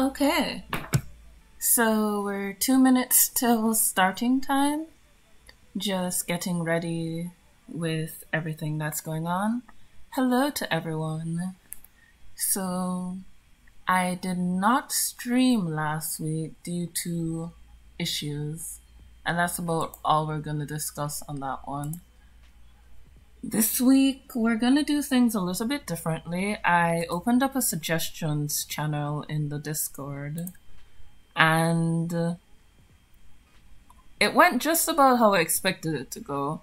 Okay, so we're 2 minutes till starting time. Just getting ready with everything that's going on. Hello to everyone. So, I did not stream last week due to issues, and that's about all we're going to discuss on that one. This week, we're going to do things a little bit differently. I opened up a suggestions channel in the Discord, and it went just about how I expected it to go.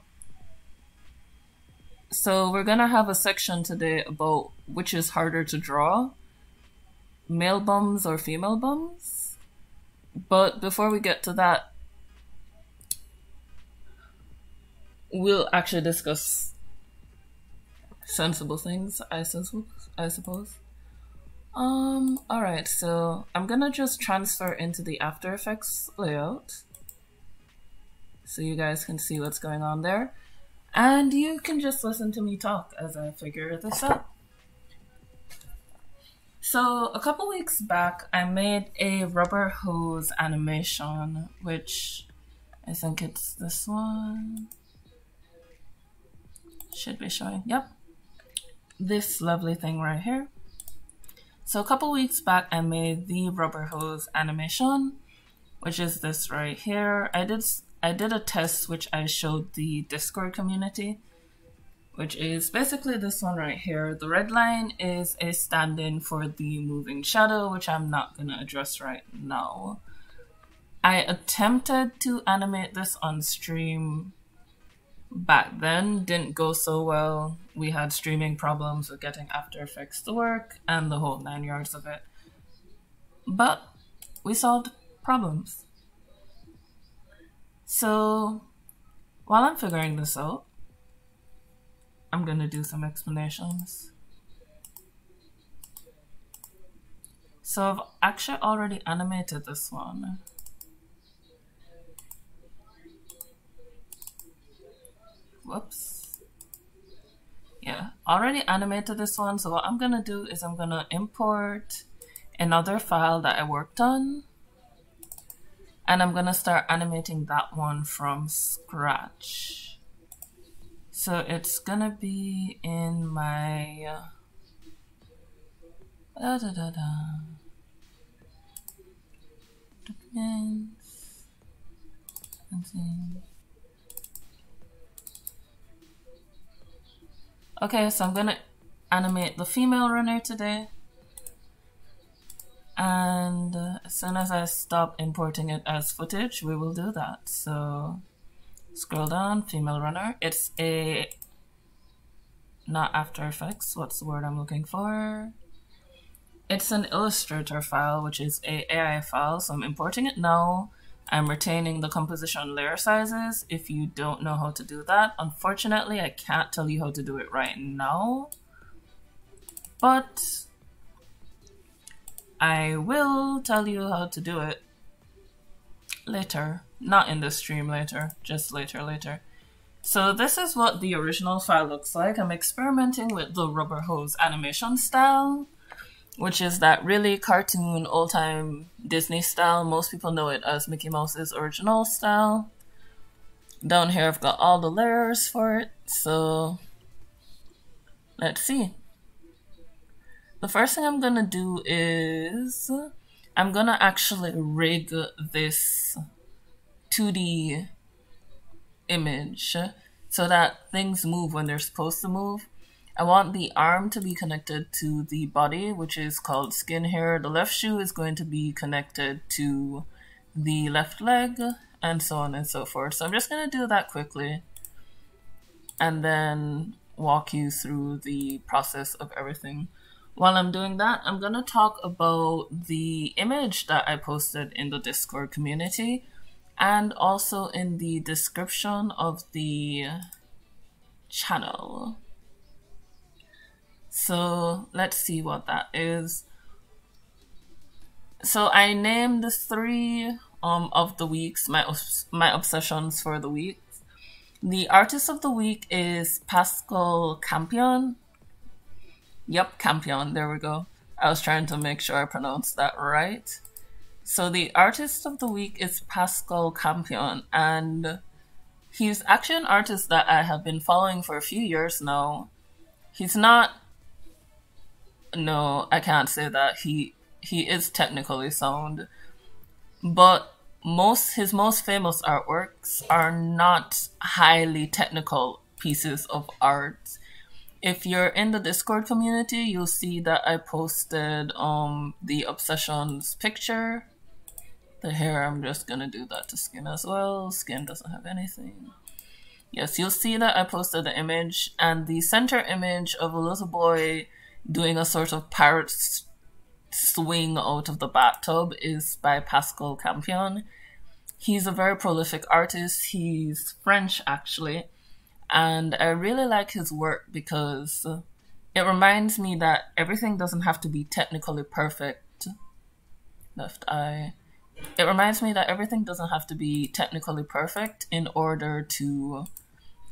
So we're going to have a section today about which is harder to draw, male bums or female bums. But before we get to that, we'll actually discuss sensible things, I suppose. Alright, so I'm gonna just transfer into the After Effects layout so you guys can see what's going on there. And you can just listen to me talk as I figure this out. So a couple weeks back, I made a rubber hose animation, which I think it's this one. Should be showing, yep. This lovely thing right here. So a couple weeks back, I made the rubber hose animation, which is this right here. I did a test which I showed the Discord community, which is basically this one right here. The red line is a stand-in for the moving shadow, which I'm not going to address right now. I attempted to animate this on stream back then, didn't go so well. We had streaming problems with getting After Effects to work and the whole 9 yards of it. But we solved problems. So while I'm figuring this out, I'm going to do some explanations. So I've actually already animated this one. Whoops. Yeah, already animated this one. So what I'm going to do is I'm going to import another file that I worked on. And I'm going to start animating that one from scratch. So it's going to be in my... documents. Okay, so I'm going to animate the female runner today. And as soon as I stop importing it as footage, we will do that. So scroll down, female runner. It's a, not After Effects, what's the word I'm looking for? It's an Illustrator file, which is a AI file. So I'm importing it now. I'm retaining the composition layer sizes. If you don't know how to do that, unfortunately, I can't tell you how to do it right now. But I will tell you how to do it later. Not in the stream later, just later. So this is what the original file looks like. I'm experimenting with the rubber hose animation style, which is that really cartoon, old-time Disney style. Most people know it as Mickey Mouse's original style. Down here I've got all the layers for it, so let's see. The first thing I'm gonna do is I'm gonna actually rig this 2D image so that things move when they're supposed to move. I want the arm to be connected to the body, which is called skin here. The left shoe is going to be connected to the left leg, and so on and so forth. So I'm just going to do that quickly and then walk you through the process of everything. While I'm doing that, I'm going to talk about the image that I posted in the Discord community and also in the description of the channel. So let's see what that is. So I named the 3 of the weeks, my obsessions for the week. The artist of the week is Pascal Campion. Yep, Campion, there we go. I was trying to make sure I pronounced that right. So the artist of the week is Pascal Campion, and he's actually an artist that I have been following for a few years now. He's not... No, I can't say that. He is technically sound, but his most famous artworks are not highly technical pieces of art. If you're in the Discord community, you'll see that I posted the Obsessions picture. The hair, I'm just gonna do that to skin as well. Skin doesn't have anything. Yes, you'll see that I posted the image, and the center image of a little boy doing a sort of parrot swing out of the bathtub is by Pascal Campion. He's a very prolific artist. He's French, actually, and I really like his work because it reminds me that everything doesn't have to be technically perfect. Left eye. It reminds me that everything doesn't have to be technically perfect in order to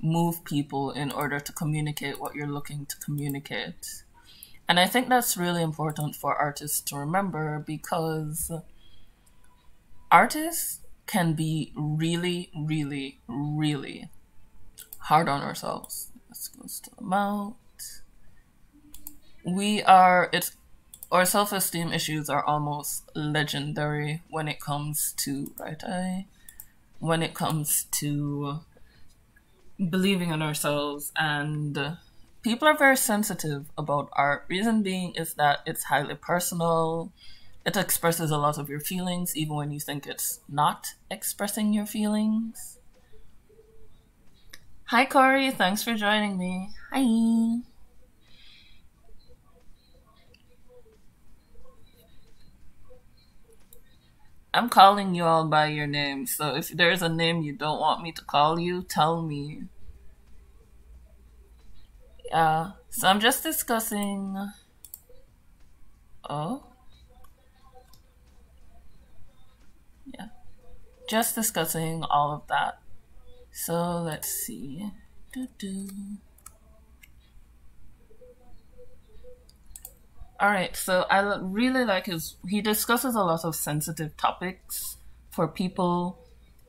move people, in order to communicate what you're looking to communicate. And I think that's really important for artists to remember, because artists can be really, really, really hard on ourselves. This goes to the mouth. Our self-esteem issues are almost legendary when it comes to right eye, when it comes to believing in ourselves, and people are very sensitive about art. Reason being is that it's highly personal. It expresses a lot of your feelings, even when you think it's not expressing your feelings. Hi, Corey. Thanks for joining me. Hi. I'm calling you all by your name, so if there's a name you don't want me to call you, tell me. Yeah, so I'm just discussing... Oh? Yeah. Just discussing all of that. So let's see. Alright, so I really like he discusses a lot of sensitive topics for people,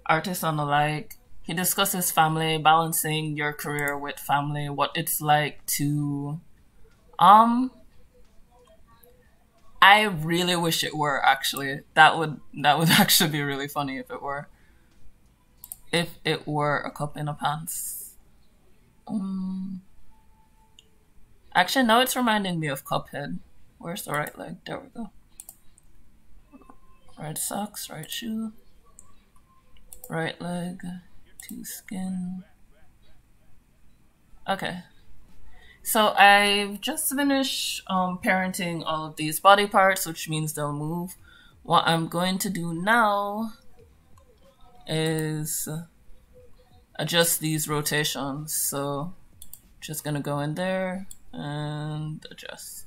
artists and the like. He discusses family, balancing your career with family, what it's like to, I really wish it were, actually. That would actually be really funny if it were. If it were a cup in a pants. Actually, now it's reminding me of Cuphead. Where's the right leg? There we go. Right socks, right shoe. Right leg, to skin. Okay. So I've just finished parenting all of these body parts, which means they'll move. What I'm going to do now is adjust these rotations. So just gonna go in there and adjust.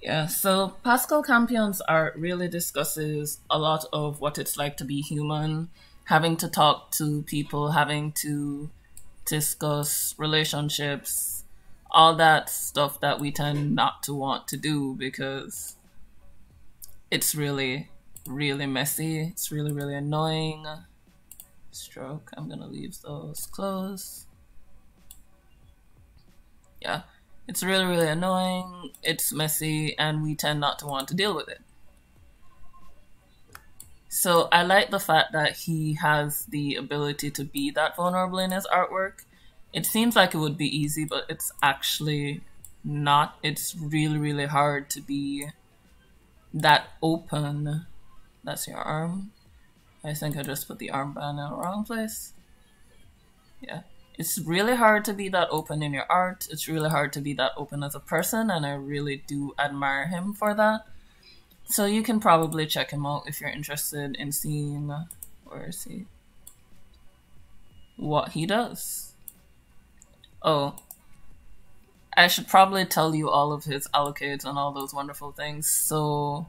Yeah, so Pascal Campion's art really discusses a lot of what it's like to be human, having to talk to people, having to discuss relationships, all that stuff that we tend not to want to do because it's really, really messy. It's really, really annoying. Stroke, I'm gonna leave those closed. Yeah. It's really, really annoying, it's messy, and we tend not to want to deal with it. So I like the fact that he has the ability to be that vulnerable in his artwork. It seems like it would be easy, but it's actually not. It's really, really hard to be that open. That's your arm. I think I just put the armband in the wrong place. Yeah. It's really hard to be that open in your art. It's really hard to be that open as a person, and I really do admire him for that. So you can probably check him out if you're interested in seeing, where is he? What he does. Oh, I should probably tell you all of his allocates and all those wonderful things. So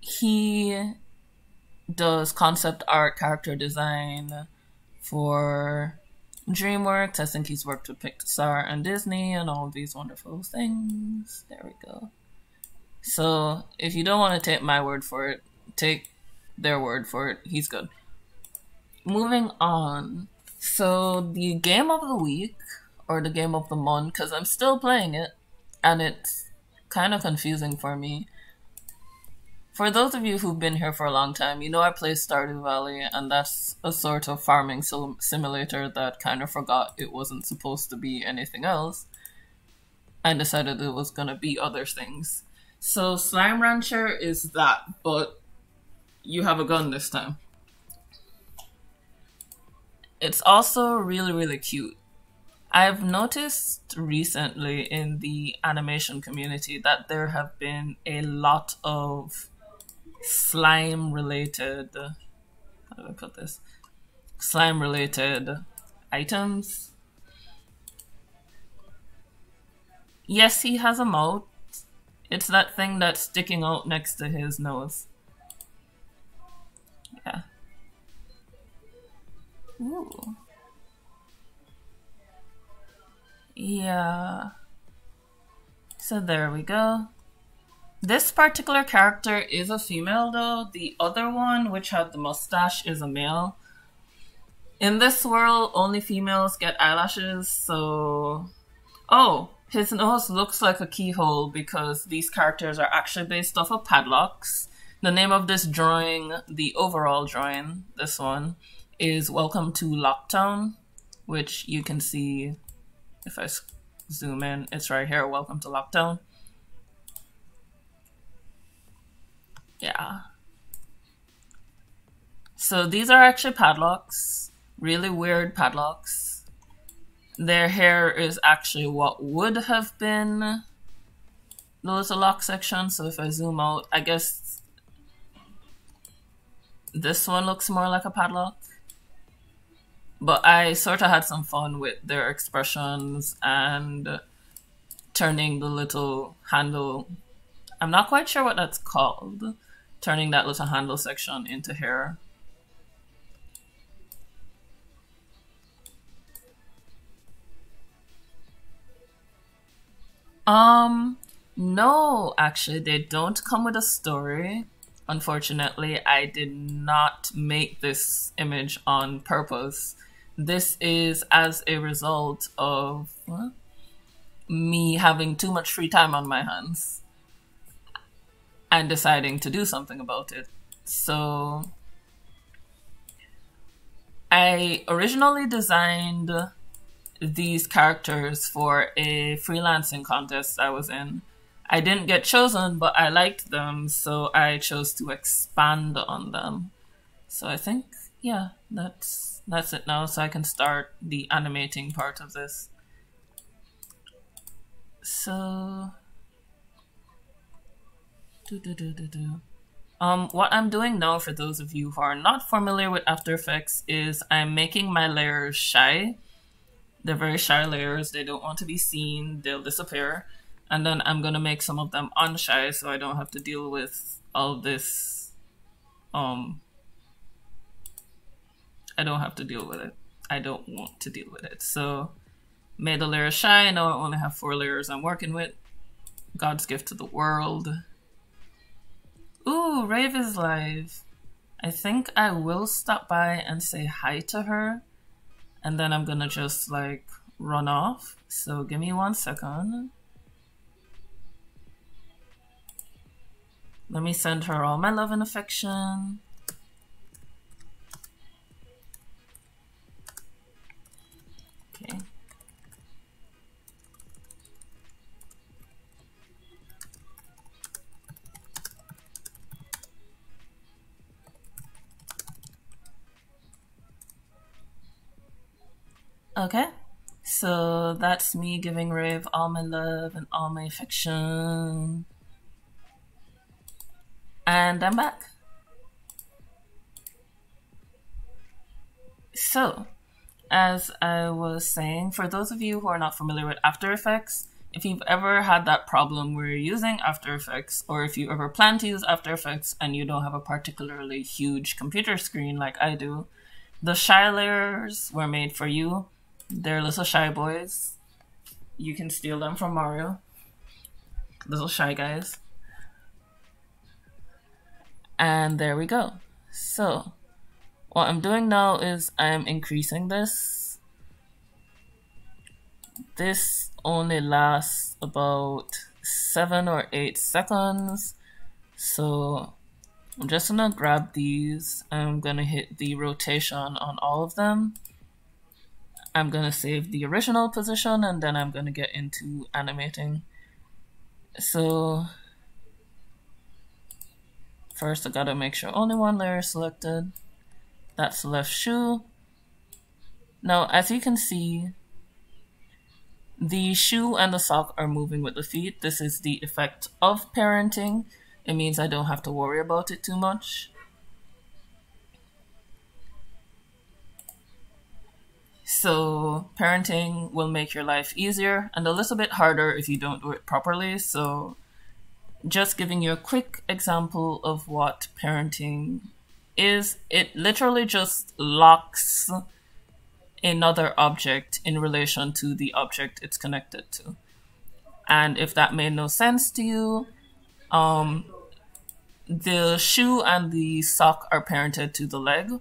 he does concept art, character design for DreamWorks. I think he's worked with Pixar and Disney and all these wonderful things. There we go. So if you don't want to take my word for it, take their word for it. He's good. Moving on. So the game of the week, or the game of the month, because I'm still playing it, and it's kind of confusing for me. For those of you who've been here for a long time, you know I play Stardew Valley, and that's a sort of farming simulator that kind of forgot it wasn't supposed to be anything else, and decided it was gonna be other things. So Slime Rancher is that, but you have a gun this time. It's also really, really cute. I've noticed recently in the animation community that there have been a lot of slime related, how do I put this? Slime related items. Yes, he has a mouth. It's that thing that's sticking out next to his nose. Yeah. Ooh. Yeah. So there we go. This particular character is a female though. The other one, which had the mustache, is a male. In this world, only females get eyelashes, so... Oh, his nose looks like a keyhole because these characters are actually based off of padlocks. The name of this drawing, the overall drawing, this one, is Welcome to Locktown, which you can see if I zoom in. It's right here, Welcome to Locktown. Yeah. So these are actually padlocks, really weird padlocks. Their hair is actually what would have been the little lock section. So if I zoom out, I guess this one looks more like a padlock. But I sort of had some fun with their expressions and turning the little handle. I'm not quite sure what that's called. Turning that little handle section into hair. No, actually, they don't come with a story. Unfortunately, I did not make this image on purpose. This is as a result of me having too much free time on my hands and deciding to do something about it. So I originally designed these characters for a freelancing contest I was in. I didn't get chosen, but I liked them, so I chose to expand on them. So I think, yeah, that's it now, so I can start the animating part of this. So... what I'm doing now, for those of you who are not familiar with After Effects, is I'm making my layers shy. They're very shy layers. They don't want to be seen. They'll disappear. And then I'm going to make some of them unshy so I don't have to deal with all this. I don't have to deal with it. I don't want to deal with it. So, made the layers shy. Now I only have 4 layers I'm working with. God's gift to the world. Ooh, Rave is live. I think I will stop by and say hi to her. And then I'm gonna just like run off. So give me 1 second. Let me send her all my love and affection. Okay. Okay, so that's me giving Rave all my love and all my affection. And I'm back. So, as I was saying, for those of you who are not familiar with After Effects, if you've ever had that problem where you're using After Effects, or if you ever plan to use After Effects and you don't have a particularly huge computer screen like I do, the shy layers were made for you. They're little shy boys. You can steal them from Mario. Little shy guys. And there we go. So what I'm doing now is I'm increasing this. This only lasts about 7 or 8 seconds. So I'm just gonna grab these. I'm gonna hit the rotation on all of them. I'm gonna save the original position and then I'm gonna get into animating. So first I gotta make sure only one layer is selected. That's the left shoe. Now, as you can see, the shoe and the sock are moving with the feet. This is the effect of parenting. It means I don't have to worry about it too much. So parenting will make your life easier and a little bit harder if you don't do it properly. So just giving you a quick example of what parenting is, it literally just locks another object in relation to the object it's connected to. And if that made no sense to you, the shoe and the sock are parented to the leg.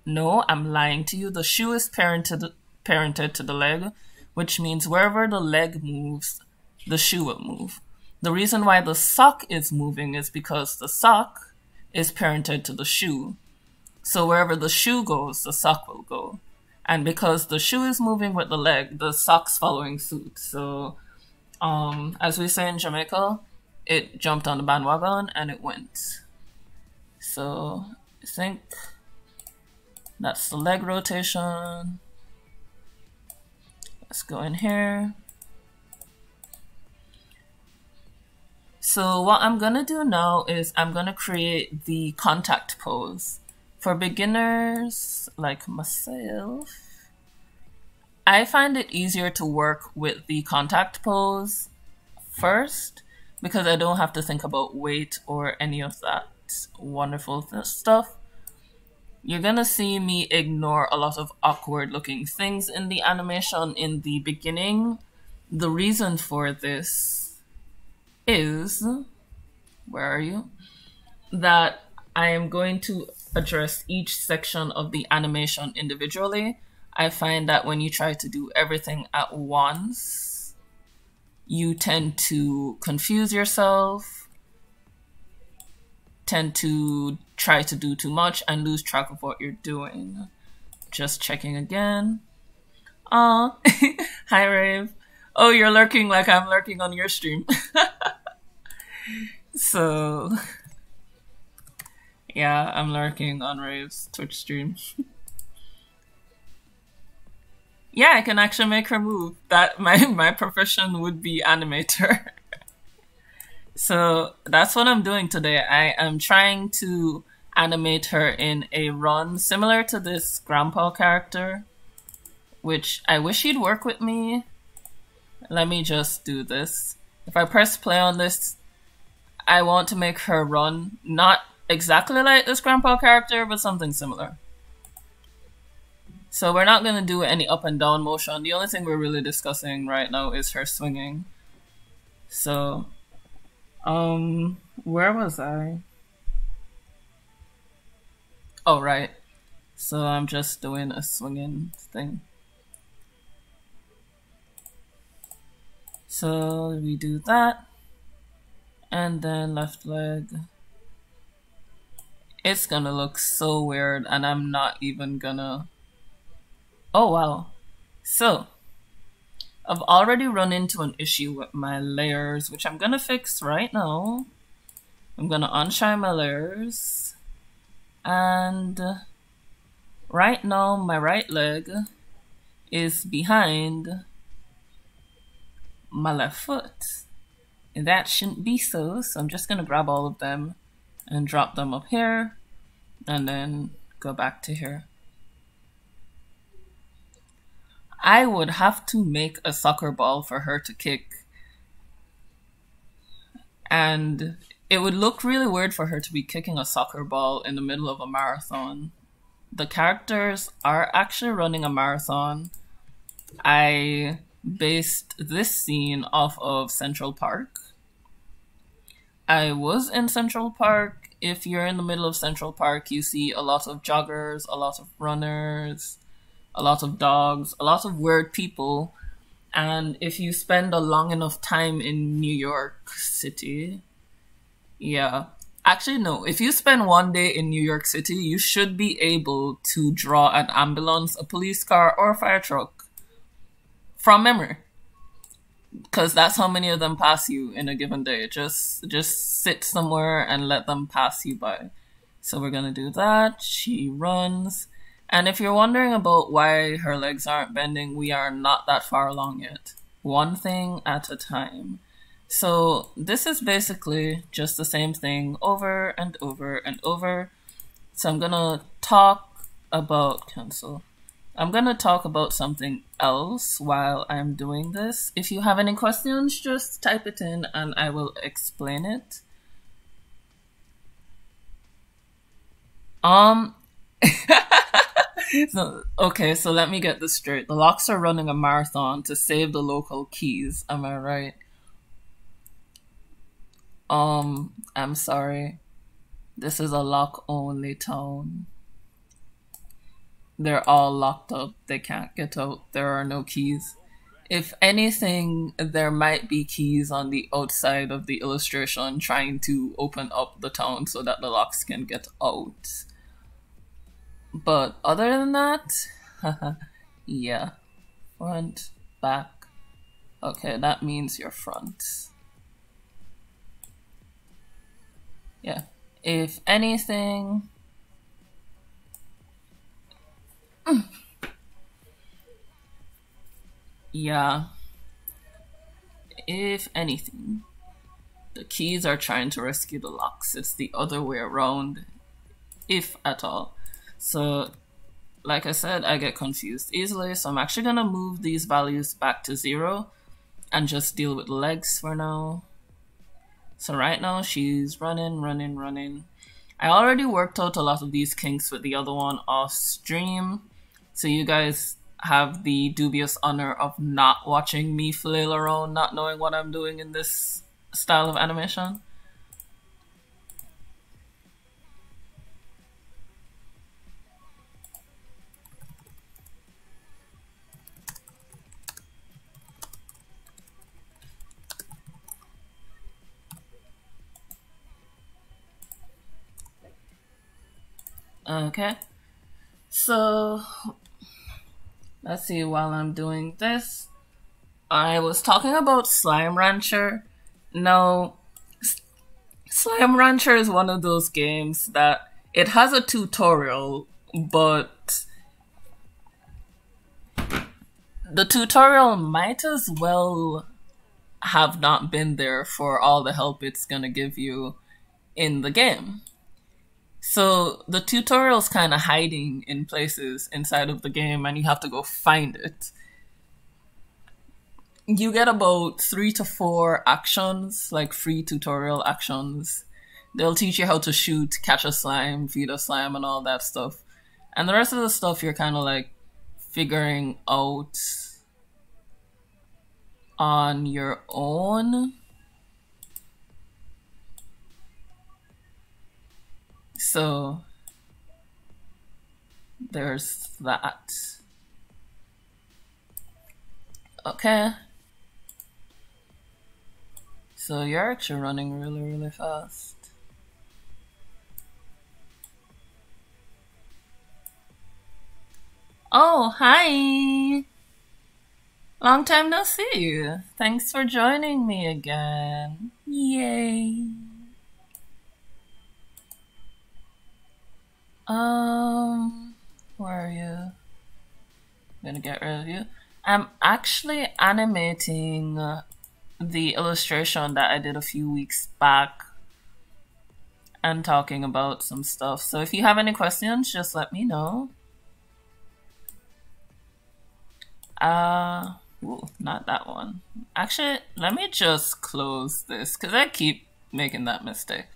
No, I'm lying to you. The shoe is parented to the leg, which means wherever the leg moves, the shoe will move. The reason why the sock is moving is because the sock is parented to the shoe. So wherever the shoe goes, the sock will go. And because the shoe is moving with the leg, the sock's following suit. So, as we say in Jamaica, it jumped on the bandwagon and it went. So, I think that's the leg rotation. Let's go in here. So what I'm gonna do now is I'm gonna create the contact pose. For beginners like myself, I find it easier to work with the contact pose first because I don't have to think about weight or any of that wonderful stuff. You're gonna see me ignore a lot of awkward looking things in the animation in the beginning. The reason for this is, where are you? That I am going to address each section of the animation individually. I find that when you try to do everything at once, you tend to confuse yourself, tend to try to do too much and lose track of what you're doing. Just checking again. Aw, hi Rave. Oh, you're lurking like I'm lurking on your stream. So, yeah, I'm lurking on Rave's Twitch stream. Yeah, I can actually make her move. That my profession would be animator. So that's what I'm doing today. I am trying to animate her in a run similar to this grandpa character, which I wish he'd work with me. Let me just do this. If I press play on this, I want to make her run, not exactly like this grandpa character, but something similar. So we're not going to do any up and down motion. The only thing we're really discussing right now is her swinging. So, where was I? Oh, right. So I'm just doing a swinging thing. So we do that. And then left leg. It's gonna look so weird and I'm not even gonna... Oh wow. So, I've already run into an issue with my layers, which I'm gonna fix right now. I'm gonna unshine my layers. And right now my right leg is behind my left foot. And that shouldn't be so I'm just gonna grab all of them and drop them up here and then go back to here. I would have to make a soccer ball for her to kick And it would look really weird for her to be kicking a soccer ball in the middle of a marathon. The characters are actually running a marathon. I based this scene off of Central Park. I was in Central Park. If you're in the middle of Central Park, you see a lot of joggers, a lot of runners, a lot of dogs, a lot of weird people. And if you spend a long enough time in New York City, yeah. Actually, no. If you spend one day in New York City, you should be able to draw an ambulance, a police car, or a fire truck from memory. Because that's how many of them pass you in a given day. Just sit somewhere and let them pass you by. So we're gonna do that. She runs. And if you're wondering about why her legs aren't bending, we are not that far along yet. One thing at a time. So this is basically just the same thing over and over and over. So I'm gonna talk about I'm gonna talk about something else while I'm doing this. If you have any questions, just type it in and I will explain it. So let me get this straight. The Locks are running a marathon to save the local keys. Am I right? I'm sorry. This is a lock-only town. They're all locked up. They can't get out. There are no keys. If anything, there might be keys on the outside of the illustration trying to open up the town so that the Locks can get out. But other than that, yeah. Front, back. Okay, that means your front. Yeah. If anything... Yeah. If anything, the keys are trying to rescue the Locks. It's the other way around, if at all. So, like I said, I get confused easily, so I'm actually gonna move these values back to 0 and just deal with legs for now. So right now, she's running. I already worked out a lot of these kinks with the other one off stream, so you guys have the dubious honor of not watching me flail around, not knowing what I'm doing in this style of animation. Okay, so let's see, while I'm doing this, I was talking about Slime Rancher. Now, Slime Rancher is one of those games that it has a tutorial, but the tutorial might as well have not been there for all the help it's gonna give you in the game. So the tutorial's kind of hiding in places inside of the game and you have to go find it. You get about 3 to 4 actions, like free tutorial actions. They'll teach you how to shoot, catch a slime, feed a slime, and all that stuff. And the rest of the stuff you're kind of like figuring out on your own. So there's that. Okay. So you're actually running really fast. Oh, hi! Long time no see. Thanks for joining me again. Yay! Where are you? I'm gonna get rid of you. I'm actually animating the illustration that I did a few weeks back and talking about some stuff. So if you have any questions, just let me know. Ooh, not that one. Actually, let me just close this because I keep making that mistake.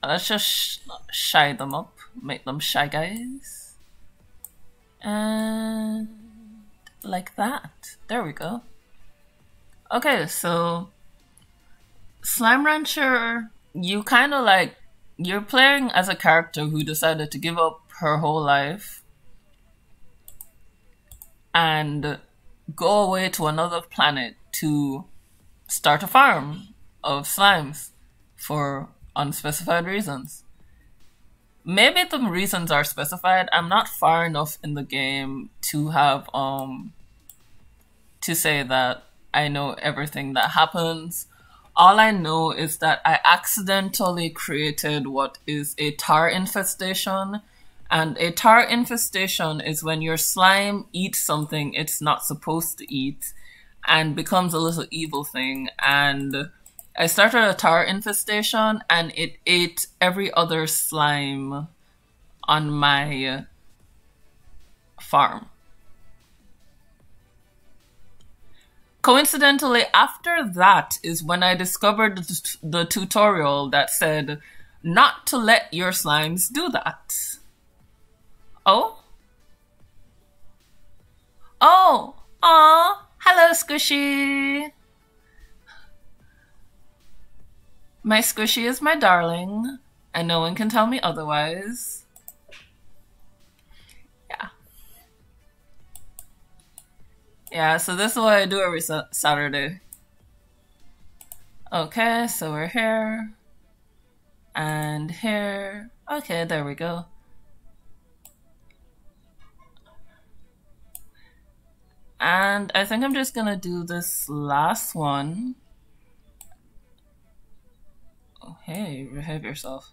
Let's just shy them up, make them shy guys. And like that. There we go. Okay, so Slime Rancher, you kind of like, you're playing as a character who decided to give up her whole life and go away to another planet to start a farm of slimes for unspecified reasons. Maybe the reasons are specified. I'm not far enough in the game to have to say that I know everything that happens. All I know is that I accidentally created what is a tar infestation. And a tar infestation is when your slime eats something it's not supposed to eat and becomes a little evil thing. And I started a tar infestation and it ate every other slime on my farm. Coincidentally, after that is when I discovered the tutorial that said not to let your slimes do that. Oh? Oh! Aw! Hello, Squishy! My Squishy is my darling, and no one can tell me otherwise. Yeah. Yeah, so this is what I do every Saturday. Okay, so we're here. And here. Okay, there we go. And I think I'm just gonna do this last one. Oh, hey, behave yourself.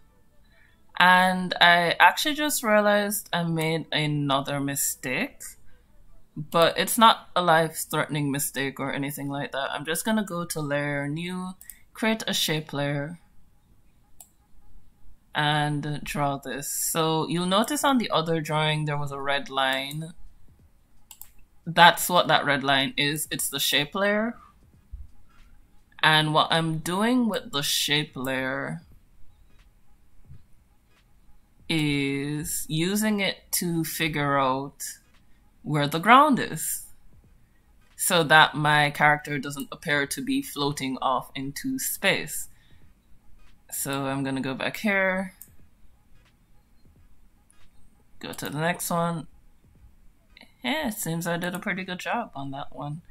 And I actually just realized I made another mistake. But it's not a life-threatening mistake or anything like that. I'm just gonna go to layer, new, create a shape layer, and draw this. So you'll notice on the other drawing there was a red line. That's what that red line is. It's the shape layer. And what I'm doing with the shape layer is using it to figure out where the ground is so that my character doesn't appear to be floating off into space. So I'm gonna go back here, go to the next one. Yeah, it seems I did a pretty good job on that one.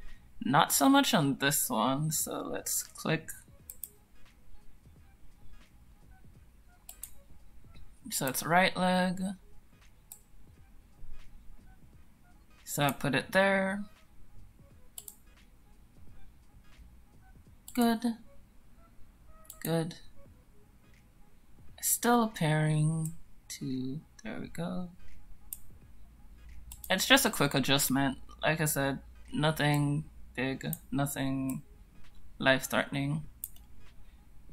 Not so much on this one, so let's click. So it's right leg. So I put it there. Good. Good. Still appearing to, there we go. It's just a quick adjustment. Like I said, nothing big, nothing life-threatening.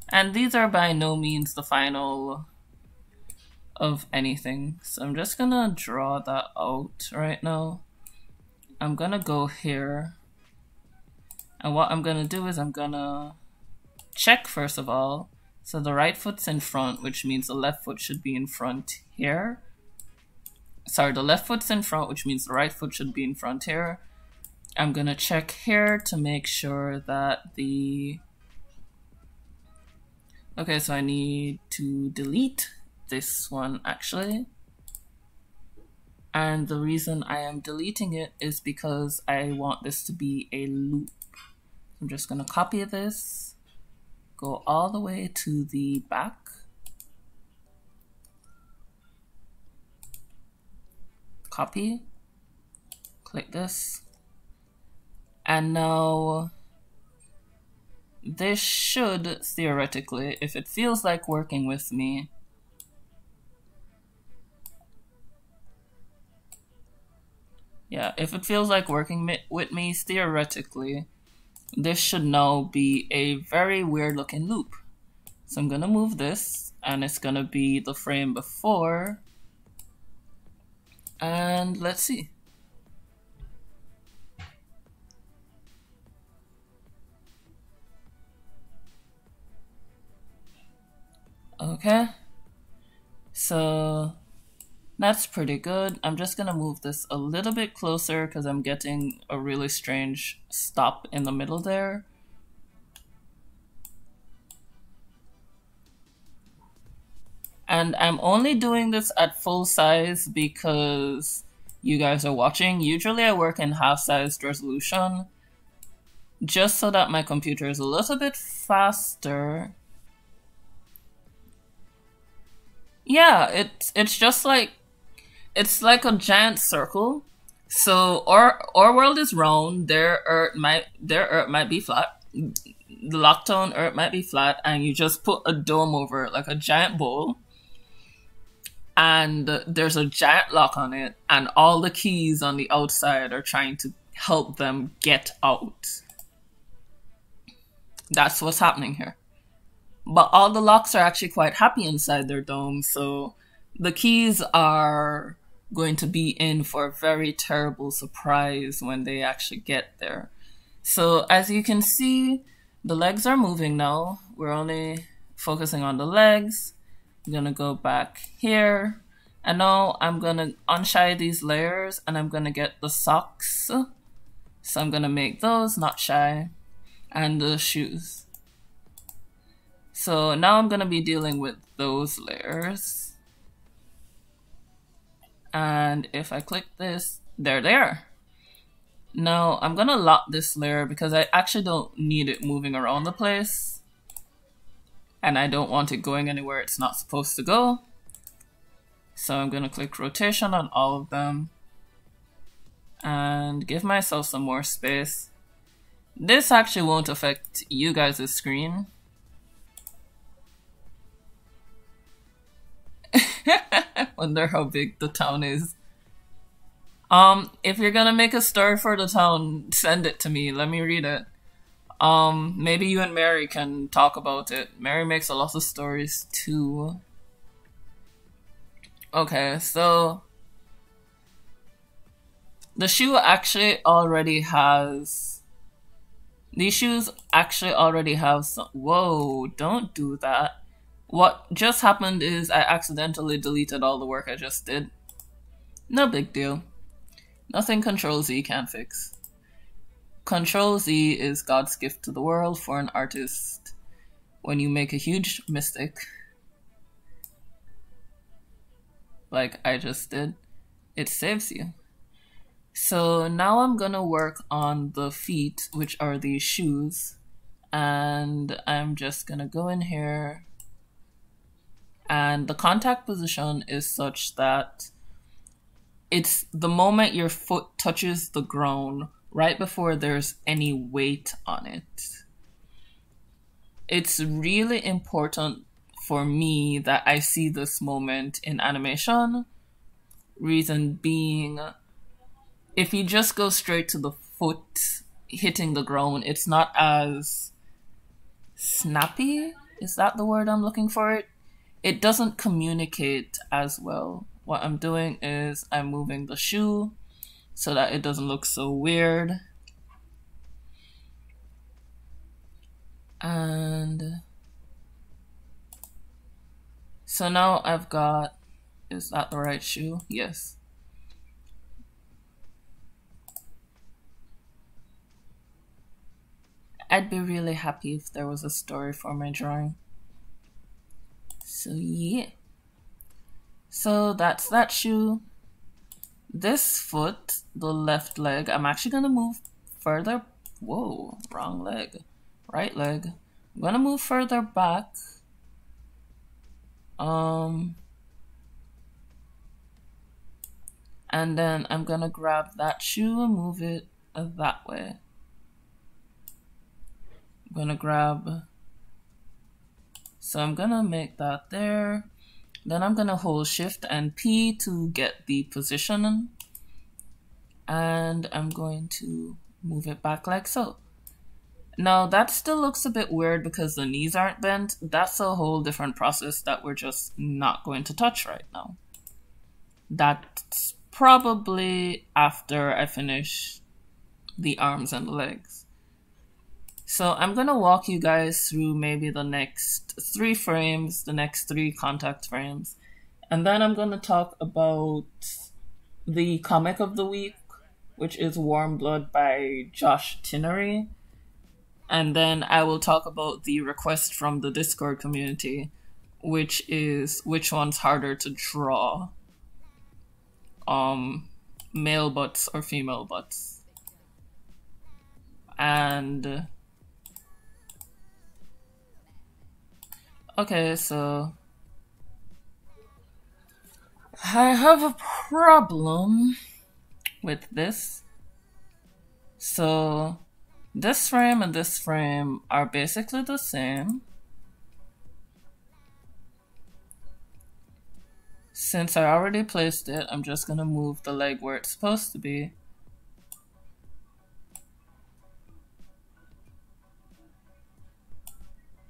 And these are by no means the final of anything. So I'm just gonna draw that out right now. I'm gonna go here. And what I'm gonna do is I'm gonna check first of all. So the right foot's in front, which means the left foot should be in front here. Sorry, the left foot's in front, which means the right foot should be in front here. I'm gonna check here to make sure that the... Okay, so I need to delete this one actually. And the reason I am deleting it is because I want this to be a loop. I'm just gonna copy this, go all the way to the back. Copy, click this, and now this should theoretically, if it feels like working with me, yeah, if it feels like working with me, theoretically, this should now be a very weird looking loop. So I'm gonna move this, and it's gonna be the frame before. And let's see. Okay, so that's pretty good. I'm just gonna move this a little bit closer because I'm getting a really strange stop in the middle there. And I'm only doing this at full size because you guys are watching. Usually I work in half-sized resolution just so that my computer is a little bit faster. Yeah, it's just like, it's like a giant circle. So our world is round. Their Earth might be flat. The Locktown Earth might be flat, and you just put a dome over it, like a giant bowl. And there's a giant lock on it, and all the keys on the outside are trying to help them get out. That's what's happening here. But all the locks are actually quite happy inside their dome, so the keys are going to be in for a very terrible surprise when they actually get there. So as you can see, the legs are moving now. We're only focusing on the legs. I'm gonna go back here, and now I'm gonna unshie these layers, and I'm gonna get the socks. So I'm gonna make those not shy, and the shoes. So now I'm gonna be dealing with those layers. And if I click this, they're there. Now I'm gonna lock this layer because I actually don't need it moving around the place. And I don't want it going anywhere it's not supposed to go. So I'm gonna click rotation on all of them and give myself some more space. This actually won't affect you guys' screen. Wonder how big the town is. If you're gonna make a story for the town, send it to me. Let me read it. Maybe you and Mary can talk about it. Mary makes a lot of stories too. Okay, so the shoe actually already has, these shoes actually already have some, whoa, don't do that. What just happened is I accidentally deleted all the work I just did. No big deal. Nothing Control Z can't fix. Control Z is God's gift to the world for an artist. When you make a huge mistake, like I just did, it saves you. So now I'm gonna work on the feet, which are these shoes. And I'm just gonna go in here. And the contact position is such that it's the moment your foot touches the ground, right before there's any weight on it. It's really important for me that I see this moment in animation. Reason being, if you just go straight to the foot hitting the ground, it's not as snappy. Is that the word I'm looking for? It doesn't communicate as well. What I'm doing is I'm moving the shoe so that it doesn't look so weird. And so now I've got, is that the right shoe? Yes. I'd be really happy if there was a story for my drawing. So yeah. So that's that shoe. This foot, the left leg, I'm actually gonna move further. Whoa, wrong leg. Right leg. I'm gonna move further back. And then I'm gonna grab that shoe and move it that way. I'm gonna grab, so I'm gonna make that there. Then I'm gonna hold Shift and P to get the position. And I'm going to move it back like so. Now that still looks a bit weird because the knees aren't bent. That's a whole different process that we're just not going to touch right now. That's probably after I finish the arms and the legs. So I'm gonna walk you guys through maybe the next 3 frames, the next 3 contact frames. And then I'm gonna talk about the comic of the week, which is Warm Blood by Josh Tinnery. And then I will talk about the request from the Discord community, which is which one's harder to draw. Male butts or female butts. And okay, so I have a problem with this. So this frame and this frame are basically the same. Since I already placed it, I'm just gonna move the leg where it's supposed to be.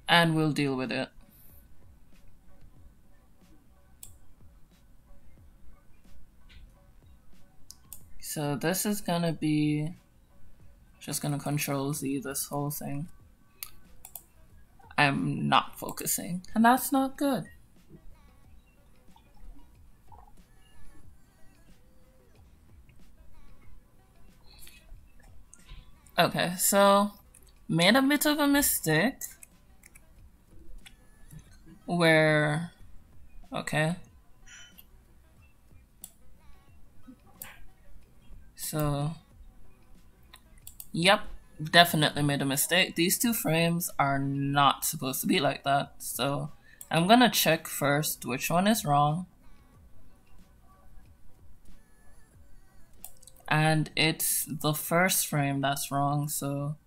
And we'll deal with it. So this is gonna be just gonna Control Z this whole thing. I'm not focusing, and that's not good. Okay, so made a bit of a mistake where, okay. So, yep, definitely made a mistake. These 2 frames are not supposed to be like that. So I'm gonna check first which one is wrong. And it's the first frame that's wrong, so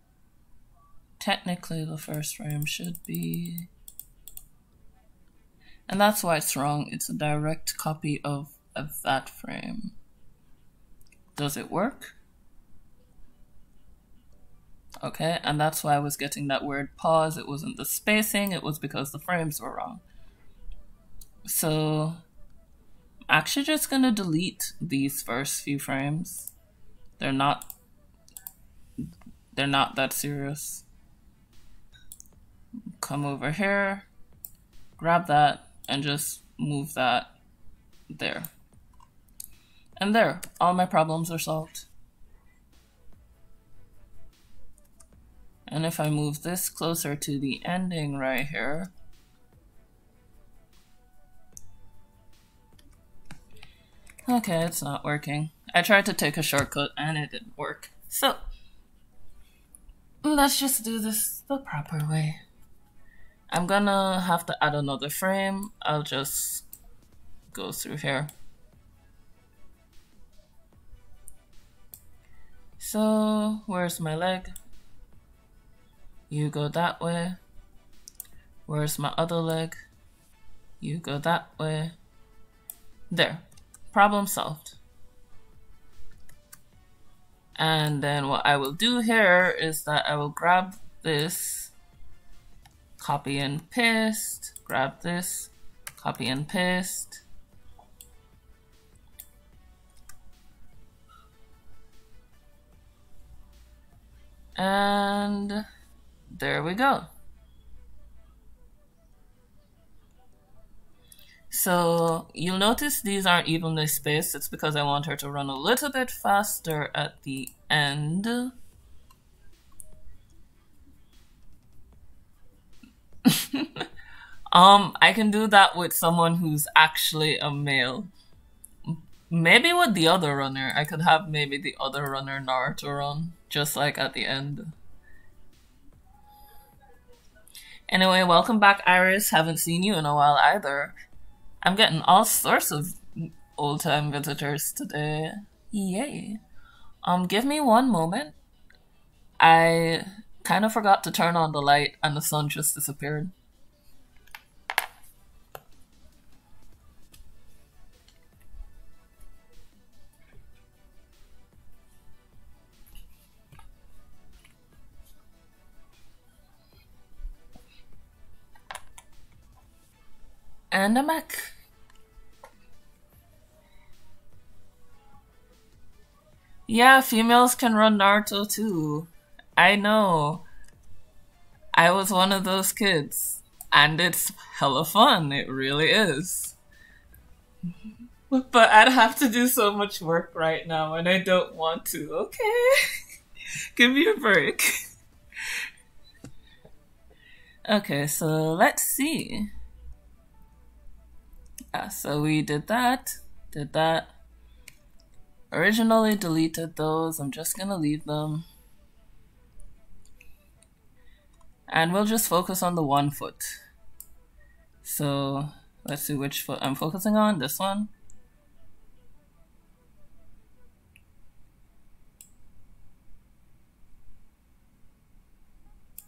technically the first frame should be... And that's why it's wrong. It's a direct copy of that frame. Does it work? Okay, and that's why I was getting that weird pause. It wasn't the spacing, it was because the frames were wrong. So I'm actually just gonna delete these first few frames. They're not that serious. Come over here, grab that, and just move that there. And there, all my problems are solved. And if I move this closer to the ending right here, okay, it's not working. I tried to take a shortcut and it didn't work. So let's just do this the proper way. I'm gonna have to add another frame. I'll just go through here. So where's my leg? You go that way. Where's my other leg? You go that way. There. Problem solved. And then what I will do here is that I will grab this, copy and paste, grab this, copy and paste. And there we go. So you'll notice these aren't evenly spaced. It's because I want her to run a little bit faster at the end. I can do that with someone who's actually a male. Maybe with the other runner. I could have maybe the other runner Naruto run, just like at the end. Anyway, welcome back, Iris. Haven't seen you in a while either. I'm getting all sorts of old-time visitors today. Yay. Give me one moment. I kind of forgot to turn on the light and the sun just disappeared. And I'm back. Yeah, females can run Naruto too. I know. I was one of those kids. And it's hella fun. It really is. But I'd have to do so much work right now, and I don't want to. Okay. Give me a break. Okay, so let's see. Yeah, so we did that. Originally deleted those. I'm just gonna leave them. And we'll just focus on the 1 foot. So let's see which foot I'm focusing on. This one.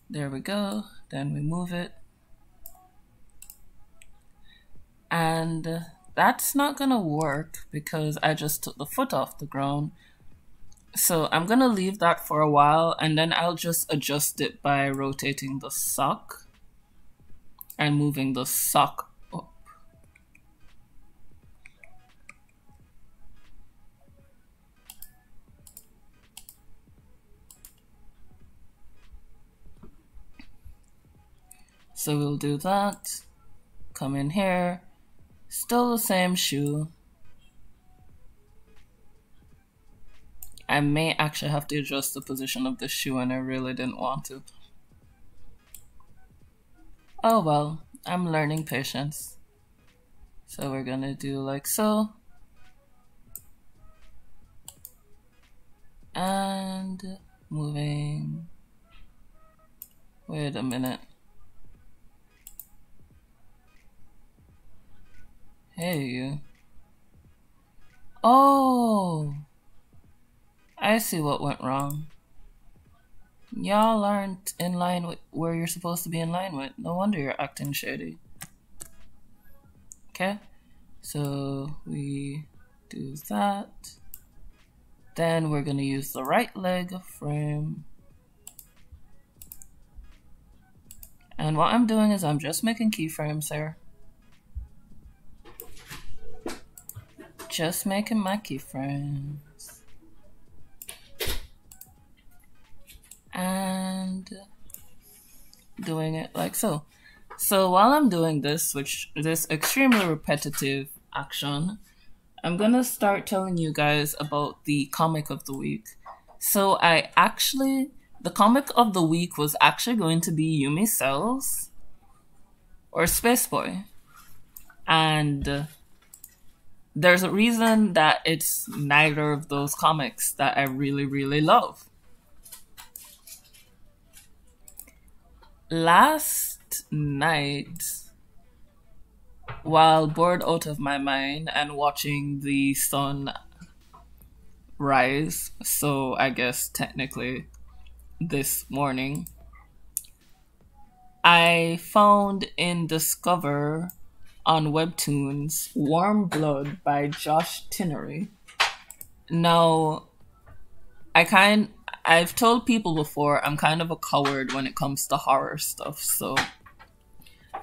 There we go. Then we move it. And that's not gonna work because I just took the foot off the ground. So I'm gonna leave that for a while, and then I'll just adjust it by rotating the sock and moving the sock up. So we'll do that. Come in here. Still the same shoe. I may actually have to adjust the position of the shoe, and I really didn't want to. Oh well, I'm learning patience. So we're gonna do like so. And moving. Wait a minute. Hey, you. Oh! I see what went wrong. Y'all aren't in line with where you're supposed to be in line with. No wonder you're acting shady. Okay, so we do that. Then we're gonna use the right leg frame. And what I'm doing is I'm just making keyframes here. Just making my keyframes. And doing it like so. So while I'm doing this, this extremely repetitive action, I'm gonna start telling you guys about the comic of the week. So the comic of the week was actually going to be Yumi Cells or Space Boy. And there's a reason that it's neither of those comics that I really, really love. Last night, while bored out of my mind and watching the sun rise, so I guess technically this morning, I found in Discover on Webtoons Warm Blood by Josh Tinnery. Now, I've told people before I'm kind of a coward when it comes to horror stuff, so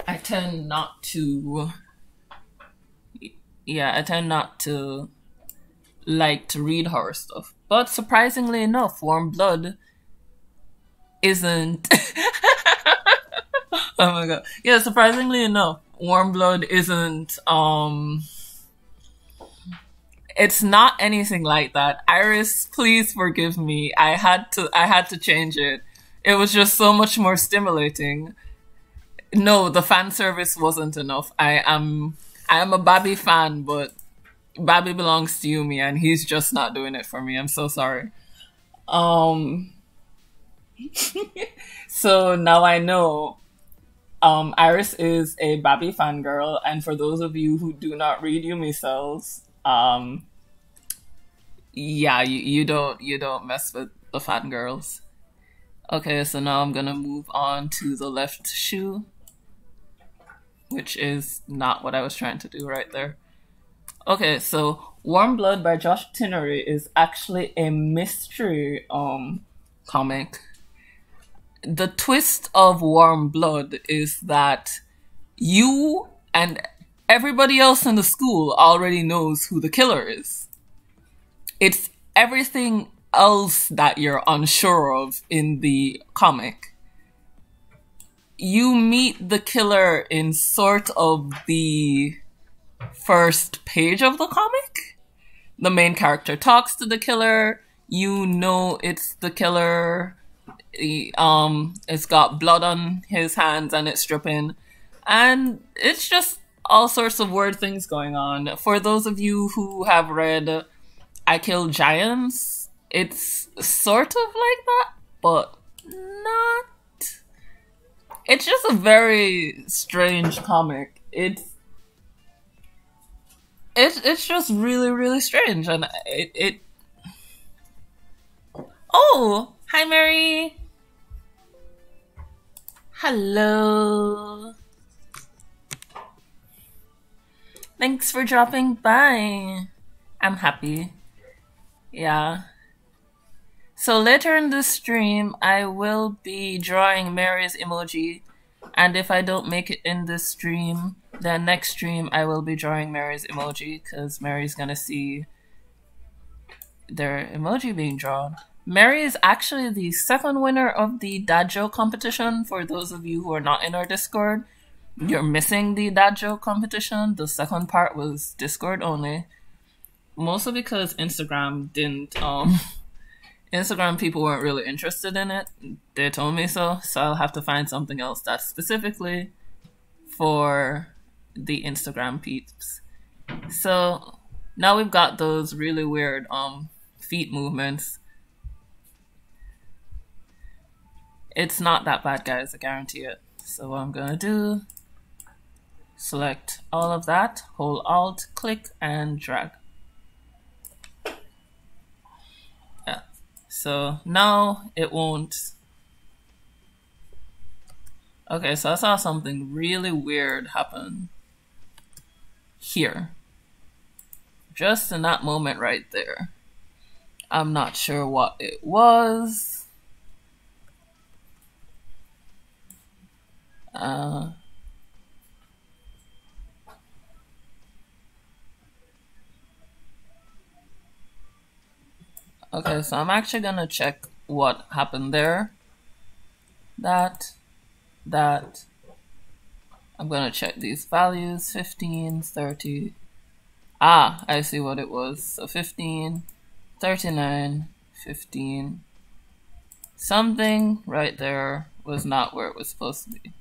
I tend not to like to read horror stuff. But surprisingly enough, Warm Blood isn't oh my god. Yeah, surprisingly enough, Warm Blood isn't it's not anything like that. Iris, please forgive me. I had to change it. It was just so much more stimulating. No, the fan service wasn't enough. I am a Bobby fan, but Bobby belongs to Yumi and he's just not doing it for me. I'm so sorry. So now I know Iris is a Bobby fangirl, and for those of you who do not read Yumi Cells, yeah, you don't mess with the fangirls. Okay, so now I'm gonna move on to the left shoe, which is not what I was trying to do right there. Okay, so Warm Blood by Josh Tinnery is actually a mystery comic. The twist of Warm Blood is that you and everybody else in the school already knows who the killer is. It's everything else that you're unsure of in the comic. you meet the killer in sort of the first page of the comic. The main character talks to the killer. You know it's the killer. It's got blood on his hands and it's dripping. And it's just all sorts of weird things going on. For those of you who have read I Kill Giants, it's sort of like that, but not. It's just a very strange comic. It's just really, really strange, and it. Oh, hi, Mary. Hello. Thanks for dropping by. I'm happy. Yeah. So later in the stream, I will be drawing Mary's emoji, and if I don't make it in this stream, then next stream I will be drawing Mary's emoji, because Mary's gonna see their emoji being drawn. Mary is actually the second winner of the dad joke competition. For those of you who are not in our Discord, you're missing the dad joke competition. The second part was Discord only. Mostly because Instagram didn't, Instagram people weren't really interested in it. They told me so, so I'll have to find something else that's specifically for the Instagram peeps. So now we've got those really weird feet movements. It's not that bad, guys, I guarantee it. So what I'm gonna do, select all of that, hold Alt, click, and drag. Yeah. So now it won't. Okay, so I saw something really weird happen here. Just in that moment right there. I'm not sure what it was. Okay, so I'm actually gonna check what happened there. That. I'm gonna check these values, 15, 30. Ah, I see what it was. So 15, 39, 15. Something right there was not where it was supposed to be.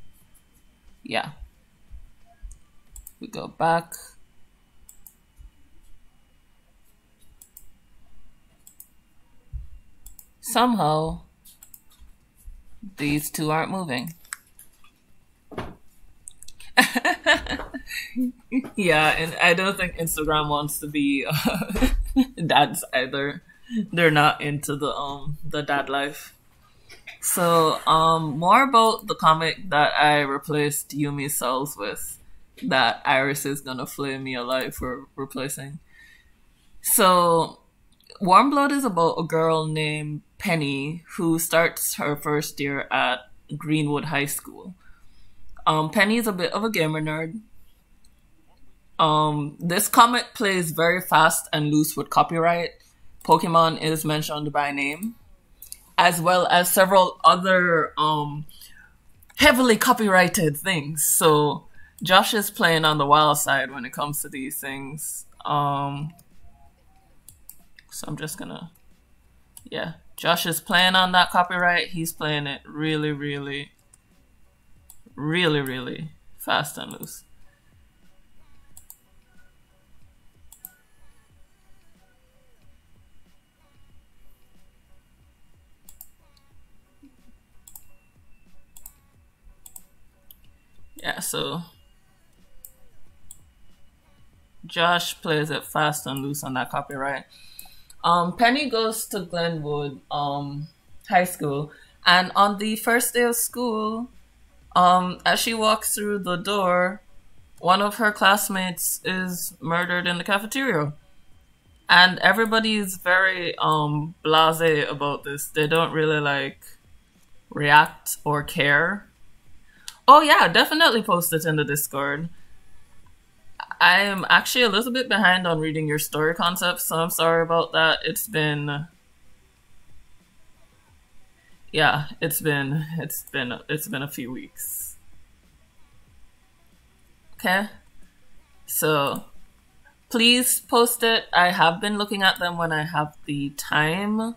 Yeah. We go back. Somehow, these two aren't moving. Yeah, and I don't think Instagram wants to be dads either. They're not into the dad life. So, more about the comic that I replaced Yumi's cells with, that Iris is gonna flay me alive for replacing. So, Warm Blood is about a girl named Penny who starts her first year at Greenwood High School. Penny is a bit of a gamer nerd. This comic plays very fast and loose with copyright. Pokemon is mentioned by name, as well as several other heavily copyrighted things. So Josh is playing on the wild side when it comes to these things. So I'm just gonna, yeah. Josh is playing on that copyright. He's playing it really, really, really, really fast and loose. Yeah, so Josh plays it fast and loose on that copyright. Penny goes to Glenwood High School, and on the first day of school, as she walks through the door, one of her classmates is murdered in the cafeteria. And everybody is very blasé about this. They don't really like react or care. Oh yeah, definitely post it in the Discord. I am actually a little bit behind on reading your story concepts, so I'm sorry about that. Yeah, it's been a few weeks. Okay, so please post it. I have been looking at them when I have the time.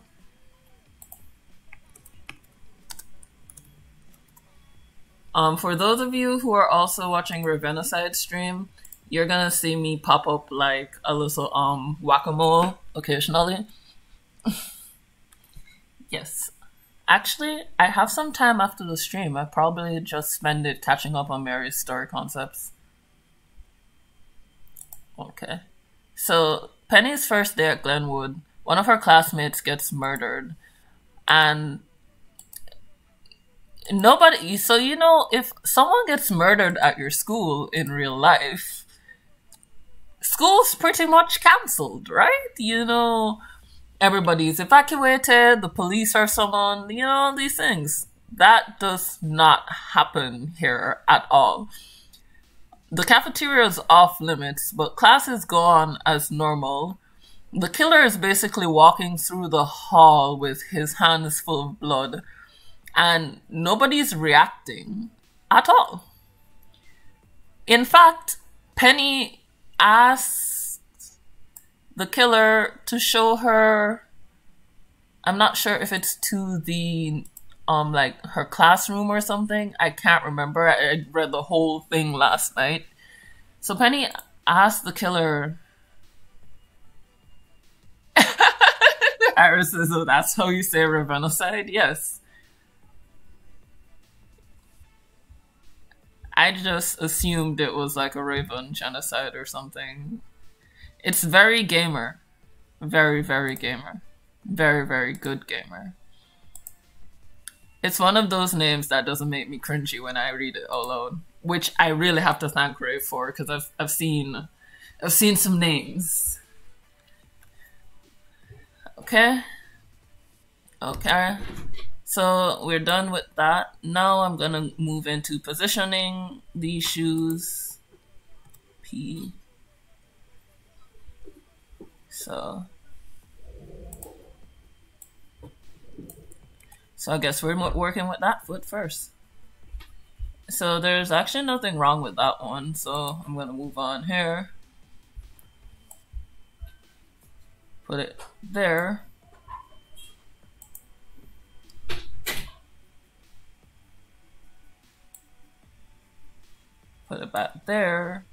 For those of you who are also watching Ravenaside stream, you're gonna see me pop up like a little whack-a-mole occasionally. Yes. Actually, I have some time after the stream. I probably just spend it catching up on Mary's story concepts. Okay. So, Penny's first day at Glenwood, one of her classmates gets murdered. And nobody, so you know, if someone gets murdered at your school in real life, school's pretty much cancelled, right? You know, everybody's evacuated, the police are summoned, you know, these things. That does not happen here at all. The cafeteria is off limits, but classes go on as normal. The killer is basically walking through the hall with his hands full of blood, and nobody's reacting at all. In fact, Penny asks the killer to show her, I'm not sure if it's to the like her classroom or something. I can't remember. I read the whole thing last night. So Penny asked the killer. Iris says, "Oh, that's how you say Ravenaside?" Yes. I just assumed it was like a Raven genocide or something. It's very gamer. Very, very gamer. Very, very good gamer. It's one of those names that doesn't make me cringy when I read it out loud, which I really have to thank Ray for, because I've seen some names. Okay. Okay. So we're done with that. Now I'm gonna move into positioning these shoes. P. So I guess we're working with that foot first. So there's actually nothing wrong with that one. So I'm gonna move on here. Put it there. Put it back there.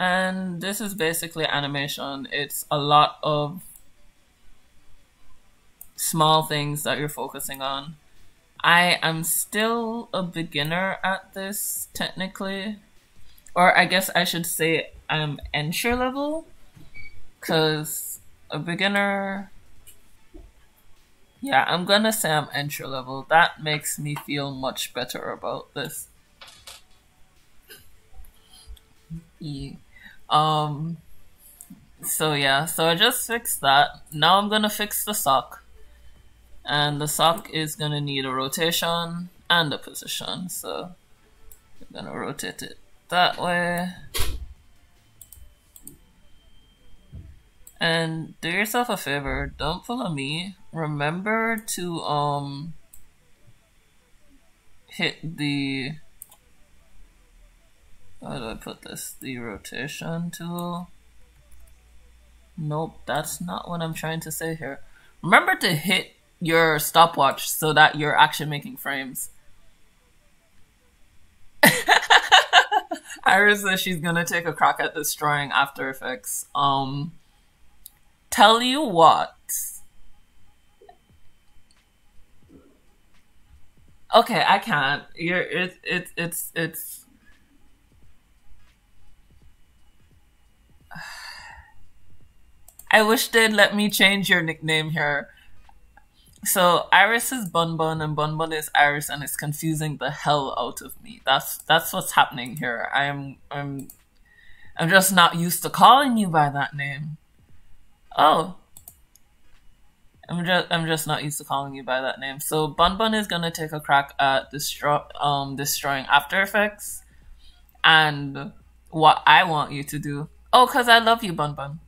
And this is basically animation. It's a lot of small things that you're focusing on. I am still a beginner at this, technically. Or I guess I should say I'm entry level. Because a beginner... Yeah, I'm gonna say I'm entry level. That makes me feel much better about this. Yeah. So yeah, so I just fixed that. Now I'm gonna fix the sock. And the sock is gonna need a rotation and a position. So I'm gonna rotate it that way. And do yourself a favor, don't follow me. Remember to hit the, how do I put this? The rotation tool. Nope, that's not what I'm trying to say here. Remember to hit your stopwatch so that you're actually making frames. Iris says she's gonna take a crack at destroying After Effects. Tell you what. Okay, I can't. It's I wish they'd let me change your nickname here. So Iris is Bun Bun and Bun Bun is Iris, and it's confusing the hell out of me. That's what's happening here. I'm just not used to calling you by that name. Oh. I'm just not used to calling you by that name. So Bun Bun is gonna take a crack at destroying After Effects, and what I want you to do. Oh, cause I love you, Bun Bun.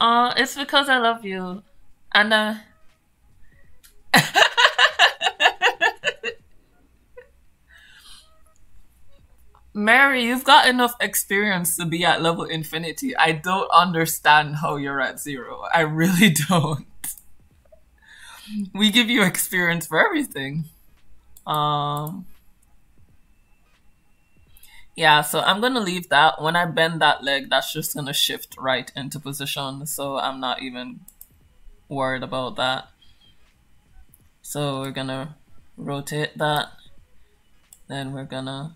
It's because I love you. And Mary, you've got enough experience to be at level infinity. I don't understand how you're at 0. I really don't. We give you experience for everything. Yeah, so I'm gonna leave that. When I bend that leg, that's just gonna shift right into position, so I'm not even worried about that. So we're gonna rotate that. Then we're gonna...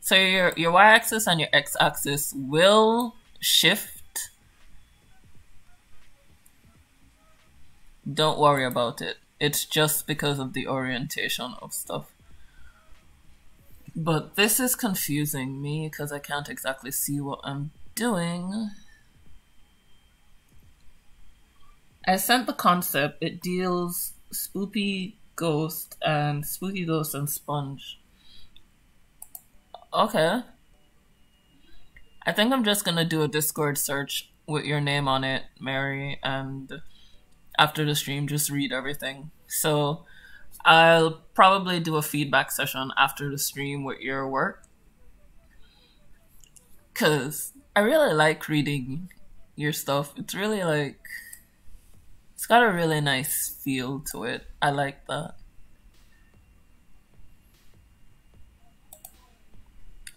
So your y-axis and your x-axis will shift. Don't worry about it. It's just because of the orientation of stuff. But this is confusing me because I can't exactly see what I'm doing. I sent the concept. It deals Spooky Ghost and Sponge. Okay. I think I'm just gonna do a Discord search with your name on it, Mary, and after the stream, just read everything. So I'll probably do a feedback session after the stream with your work. Because I really like reading your stuff. It's really like... It's got a really nice feel to it. I like that.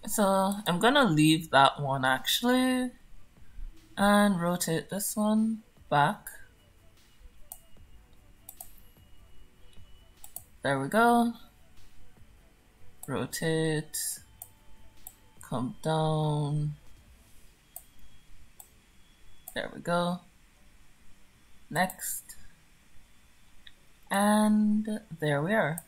So I'm gonna leave that one actually. And rotate this one back. There we go. Rotate. Come down. There we go. Next. And there we are.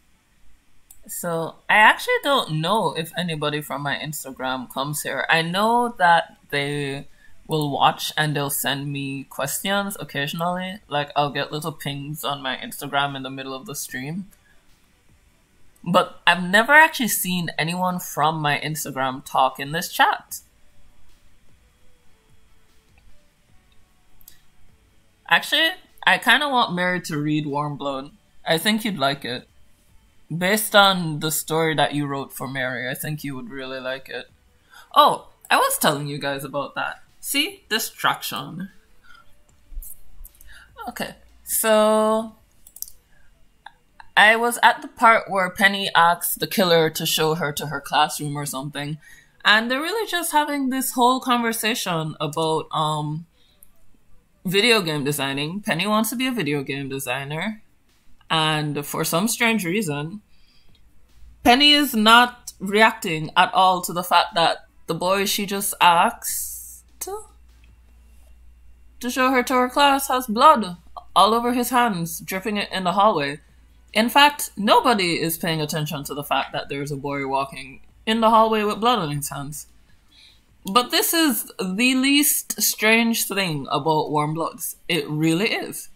So I actually don't know if anybody from my Instagram comes here. I know that they will watch and they'll send me questions occasionally. Like I'll get little pings on my Instagram in the middle of the stream. But I've never actually seen anyone from my Instagram talk in this chat. Actually, I kind of want Mary to read Warm Blood. I think you'd like it. Based on the story that you wrote for Mary, I think you would really like it. Oh, I was telling you guys about that. See? Distraction. Okay, so... I was at the part where Penny asks the killer to show her to her classroom or something. And they're really just having this whole conversation about video game designing. Penny wants to be a video game designer. And for some strange reason, Penny is not reacting at all to the fact that the boy she just asked to show her to her class has blood all over his hands, dripping it in the hallway. In fact, nobody is paying attention to the fact that there's a boy walking in the hallway with blood on his hands. But this is the least strange thing about Warm Bloods. It really is.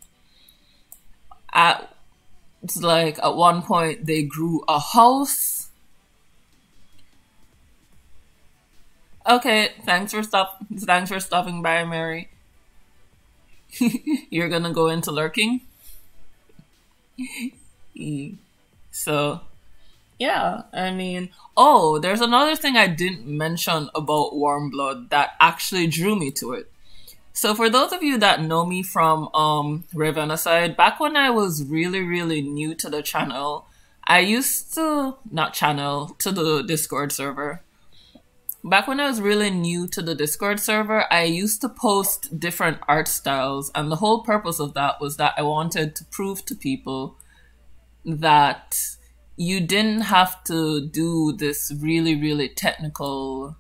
It's like at one point they grew a house. Okay, thanks for stopping by, Mary. You're gonna go into lurking? So, yeah, I mean... Oh, there's another thing I didn't mention about Warm Blood that actually drew me to it. So for those of you that know me from Ravenna side, back when I was really, really new to the channel, I used to... Not channel, to the Discord server. Back when I was really new to the Discord server, I used to post different art styles, and the whole purpose of that was that I wanted to prove to people that you didn't have to do this really, really technical,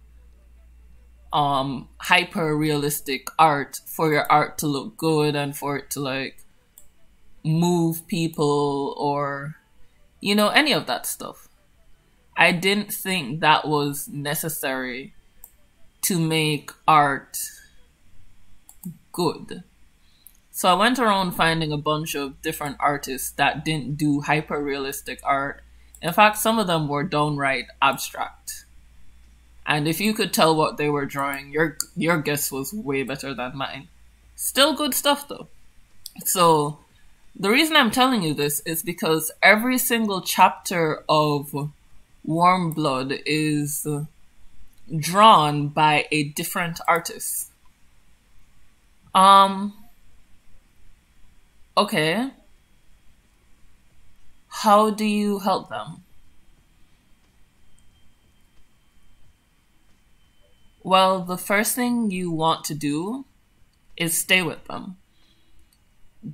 hyper-realistic art for your art to look good and for it to, like, move people or, you know, any of that stuff. I didn't think that was necessary to make art good. So I went around finding a bunch of different artists that didn't do hyper-realistic art. In fact, some of them were downright abstract. And if you could tell what they were drawing, your guess was way better than mine. Still good stuff though. So the reason I'm telling you this is because every single chapter of Warm Blood is drawn by a different artist. Okay. How do you help them? Well, the first thing you want to do is stay with them.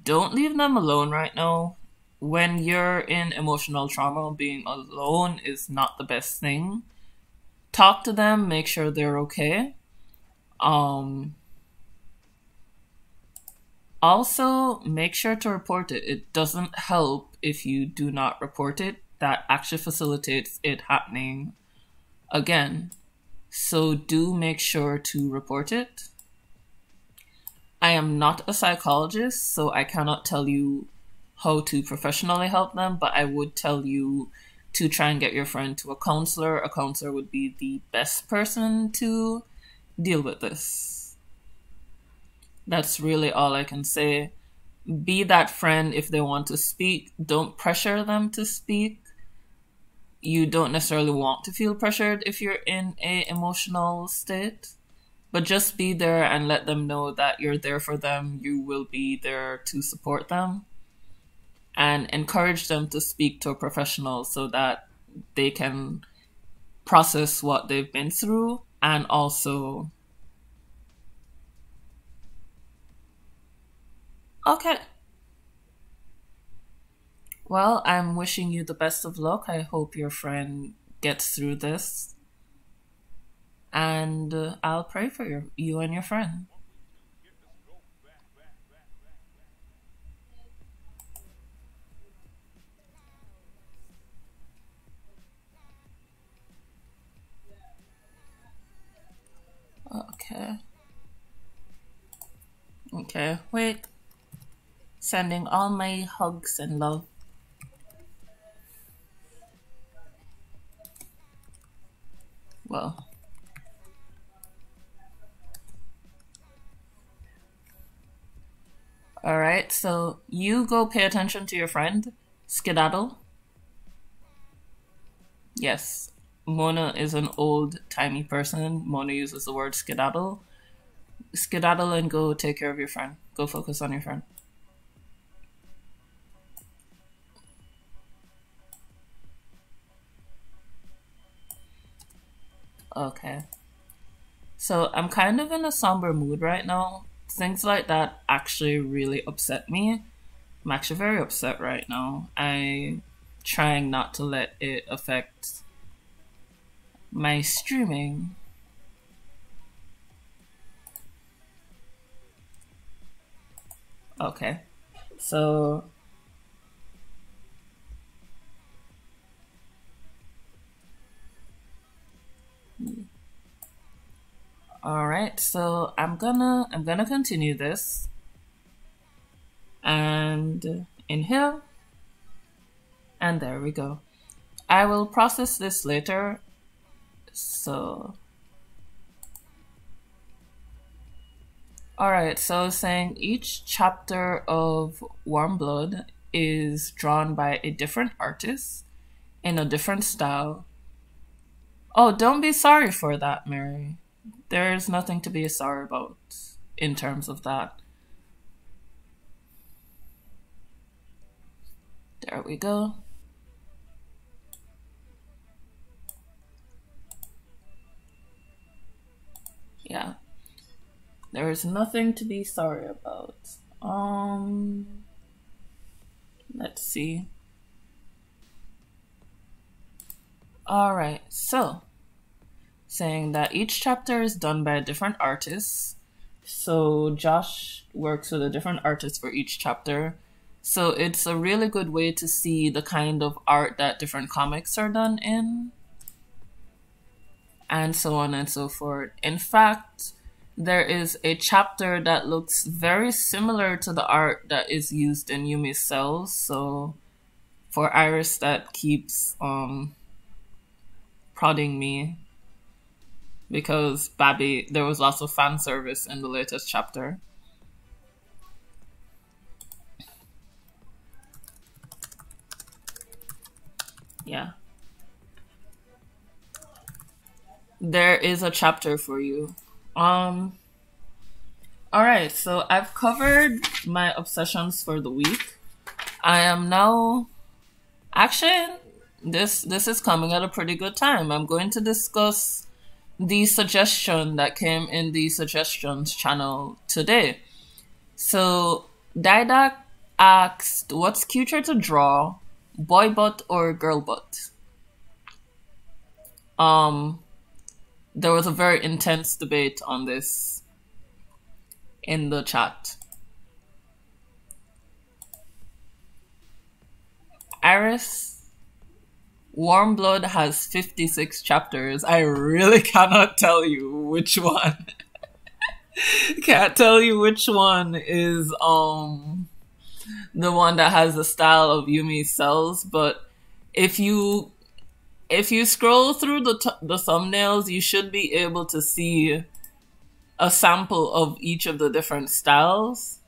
Don't leave them alone right now. When you're in emotional trauma, being alone is not the best thing. Talk to them, make sure they're okay. Also, make sure to report it. It doesn't help if you do not report it. That actually facilitates it happening again. So do make sure to report it. I am not a psychologist, so I cannot tell you how to professionally help them, but I would tell you to try and get your friend to a counselor. A counselor would be the best person to deal with this. That's really all I can say. Be that friend if they want to speak. Don't pressure them to speak. You don't necessarily want to feel pressured if you're in an emotional state. But just be there and let them know that you're there for them. You will be there to support them. And encourage them to speak to a professional so that they can process what they've been through. And also... Okay. Well, I'm wishing you the best of luck. I hope your friend gets through this. And I'll pray for you and your friend. Okay. Okay, wait. Sending all my hugs and love. Well. Alright, so you go pay attention to your friend. Skedaddle. Yes. Mona is an old-timey person. Mona uses the word skedaddle. Skedaddle and go take care of your friend. Go focus on your friend. Okay. So I'm kind of in a somber mood right now. Things like that actually really upset me. I'm actually very upset right now. I'm trying not to let it affect my streaming. Okay. So... Alright, so I'm gonna continue this. And inhale. And there we go. I will process this later. So alright, so saying each chapter of Warm Blood is drawn by a different artist in a different style. Oh, don't be sorry for that, Mary. There's nothing to be sorry about in terms of that. There we go. Yeah. There is nothing to be sorry about. Let's see. Alright, so saying that each chapter is done by a different artist. So Josh works with a different artist for each chapter. So it's a really good way to see the kind of art that different comics are done in. And so on and so forth. In fact, there is a chapter that looks very similar to the art that is used in Yumi's Cells. So for Iris, that keeps prodding me. Because Babby, there was lots of fan service in the latest chapter. Yeah. There is a chapter for you. All right, so I've covered my obsessions for the week. I am now actually this is coming at a pretty good time. I'm going to discuss the suggestion that came in the suggestions channel today. So Didac asked, what's cuter to draw, boy butt or girl butt? There was a very intense debate on this in the chat. Iris, Warm Blood has 56 chapters. I really cannot tell you which one. Can't tell you which one is the one that has the style of Yumi's cells, but if you scroll through the thumbnails, you should be able to see a sample of each of the different styles.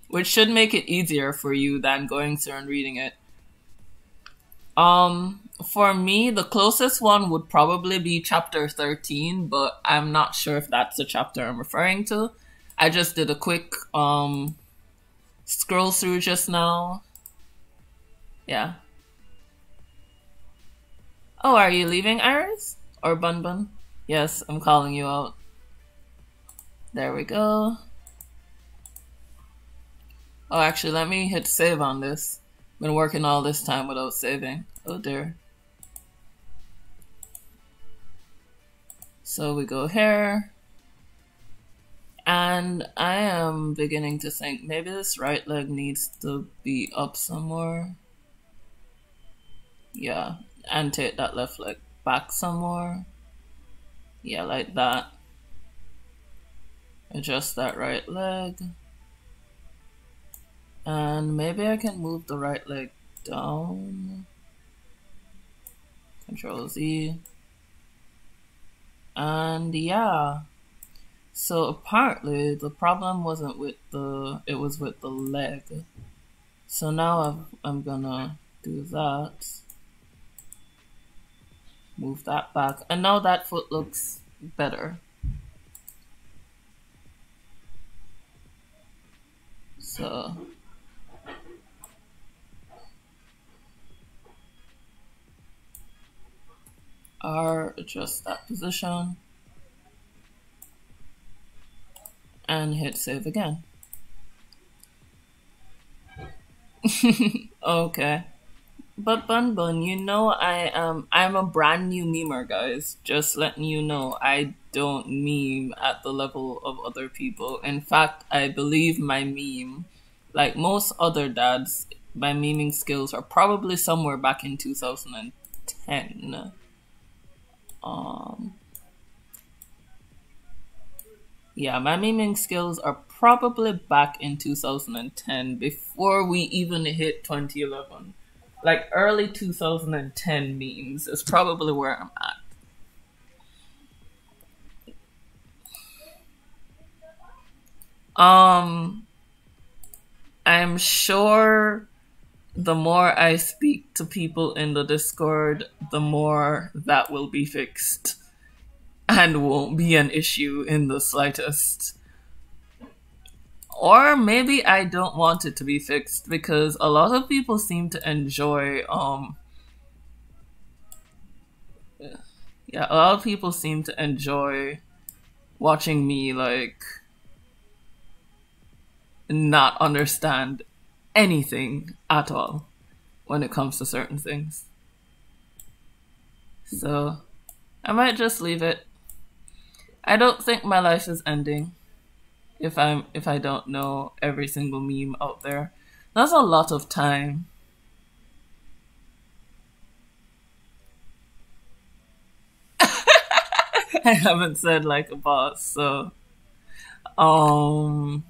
Which should make it easier for you than going through and reading it. For me, the closest one would probably be chapter 13, but I'm not sure if that's the chapter I'm referring to. I just did a quick scroll through just now. Yeah. Oh, are you leaving, Iris? Or Bun Bun? Yes, I'm calling you out. There we go. Oh, actually, let me hit save on this. Been working all this time without saving. Oh dear. So we go here. And I am beginning to think maybe this right leg needs to be up some more. Yeah, and take that left leg back some more. Yeah, like that. Adjust that right leg. And maybe I can move the right leg down. Control Z. And yeah. So apparently the problem wasn't with it was with the leg. So now I'm gonna do that. Move that back. And now that foot looks better. So R, adjust that position, and hit save again. Okay. But Bun Bun, you know I'm a brand new memer, guys. Just letting you know, I don't meme at the level of other people. In fact, I believe my meme, like most other dads, my memeing skills are probably somewhere back in 2010. Yeah, my memeing skills are probably back in 2010, before we even hit 2011. Like early 2010 memes is probably where I'm at. I'm sure the more I speak to people in the Discord, the more that will be fixed. And won't be an issue in the slightest. Or maybe I don't want it to be fixed, because a lot of people seem to enjoy, yeah, a lot of people seem to enjoy watching me, like, not understand anything at all when it comes to certain things. So I might just leave it. I don't think my life is ending if I don't know every single meme out there. That's a lot of time. I haven't said like a boss, so no,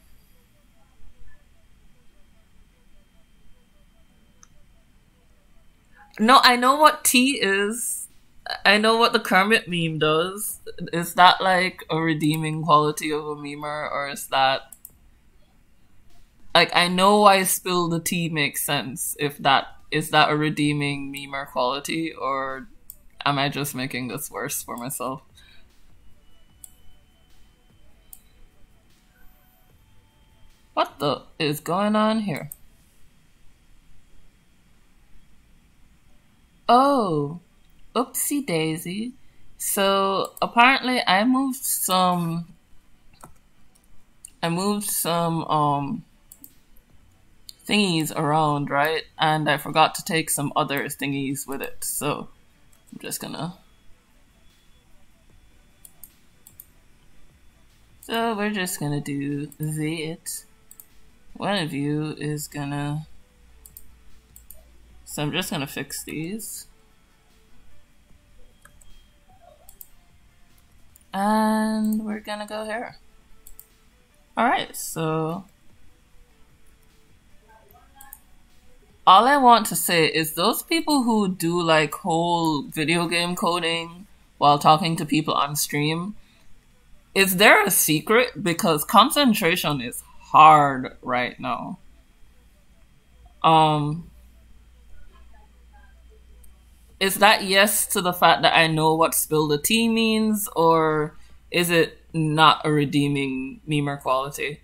I know what T is. I know what the Kermit meme does. Is that like a redeeming quality of a memer, or is that Like, I know why spill the tea makes sense. If that is that a redeeming meme or quality, or am I just making this worse for myself? What the is going on here? Oh, oopsie daisy. So apparently I moved some thingies around, right? And I forgot to take some other thingies with it. So I'm just gonna. So we're just gonna do that. One of you is gonna. So I'm just gonna fix these. And we're gonna go here. Alright, so all I want to say is those people who do like whole video game coding while talking to people on stream, is there a secret? Because concentration is hard right now. Is that yes to the fact that I know what spill the tea means, or is it not a redeeming memer quality?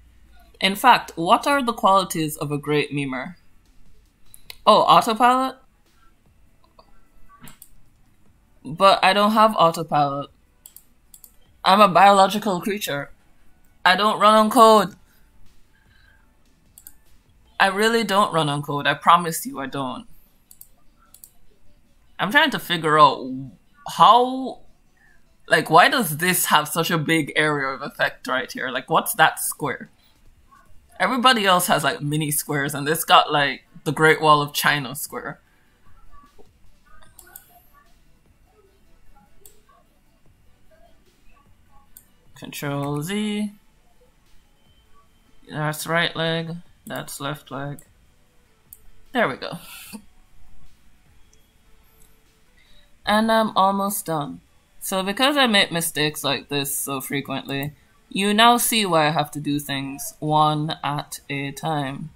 In fact, what are the qualities of a great memer? Oh, autopilot? But I don't have autopilot. I'm a biological creature. I don't run on code. I really don't run on code. I promise you I don't. I'm trying to figure out how, like, why does this have such a big area of effect right here? Like, what's that square? Everybody else has, like, mini squares, and this got, like, the Great Wall of China square. Control Z. That's right leg. That's left leg. There we go. And I'm almost done. So because I make mistakes like this so frequently, you now see why I have to do things one at a time.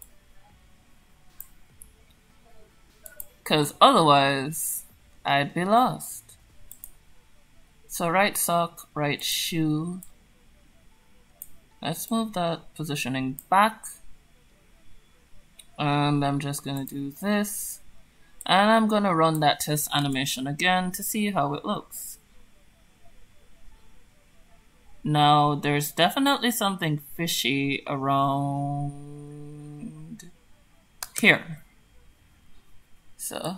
Because otherwise, I'd be lost. So right sock, right shoe. Let's move that positioning back. And I'm just gonna do this. And I'm gonna run that test animation again to see how it looks. Now, there's definitely something fishy around here. So,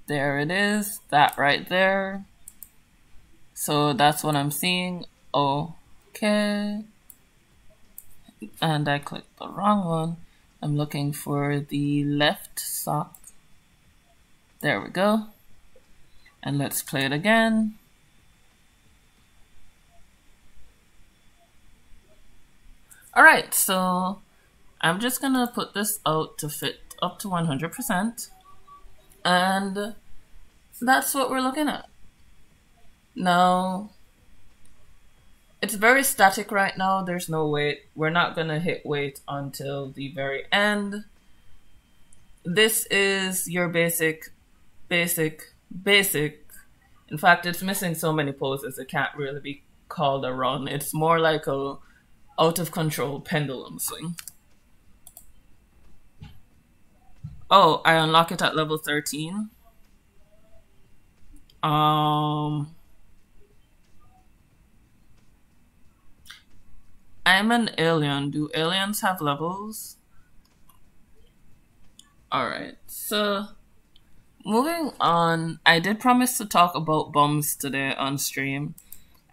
there it is, that right there. So that's what I'm seeing. Okay. And I clicked the wrong one. I'm looking for the left sock. There we go. And let's play it again. Alright, so I'm just gonna put this out to fit up to 100%. And that's what we're looking at. Now, it's very static right now. There's no weight. We're not gonna hit weight until the very end. This is your basic. In fact, it's missing so many poses it can't really be called a run. It's more like a out of control pendulum swing. Oh, I unlock it at level 13. I'm an alien. Do aliens have levels? Alright, so moving on. I did promise to talk about bums today on stream.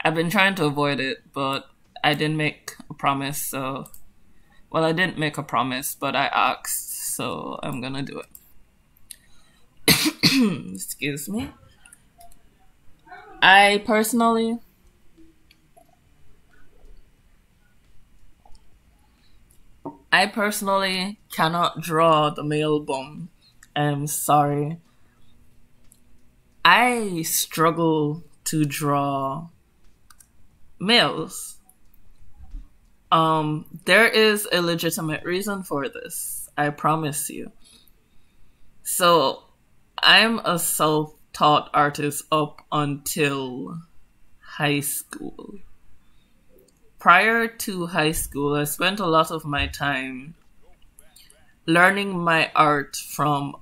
I've been trying to avoid it, but I didn't make a promise, so... Well, I didn't make a promise, but I asked, so I'm gonna do it. Excuse me. I personally cannot draw the male bum. I'm sorry. I struggle to draw males. There is a legitimate reason for this. I promise you. So, I'm a self-taught artist up until high school. Prior to high school, I spent a lot of my time learning my art from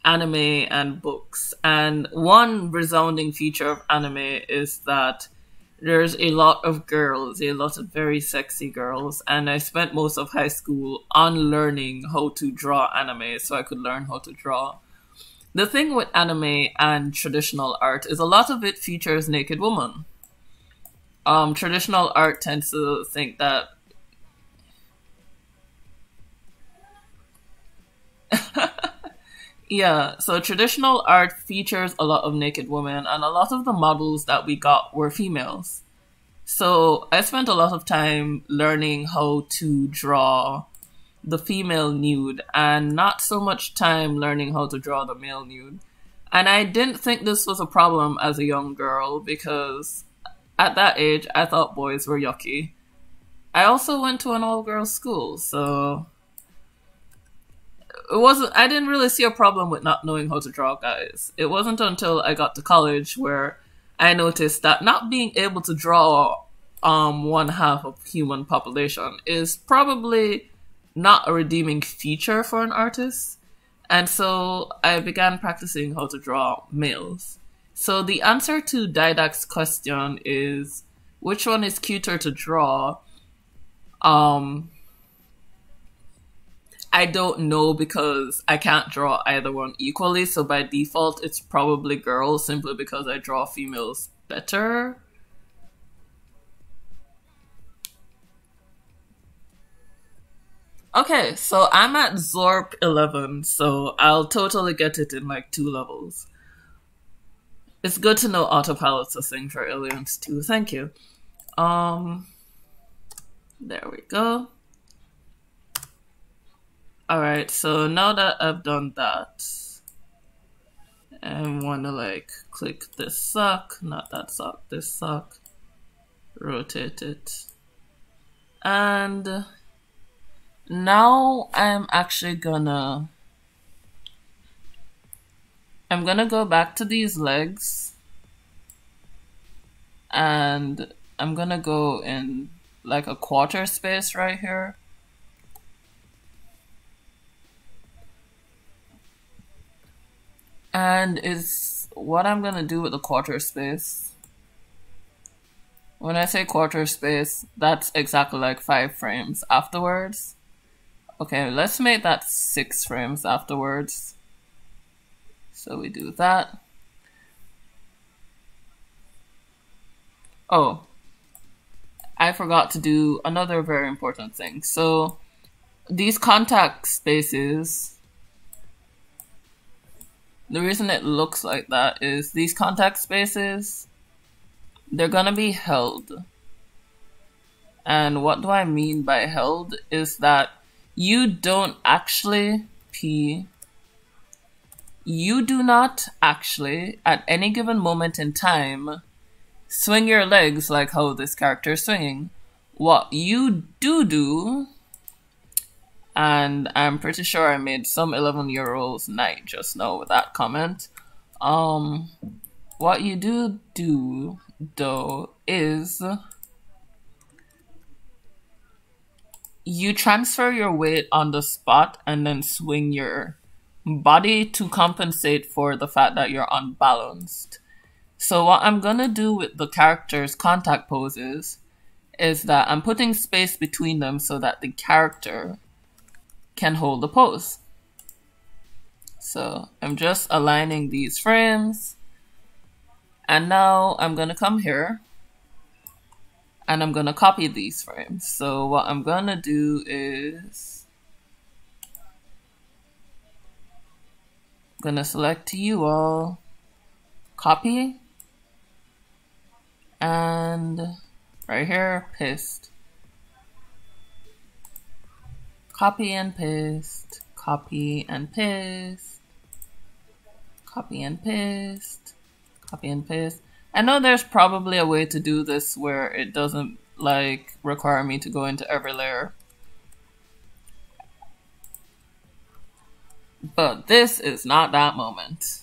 anime and books. And one resounding feature of anime is that there's a lot of girls, a lot of very sexy girls, and I spent most of high school on learning how to draw anime so I could learn how to draw. The thing with anime and traditional art is a lot of it features naked women. Traditional art tends to think that yeah, so traditional art features a lot of naked women, and a lot of the models that we got were females. So I spent a lot of time learning how to draw the female nude and not so much time learning how to draw the male nude. And I didn't think this was a problem as a young girl because at that age I thought boys were yucky. I also went to an all-girls school, so I didn't really see a problem with not knowing how to draw guys. It wasn't until I got to college where I noticed that not being able to draw one half of human population is probably not a redeeming feature for an artist. And so I began practicing how to draw males. So the answer to Didac's question is, which one is cuter to draw? I don't know because I can't draw either one equally, so by default it's probably girls simply because I draw females better. Okay, so I'm at Zorp 11, so I'll totally get it in like 2 levels. It's good to know autopilot's a thing for aliens too, thank you. There we go. Alright, so now that I've done that, I want to like click this sock, not that sock, this sock, rotate it. And now I'm gonna go back to these legs and I'm gonna go in like a quarter space right here. And is what I'm gonna do with the quarter space. When I say quarter space, that's exactly like 5 frames afterwards. Okay, let's make that 6 frames afterwards. So we do that. Oh, I forgot to do another very important thing. So these contact spaces, the reason it looks like that is these contact spaces, they're gonna be held. And what do I mean by held is that you don't actually you do not actually, at any given moment in time, swing your legs like how this character is swinging. What you do, and I'm pretty sure I made some 11-year-old's night just now with that comment. What you do though is you transfer your weight on the spot and then swing your body to compensate for the fact that you're unbalanced. So what I'm gonna do with the character's contact poses is that I'm putting space between them so that the character can hold the pose. So I'm just aligning these frames. And now I'm gonna come here and I'm gonna copy these frames. So what I'm gonna do is I'm gonna select you all, copy, and right here, paste. Copy and paste, copy and paste, copy and paste, copy and paste. I know there's probably a way to do this where it doesn't like require me to go into every layer. But this is not that moment.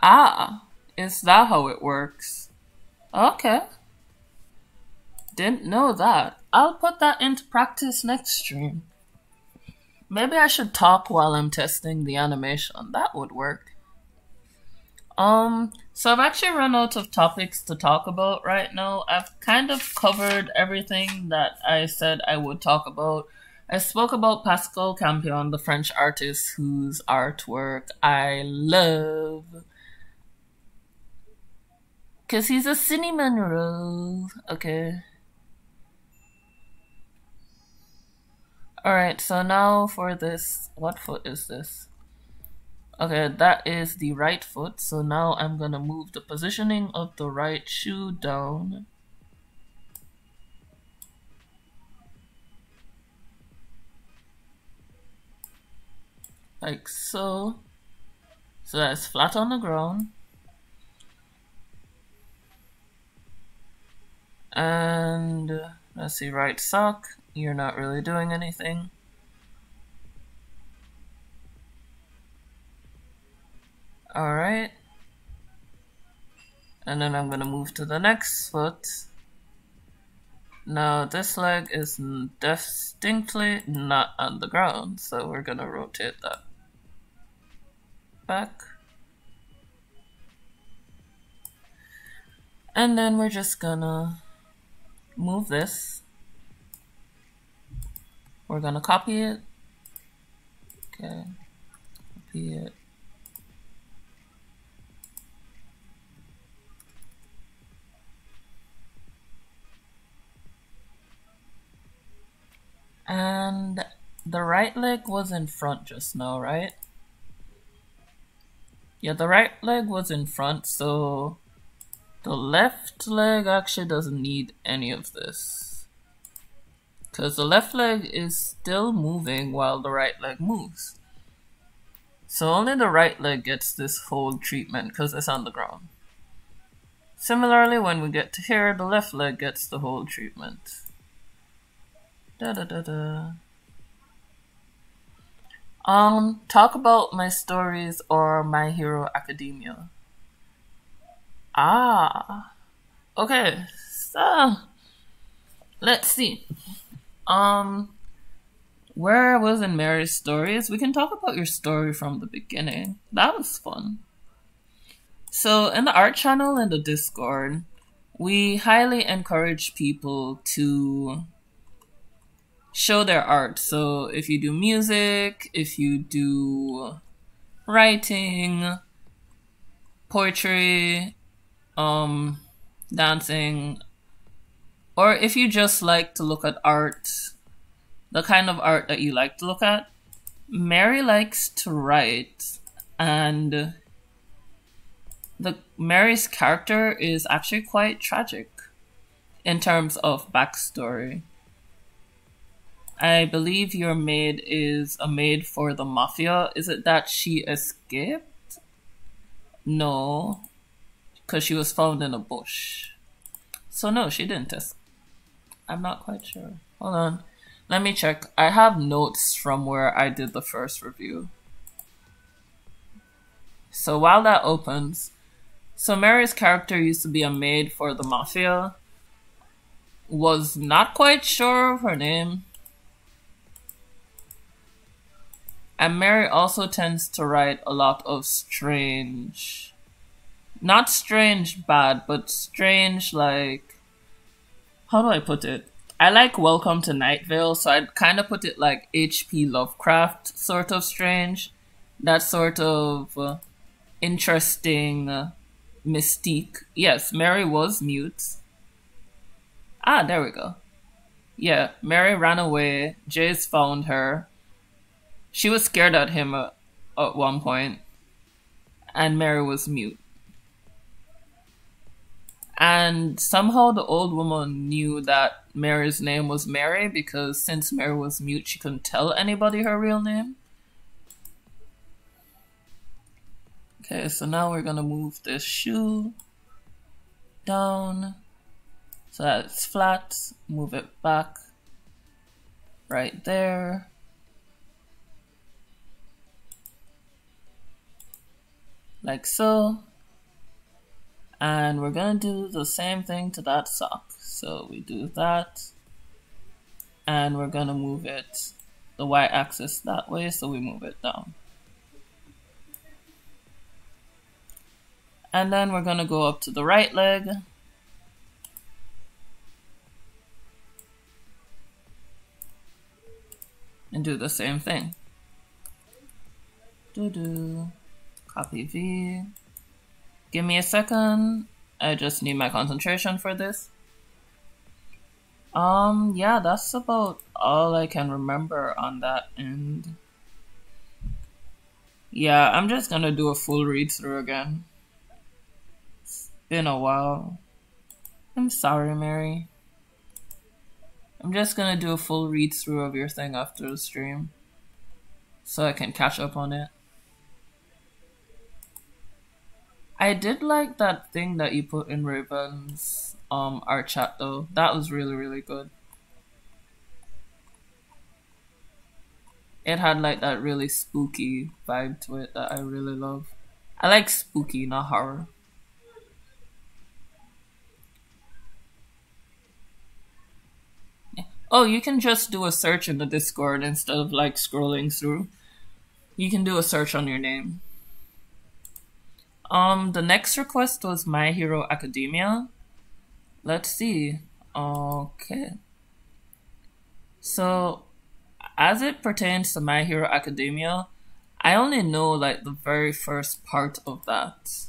Ah, is that how it works? Okay. Didn't know that. I'll put that into practice next stream. Maybe I should talk while I'm testing the animation. That would work. So I've actually run out of topics to talk about right now. I've kind of covered everything that I said I would talk about. I spoke about Pascal Campion, the French artist whose artwork I love. Because he's a cinnamon roll. Okay. Alright, so now for this. What foot is this? Okay, that is the right foot. So now I'm gonna move the positioning of the right shoe down. Like so. So that's flat on the ground. And let's see, right sock. You're not really doing anything. Alright. And then I'm gonna move to the next foot. Now this leg is distinctly not on the ground, so we're gonna rotate that back. And then we're just gonna move this. We're gonna copy it. Okay, copy it. And the right leg was in front just now, right? Yeah, the right leg was in front, so the left leg actually doesn't need any of this. Because the left leg is still moving while the right leg moves. So only the right leg gets this whole treatment because it's on the ground. Similarly, when we get to here, the left leg gets the whole treatment. Da da da da. Talk about my stories or My Hero Academia. Ah, okay. So let's see. Where I was in Mary's stories, we can talk about your story from the beginning. That was fun. So in the art channel and the Discord, we highly encourage people to show their art. So if you do music, if you do writing, poetry, dancing, or if you just like to look at art, the kind of art that you like to look at, Mary likes to write, and Mary's character is actually quite tragic in terms of backstory. I believe your maid is a maid for the mafia. Is it that she escaped? No, because she was found in a bush. So no, she didn't escape. I'm not quite sure. Hold on. Let me check. I have notes from where I did the first review. So while that opens, so Mary's character used to be a maid for the mafia. Was not quite sure of her name. And Mary also tends to write a lot of strange, not strange bad, but strange like, how do I put it? I like Welcome to Night Vale, so I'd kind of put it like H.P. Lovecraft sort of strange. That sort of interesting mystique. Yes, Mary was mute. Ah, there we go. Yeah, Mary ran away. Jace found her. She was scared at him at one point, and Mary was mute. And somehow the old woman knew that Mary's name was Mary, because since Mary was mute, she couldn't tell anybody her real name. Okay, so now we're gonna move this shoe down so that it's flat. Move it back right there. Like so. And we're gonna do the same thing to that sock. So we do that. And we're gonna move it the y-axis that way, so we move it down. And then we're gonna go up to the right leg. And do the same thing. Copy V. Give me a second. I just need my concentration for this. Yeah, that's about all I can remember on that end. Yeah, I'm just gonna do a full read through again. It's been a while. I'm sorry, Mary. I'm just gonna do a full read through of your thing after the stream, so I can catch up on it. I did like that thing that you put in Raven's art chat though. That was really, really good. It had like that really spooky vibe to it that I really love. I like spooky, not horror. Yeah. Oh, you can just do a search in the Discord instead of like scrolling through. You can do a search on your name. The next request was My Hero Academia. Let's see. Okay. So, as it pertains to My Hero Academia, I only know like the very first part of that.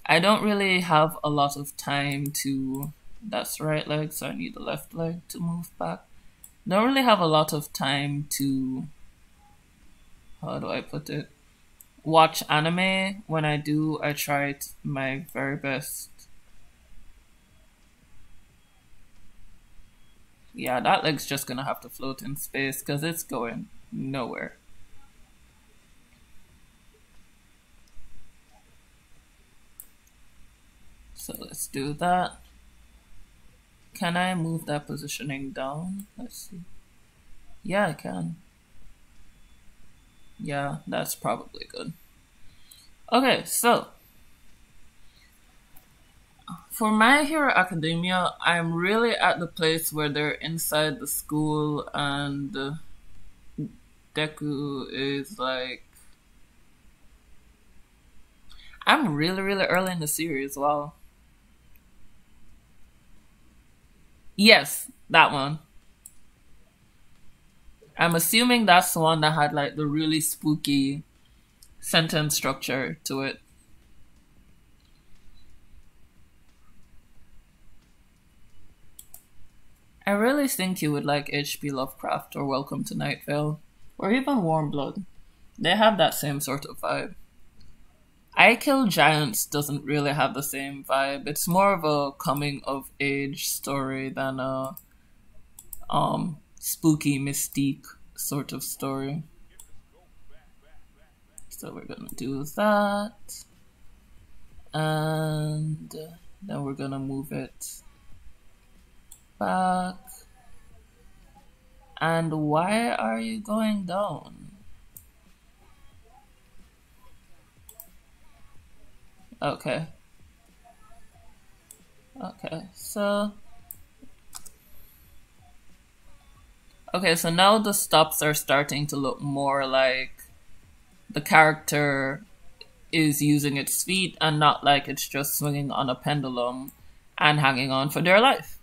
I don't really have a lot of time to... That's the right leg, so I need the left leg to move back. Don't really have a lot of time to... How do I put it? Watch anime. When I do, I try my very best. Yeah, that leg's just gonna have to float in space because it's going nowhere. So let's do that. Can I move that positioning down? Let's see. Yeah, I can. Yeah, that's probably good. Okay, so for My Hero Academia, I'm really at the place where they're inside the school and Deku is like... I'm really, really early in the series, wow. Yes, that one. I'm assuming that's the one that had like the really spooky sentence structure to it. I really think you would like H.P. Lovecraft or Welcome to Night Vale, or even Warm Blood. They have that same sort of vibe. I Kill Giants doesn't really have the same vibe. It's more of a coming of age story than a spooky mystique sort of story. So we're gonna do that. And then we're gonna move it back. And why are you going down? Okay. Okay, so... Okay, so now the stops are starting to look more like the character is using its feet and not like it's just swinging on a pendulum and hanging on for dear life,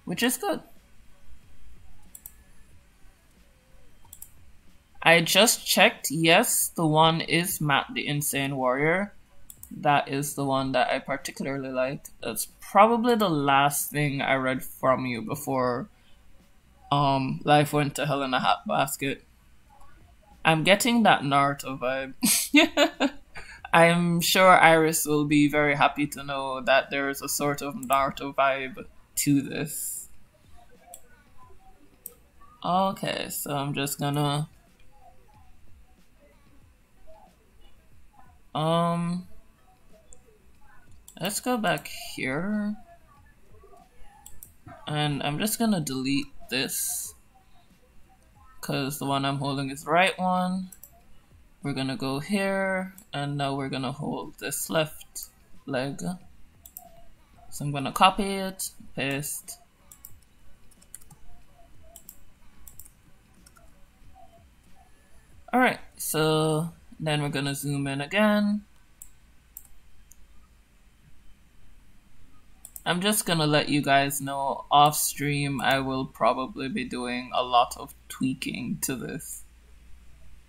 which is good. I just checked, yes, the one is Matt the Insane Warrior. That is the one that I particularly like. That's probably the last thing I read from you before Life Went to Hell in a Hat Basket. I'm getting that Naruto vibe. I'm sure Iris will be very happy to know that there is a sort of Naruto vibe to this. Okay, so I'm just gonna... Um, let's go back here. And I'm just gonna delete this because the one I'm holding is the right one. We're gonna go here, and now we're gonna hold this left leg. So I'm gonna copy it, paste. Alright, so then we're gonna zoom in again. I'm just gonna let you guys know off stream I will probably be doing a lot of tweaking to this.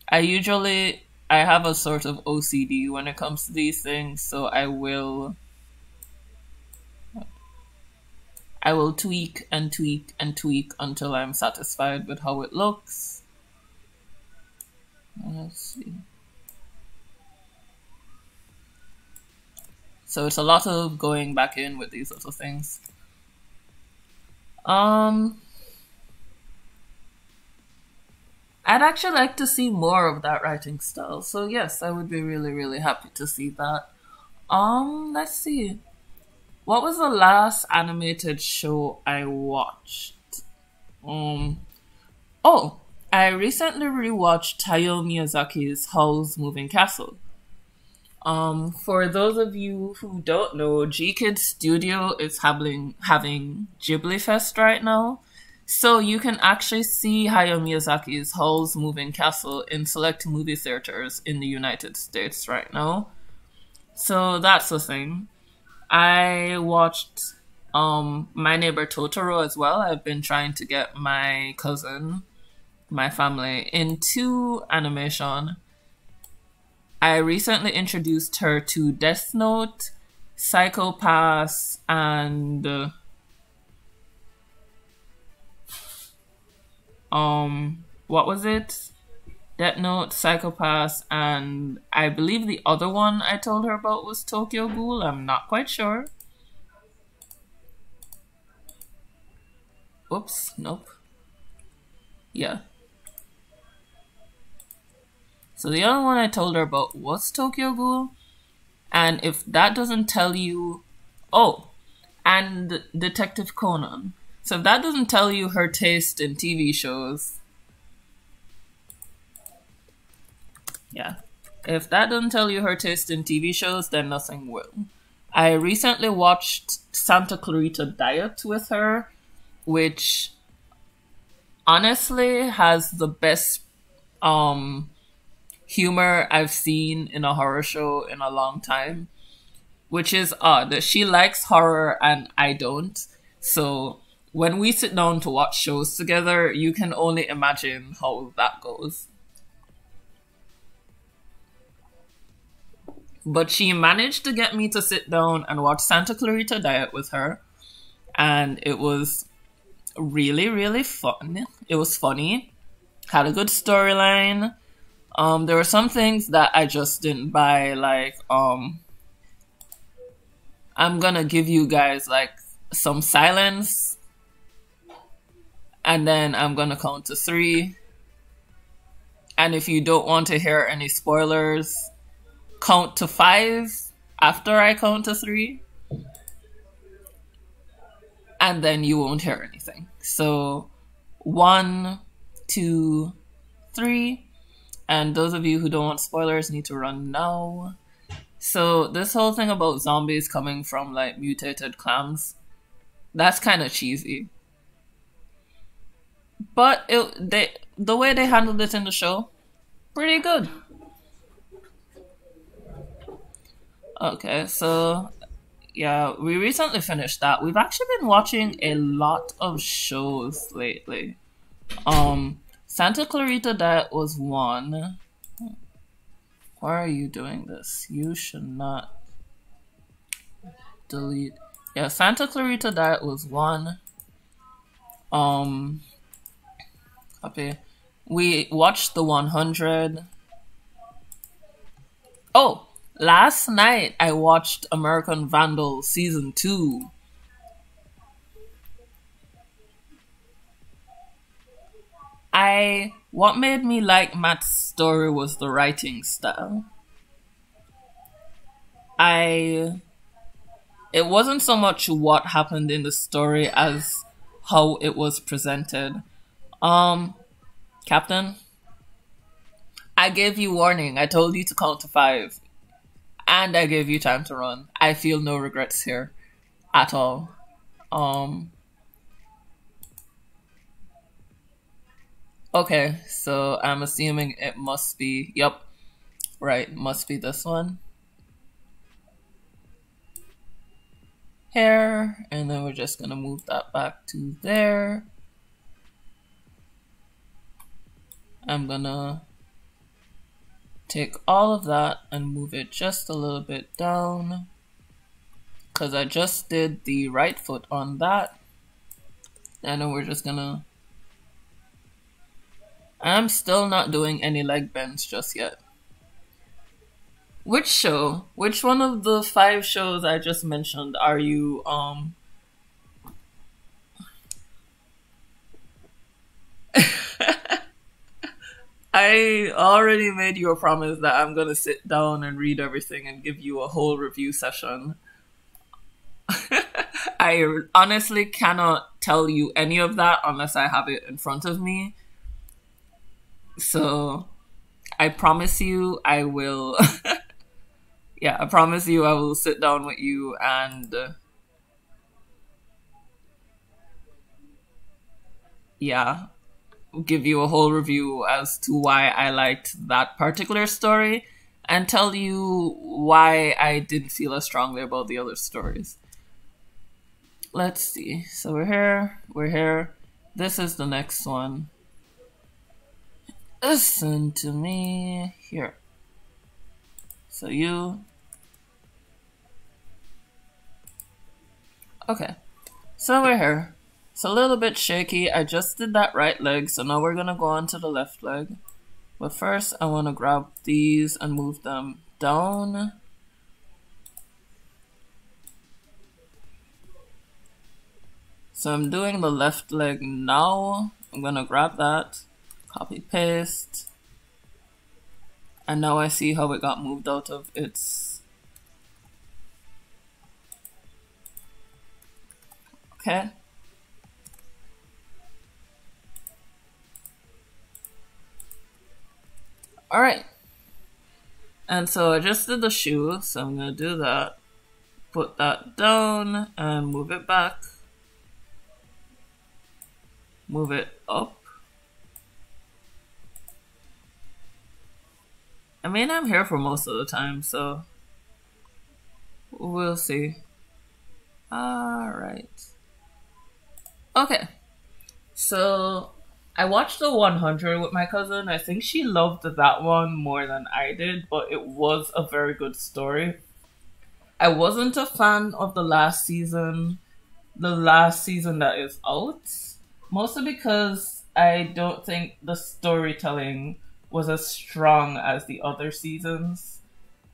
I have a sort of OCD when it comes to these things, so I will tweak and tweak and tweak until I'm satisfied with how it looks. Let's see. So it's a lot of going back in with these little things. I'd actually like to see more of that writing style. So yes, I would be really, really happy to see that. Let's see. What was the last animated show I watched? Oh, I recently rewatched Hayao Miyazaki's Howl's Moving Castle. For those of you who don't know, G-Kid Studio is having Ghibli Fest right now. So you can actually see Hayao Miyazaki's Howl's Moving Castle in select movie theaters in the United States right now. So that's the thing. I watched My Neighbor Totoro as well. I've been trying to get my cousin, my family, into animation. I recently introduced her to Death Note, Psycho Pass, and what was it? Death Note, Psycho Pass, and I believe the other one I told her about was Tokyo Ghoul. I'm not quite sure. Oops, nope. Yeah. So the other one I told her about was Tokyo Ghoul. And if that doesn't tell you... Oh, and Detective Conan. So if that doesn't tell you her taste in TV shows... Yeah. If that doesn't tell you her taste in TV shows, then nothing will. I recently watched Santa Clarita Diet with her, which honestly has the best humor I've seen in a horror show in a long time, which is odd. She likes horror and I don't. So when we sit down to watch shows together, you can only imagine how that goes. But she managed to get me to sit down and watch Santa Clarita Diet with her. And it was really, really fun. It was funny. Had a good storyline. There were some things that I just didn't buy, like, I'm gonna give you guys, like, some silence. And then I'm gonna count to 3. And if you don't want to hear any spoilers... count to 5 after I count to 3, and then you won't hear anything. So 1, 2, 3, and those of you who don't want spoilers need to run now. So this whole thing about zombies coming from like mutated clams, that's kind of cheesy. But the way they handled it in the show, pretty good. Okay, so yeah, we recently finished that. We've actually been watching a lot of shows lately. Santa Clarita Diet was one. Why are you doing this? You should not delete. Yeah, Santa Clarita Diet was one. Okay. We watched the 100. Oh! Last night, I watched American Vandal Season 2. What made me like Matt's story was the writing style. I it wasn't so much what happened in the story as how it was presented. Um, Captain, I gave you warning. I told you to count to 5. And I gave you time to run. I feel no regrets here at all. Um okay, so I'm assuming it must be, yep, right, must be this one. Here, and then we're just gonna move that back to there. I'm gonna take all of that and move it just a little bit down, because I just did the right foot on that. And then we're just gonna, I'm still not doing any leg bends just yet. Which show? Which one of the 5 shows I just mentioned are you I already made you a promise that I'm gonna sit down and read everything and give you a whole review session. I honestly cannot tell you any of that unless I have it in front of me. So I promise you I will yeah, I promise you I will sit down with you and yeah, give you a whole review as to why I liked that particular story and tell you why I didn't feel as strongly about the other stories. Let's see. So we're here. We're here. This is the next one. Listen to me. Here. So you. Okay. So we're here. It's a little bit shaky. I just did that right leg, so now we're gonna go on to the left leg. But first, I want to grab these and move them down. So I'm doing the left leg now. I'm gonna grab that, copy paste, and now I see how it got moved out of its. Okay. Alright. And so I just did the shoe, so I'm gonna do that. Put that down and move it back. Move it up. I mean, I'm here for most of the time, so we'll see. Alright. Okay. So I watched the 100 with my cousin. I think she loved that one more than I did, but it was a very good story. I wasn't a fan of the last season that is out, mostly because I don't think the storytelling was as strong as the other seasons,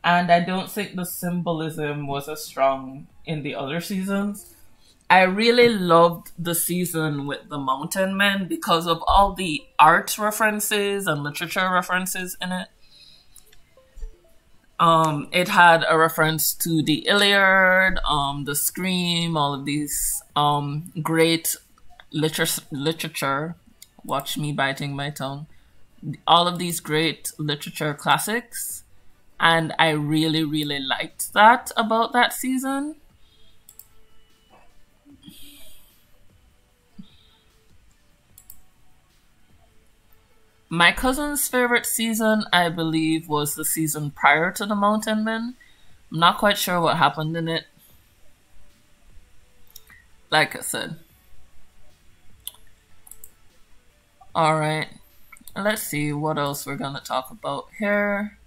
and I don't think the symbolism was as strong in the other seasons. I really loved the season with the Mountain Men because of all the art references and literature references in it. It had a reference to the Iliad, the Scream, all of these great literature. Watch me biting my tongue. All of these great literature classics, and I really, really liked that about that season. My cousin's favorite season, I believe, was the season prior to the Mountain Men. I'm not quite sure what happened in it. Like I said. Alright. Let's see what else we're gonna talk about here.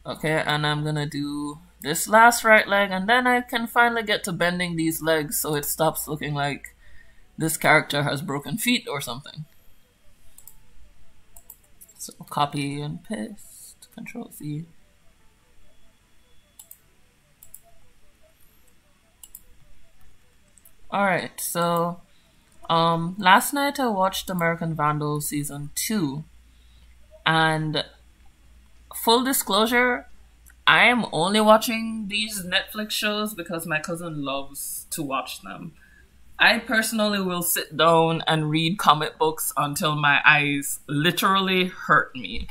Okay, and I'm gonna do this last right leg, and then I can finally get to bending these legs so it stops looking like this character has broken feet or something. So copy and paste, Control Z. Alright, so last night I watched American Vandal Season 2, and full disclosure, I am only watching these Netflix shows because my cousin loves to watch them. I personally will sit down and read comic books until my eyes literally hurt me.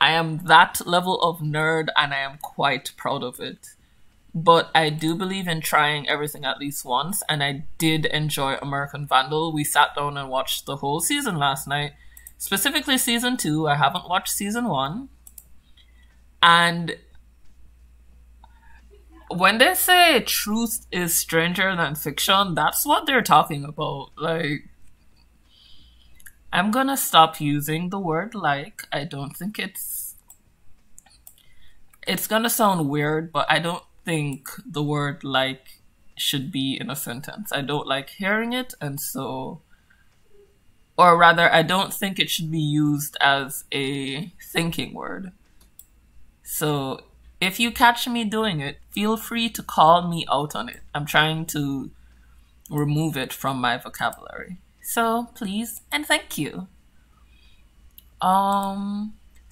I am that level of nerd and I am quite proud of it. But I do believe in trying everything at least once, and I did enjoy American Vandal. We sat down and watched the whole season last night, specifically season 2. I haven't watched season 1. And when they say truth is stranger than fiction, that's what they're talking about. Like, I'm gonna stop using the word like. I don't think it's gonna sound weird, but I don't think the word like should be in a sentence. I don't like hearing it, and so, or rather, I don't think it should be used as a thinking word. So if you catch me doing it, feel free to call me out on it. I'm trying to remove it from my vocabulary. So please and thank you. So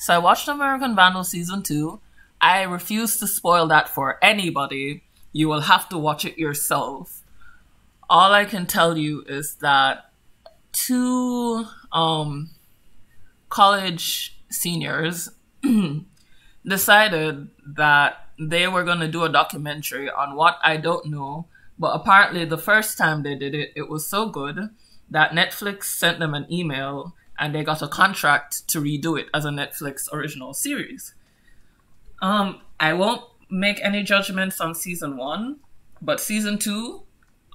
I watched American Vandal season 2. I refuse to spoil that for anybody. You will have to watch it yourself. All I can tell you is that two college seniors decided that they were going to do a documentary on what I don't know, but apparently the first time they did it, it was so good that Netflix sent them an email and they got a contract to redo it as a Netflix original series. I won't make any judgments on season 1, but season 2,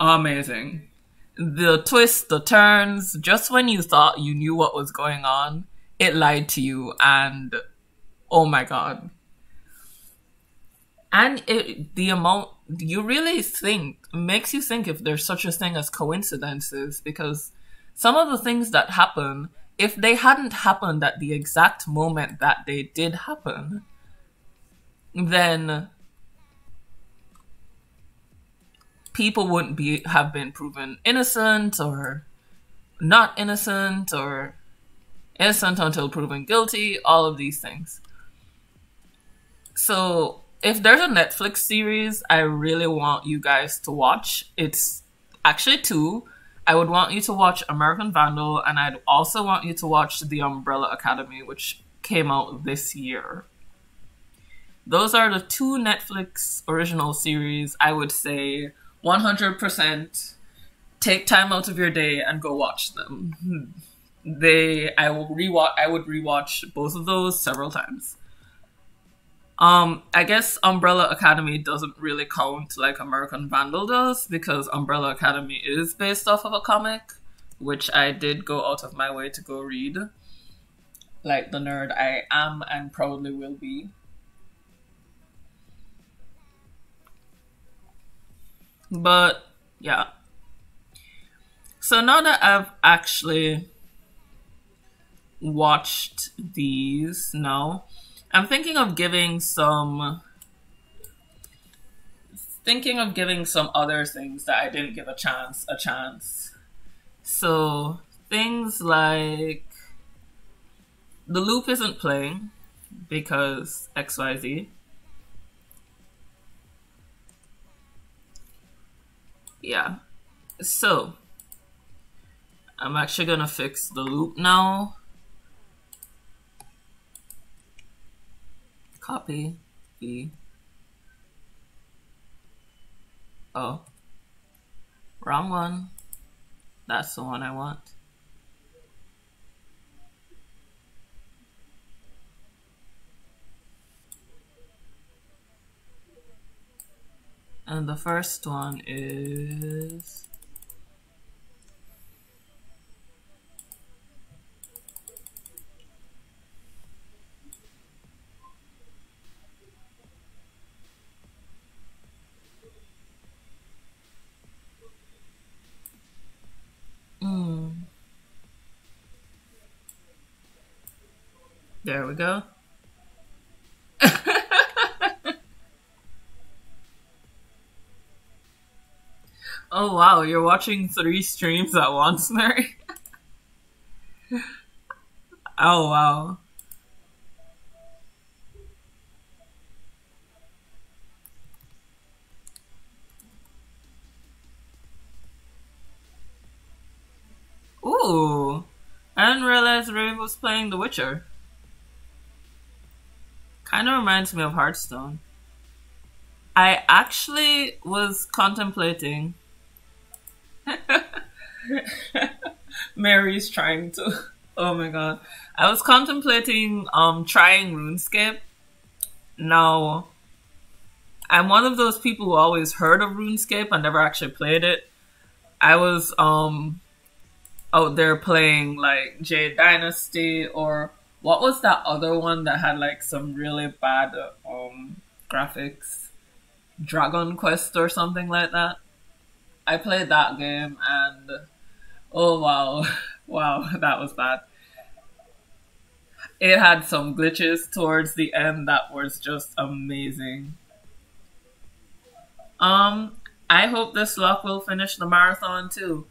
amazing. The twists, the turns, just when you thought you knew what was going on, it lied to you, and oh my god. And the amount, you really think, makes you think if there's such a thing as coincidences, because some of the things that happen, if they hadn't happened at the exact moment that they did happen, then people wouldn't have been proven innocent or not innocent or innocent until proven guilty, all of these things. So if there's a Netflix series I really want you guys to watch, it's actually 2. I would want you to watch American Vandal, and I'd also want you to watch The Umbrella Academy, which came out this year. Those are the 2 Netflix original series I would say 100% take time out of your day and go watch them. I would rewatch both of those several times. I guess Umbrella Academy doesn't really count like American Vandal does, because Umbrella Academy is based off of a comic, which I did go out of my way to go read. Like the nerd I am and probably will be. But yeah. So now that I've actually watched these now, I'm thinking of giving some other things that I didn't give a chance. So things like The Loop isn't playing because XYZ. Yeah. So I'm actually gonna fix The Loop now. Copy the. Oh. Wrong one. That's the one I want. And the first one is there we go. Oh wow, you're watching 3 streams at once, Mary? Oh wow. Ooh. I didn't realize Ray was playing The Witcher. Kind of reminds me of Hearthstone. I actually was contemplating. Mary's trying to. Oh my god. I was contemplating trying RuneScape. Now, I'm one of those people who always heard of RuneScape and never actually played it. I was out there playing like Jade Dynasty, or what was that other one that had like some really bad graphics? Dragon Quest or something like that. I played that game and oh wow, wow, that was bad. It had some glitches towards the end that was just amazing. I hope this luck will finish the marathon too.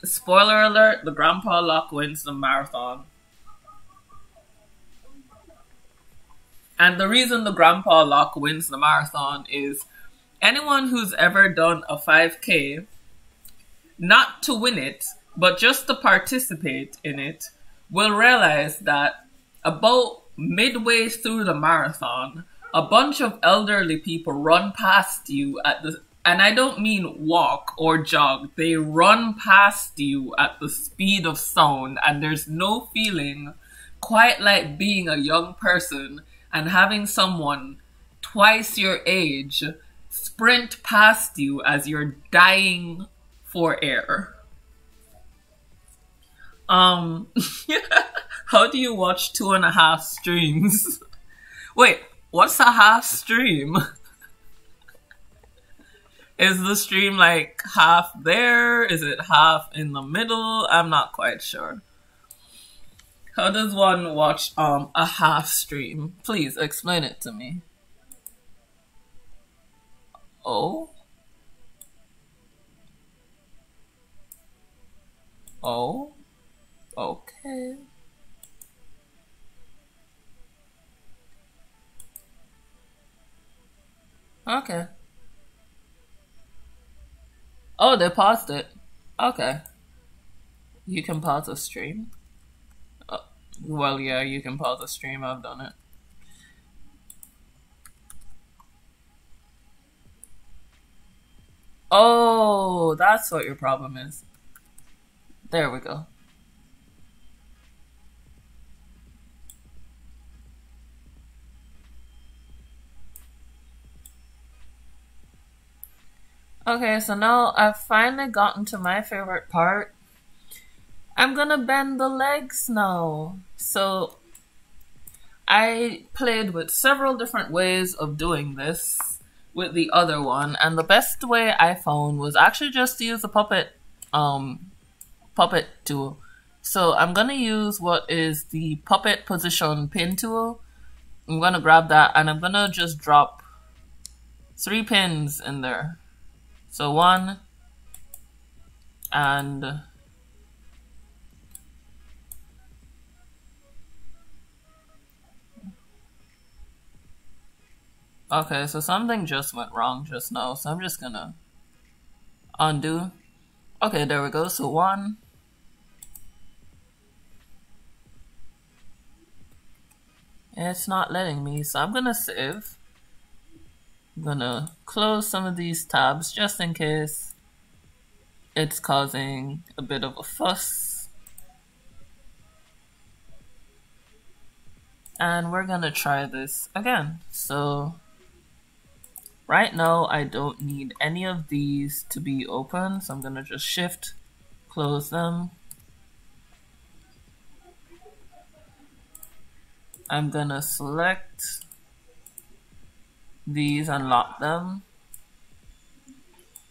Spoiler alert, the Grandpa Luck wins the marathon. And the reason the Grandpa Luck wins the marathon is anyone who's ever done a 5K, not to win it, but just to participate in it, will realize that about midway through the marathon, a bunch of elderly people run past you at the, and I don't mean walk or jog, they run past you at the speed of sound, and there's no feeling quite like being a young person and having someone twice your age sprint past you as you're dying for air. How do you watch 2.5 streams? Wait, what's a half stream? Is the stream like half there? Is it half in the middle? I'm not quite sure. How does one watch a half stream? Please explain it to me. Oh? Oh? Okay. Okay. Oh, they paused it. Okay. You can pause a stream? Well, yeah, you can pause a stream. I've done it. Oh, that's what your problem is. There we go. Okay, so now I've finally gotten to my favorite part. I'm gonna bend the legs now. So I played with several different ways of doing this with the other one, and the best way I found was actually just to use the puppet tool. So I'm gonna use what is the puppet position pin tool. I'm gonna grab that and I'm gonna just drop 3 pins in there. So 1 and okay, so something just went wrong just now, so I'm just gonna undo. Okay, there we go. So 1. It's not letting me, so I'm gonna save. I'm gonna close some of these tabs just in case it's causing a bit of a fuss. And we're gonna try this again. So right now I don't need any of these to be open, so I'm gonna just shift, close them. I'm gonna select these and lock them.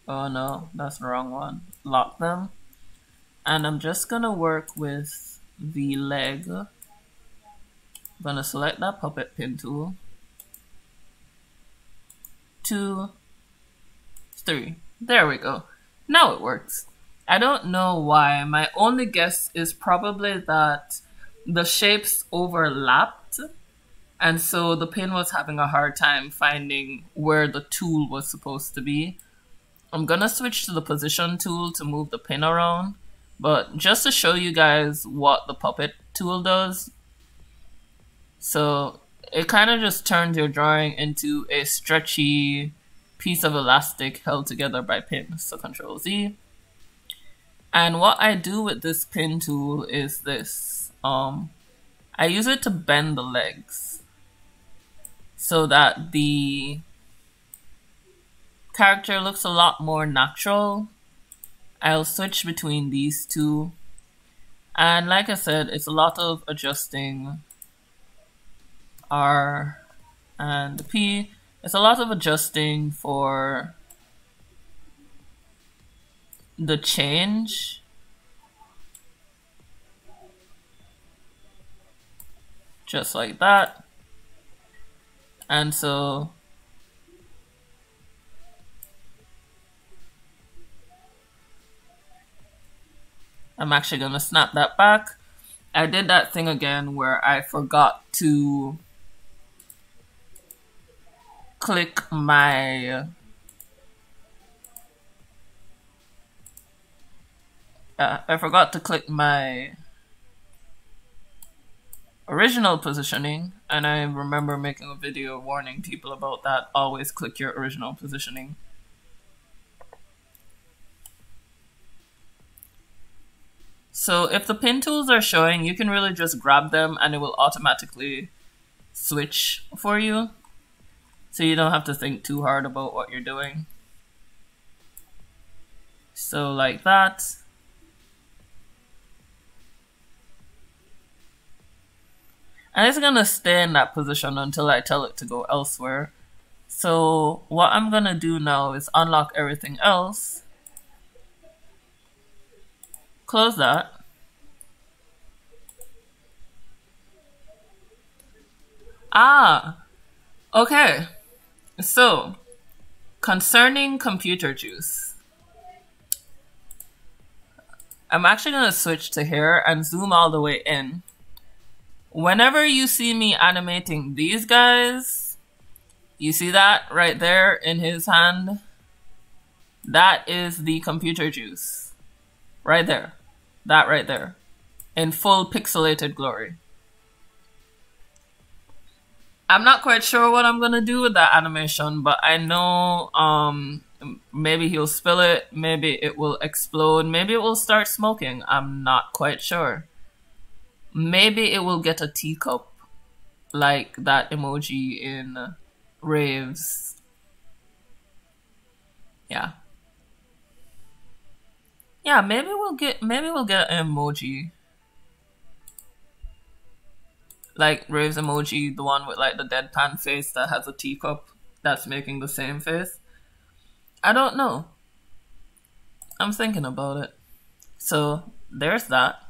Oh no, that's the wrong one. Lock them. And I'm just gonna work with the leg. I'm gonna select that puppet pin tool. 2, 3. There we go. Now it works. I don't know why. My only guess is probably that the shapes overlapped, and so the pin was having a hard time finding where the tool was supposed to be. I'm gonna switch to the position tool to move the pin around, but just to show you guys what the puppet tool does. So it kind of just turns your drawing into a stretchy piece of elastic held together by pins. So Control Z. And what I do with this pin tool is this. I use it to bend the legs so that the character looks a lot more natural. I'll switch between these two. And like I said, it's a lot of adjusting R and P. It's a lot of adjusting for the change. Just like that. And so I'm actually gonna snap that back. I did that thing again where I forgot to click my original positioning, and I remember making a video warning people about that. Always click your original positioning. So if the pin tools are showing, you can really just grab them and it will automatically switch for you. So you don't have to think too hard about what you're doing. So like that. And it's gonna stay in that position until I tell it to go elsewhere. So what I'm gonna do now is unlock everything else. Close that. Okay. So, concerning computer juice, I'm actually going to switch to here and zoom all the way in. Whenever you see me animating these guys, you see that right there in his hand? That is the computer juice. Right there. That right there. In full pixelated glory. I'm not quite sure what I'm gonna do with that animation, but I know maybe he'll spill it, maybe it will explode, maybe it will start smoking. I'm not quite sure. Maybe it will get a teacup like that emoji in Raves. Yeah. Yeah, maybe we'll get an emoji. Like Rave's emoji, the one with like the deadpan face that has a teacup that's making the same face. I don't know. I'm thinking about it. So there's that.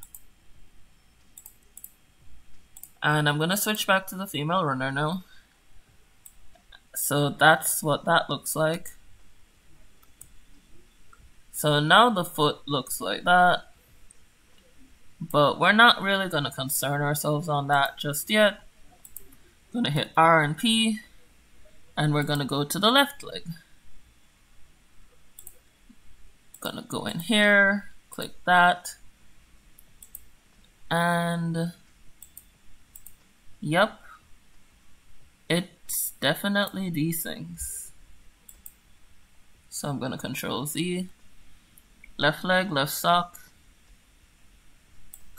And I'm gonna switch back to the female runner now. So that's what that looks like. So now the foot looks like that. But we're not really going to concern ourselves on that just yet. Going to hit R and P. And we're going to go to the left leg. Going to go in here. Click that. And yep. It's definitely these things. So I'm going to Control Z. Left leg, left sock.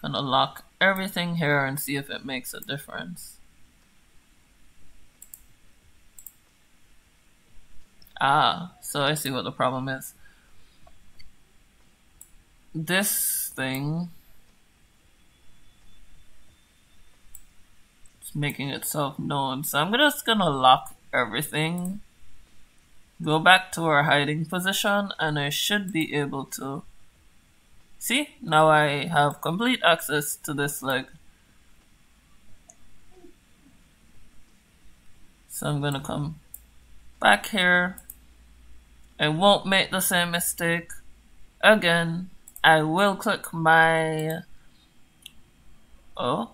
Gonna lock everything here and see if it makes a difference. So I see what the problem is. This thing is making itself known. So I'm just gonna lock everything. Go back to our hiding position and I should be able to see, now I have complete access to this leg. So I'm gonna come back here. I won't make the same mistake again. I will click my 3.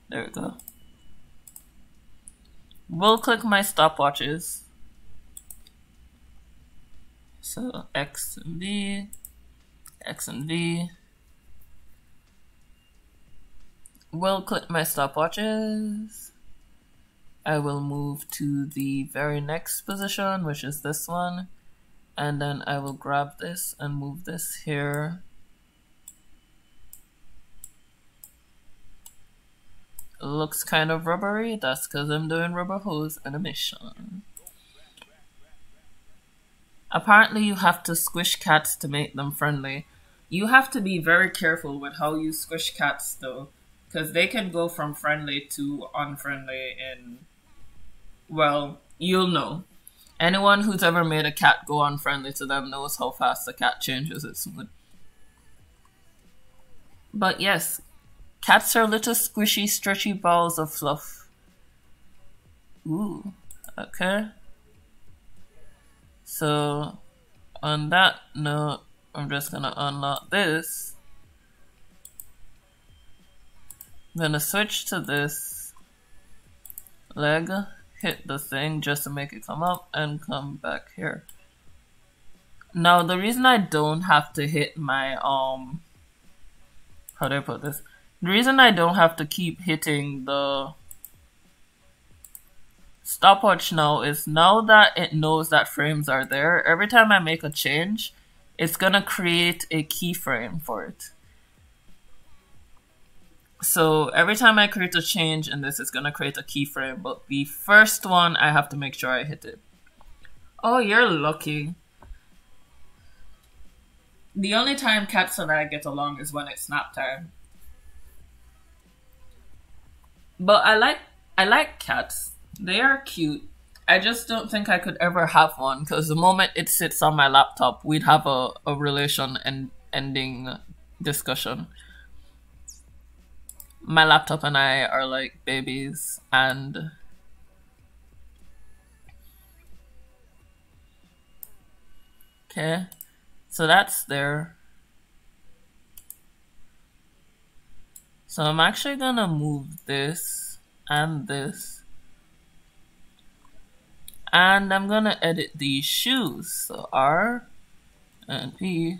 There we go. We'll click my stopwatches So X and V, X and V. We'll click my stopwatches. I will move to the very next position, which is this one. And then I will grab this and move this here. It looks kind of rubbery. That's because I'm doing rubber hose animation. Apparently you have to squish cats to make them friendly. You have to be very careful with how you squish cats though, because they can go from friendly to unfriendly in, well, you'll know. Anyone who's ever made a cat go unfriendly to them knows how fast the cat changes its mood. But yes, cats are little squishy, stretchy balls of fluff. Ooh, okay. So, on that note, I'm just gonna unlock this. I'm gonna switch to this leg. Hit the thing just to make it come up and come back here. Now the reason I don't have to hit my how do I put this? The reason I don't have to keep hitting the stopwatch now is now that it knows that frames are there, every time I make a change, it's gonna create a keyframe for it. So every time I create a change in this, it's gonna create a keyframe, but the first one, I have to make sure I hit it. Oh, you're lucky. The only time cats and I get along is when it's nap time. But I like cats. They are cute. I just don't think I could ever have one, because the moment it sits on my laptop, we'd have a relation and ending discussion. My laptop and I are like babies, and okay, so that's there. So I'm actually gonna move this and this, and I'm gonna edit these shoes. So R and P.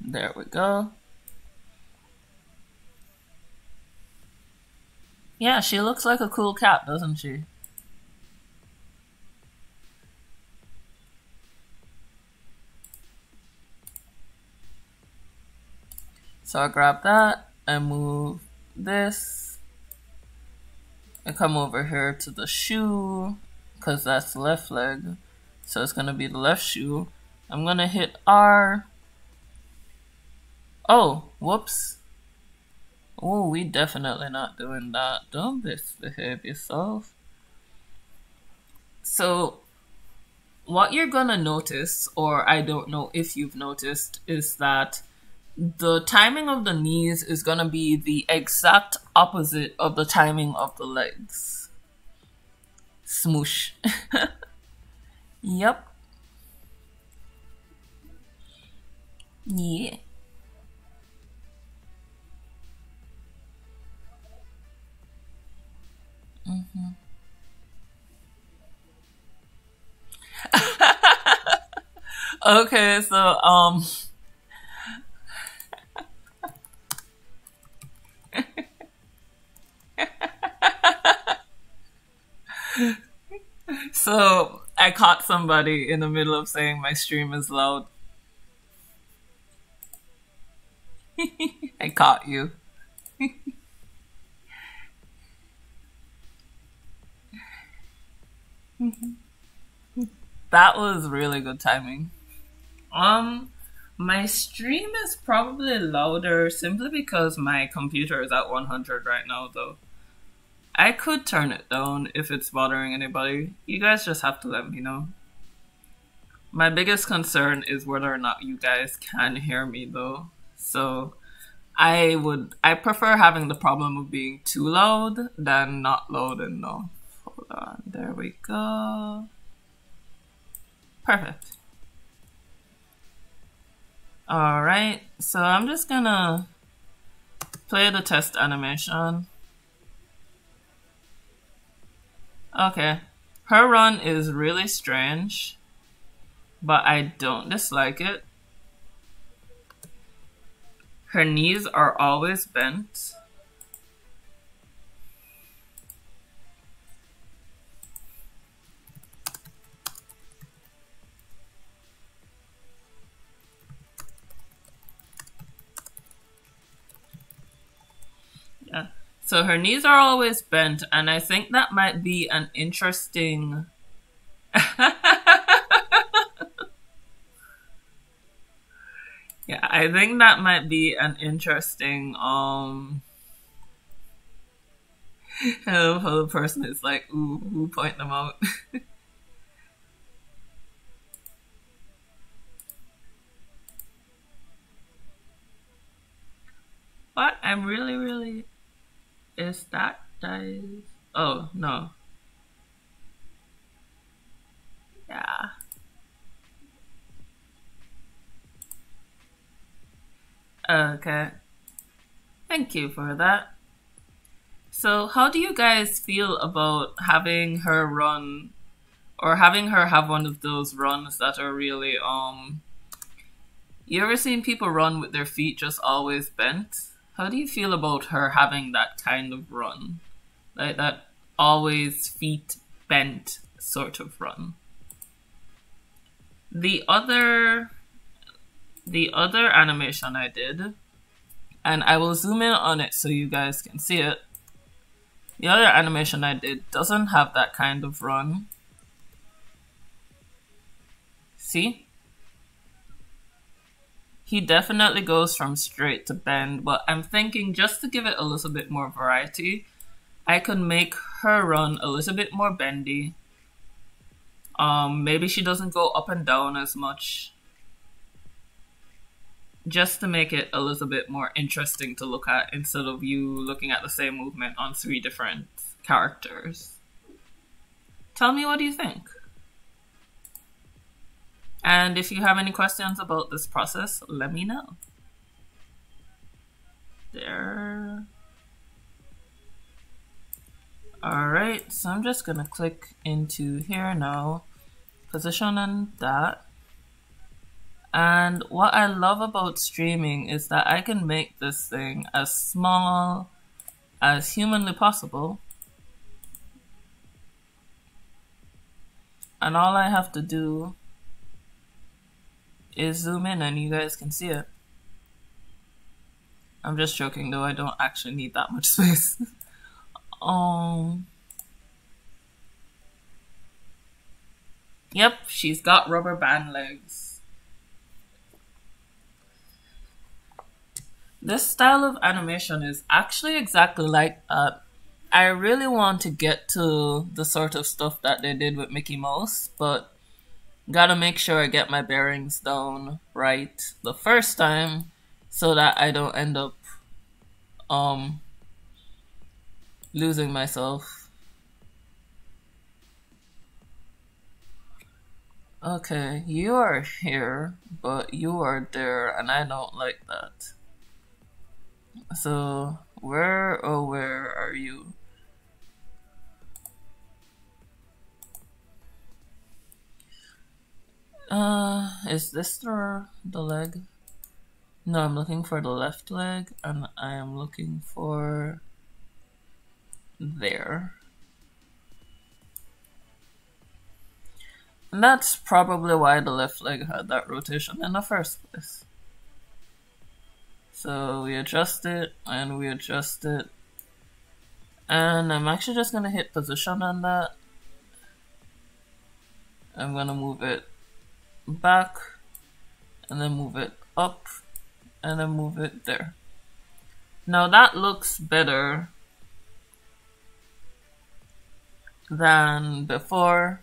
There we go. Yeah, she looks like a cool cat, doesn't she? So I grab that, I move this, I come over here to the shoe, because that's the left leg, so it's gonna be the left shoe. I'm gonna hit R. Oh, whoops. Oh, we definitely not doing that. Don't misbehave yourself. So, what you're gonna notice, or I don't know if you've noticed, is that the timing of the knees is gonna be the exact opposite of the timing of the legs. Smoosh. Yep. Yeah. Okay, so so I caught somebody in the middle of saying my stream is loud. I caught you. That was really good timing. My stream is probably louder simply because my computer is at 100 right now, though. I could turn it down if it's bothering anybody. You guys just have to let me know. My biggest concern is whether or not you guys can hear me, though. So I prefer having the problem of being too loud than not loud enough. Hold on, there we go. Perfect. Alright, so I'm just gonna play the test animation. Okay. Her run is really strange, but I don't dislike it. Her knees are always bent. Yeah. So her knees are always bent, and I think that might be an interesting... Yeah, I think that might be an interesting, how the person is like, ooh, who point them out? What? I'm really... Is that dice? Oh, no. Yeah. Okay. Thank you for that. So, how do you guys feel about having her run, or having her have one of those runs that are really, you ever seen people run with their feet just always bent? How do you feel about her having that kind of run? Like that always feet bent sort of run. The other animation I did, and I will zoom in on it so you guys can see it. The other animation I did doesn't have that kind of run. See? He definitely goes from straight to bend, but I'm thinking just to give it a little bit more variety, I could make her run a little bit more bendy. Maybe she doesn't go up and down as much. Just to make it a little bit more interesting to look at instead of you looking at the same movement on 3 different characters. Tell me, what do you think? And if you have any questions about this process, let me know. There. Alright, so I'm just gonna click into here now, position on that. And what I love about streaming is that I can make this thing as small as humanly possible. And all I have to do is zoom in and you guys can see it. I'm just joking though, I don't actually need that much space. Yep, she's got rubber band legs. This style of animation is actually exactly like that. I really want to get to the sort of stuff that they did with Mickey Mouse, but gotta make sure I get my bearings down right the first time so that I don't end up losing myself. Okay, you are here, but you are there, and I don't like that. So, where are you? Is this the leg? No, I'm looking for the left leg, and I am looking for there. And that's probably why the left leg had that rotation in the first place. So we adjust it, and we adjust it. And I'm actually just gonna hit position on that. I'm gonna move it back, and then move it up, and then move it there. Now that looks better than before.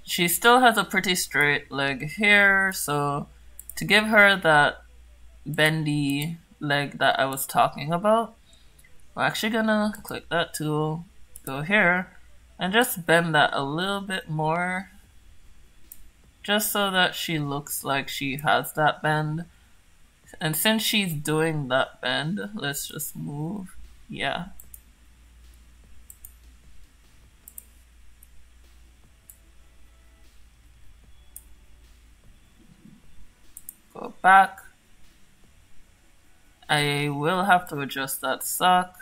She still has a pretty straight leg here, so to give her that bendy leg that I was talking about, we're actually gonna click that tool, go here, and just bend that a little bit more. just so that she looks like she has that bend. And since she's doing that bend, let's just move. Yeah. Go back. I will have to adjust that sock.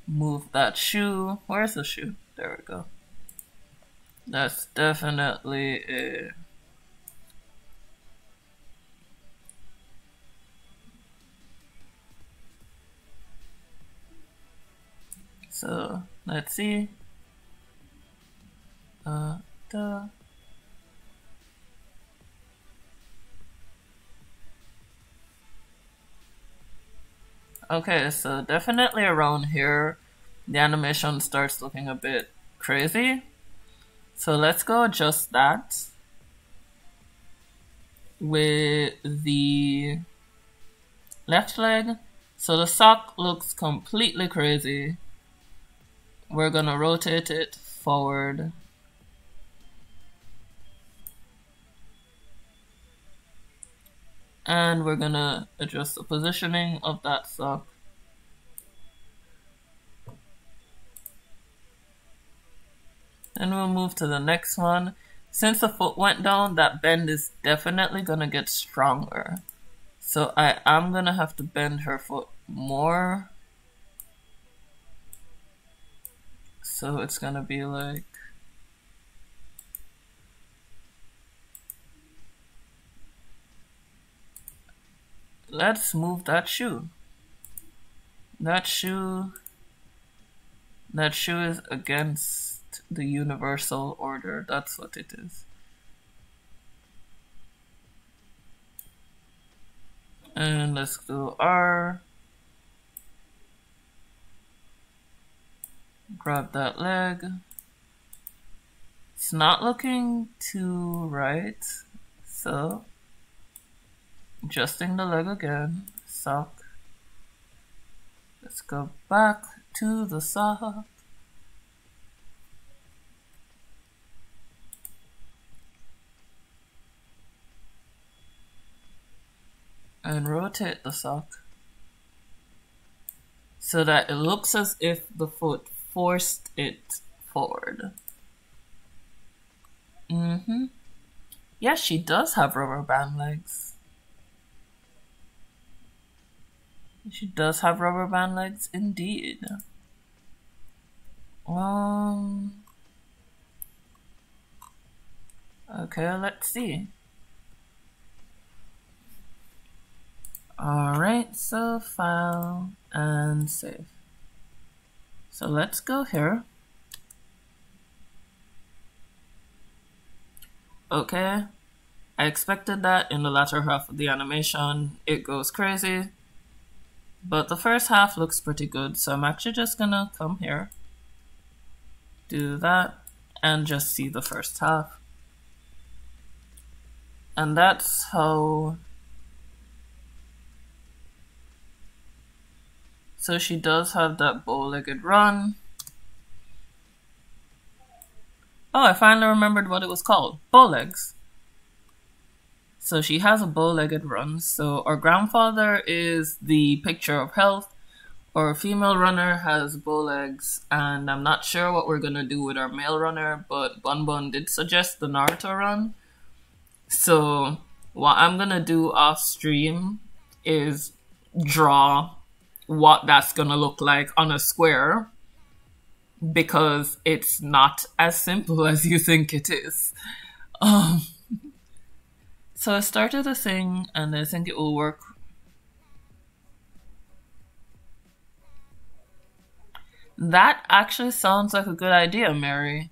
Move that shoe. Where's the shoe? There we go. That's definitely it. So let's see. Okay, so definitely around here, the animation starts looking a bit crazy. So let's go adjust that with the left leg. So the sock looks completely crazy. We're gonna rotate it forward. And we're gonna adjust the positioning of that sock. Then we'll move to the next one. Since the foot went down, that bend is definitely gonna get stronger. So I am gonna have to bend her foot more. So it's gonna be like, let's move that shoe. That shoe is against the universal order. That's what it is. And let's do R. Grab that leg. It's not looking too right, so adjusting the leg again. Sock. Let's go back to the sock. And rotate the sock so that it looks as if the foot forced it forward. Yes, she does have rubber band legs. She does have rubber band legs indeed. Okay, let's see. Alright, so file and save. So let's go here. Okay, I expected that in the latter half of the animation it goes crazy, but the first half looks pretty good, so I'm actually just gonna come here, do that, and just see the first half. And that's how... So she does have that bow-legged run. Oh, I finally remembered what it was called. Bow legs. So she has a bow-legged run. So our grandfather is the picture of health. Our female runner has bow legs. And I'm not sure what we're going to do with our male runner, but Bun Bun did suggest the Naruto run. So what I'm going to do off stream is draw what that's gonna look like on a square, because it's not as simple as you think it is. So I started a thing and I think it will work. That actually sounds like a good idea, Mary.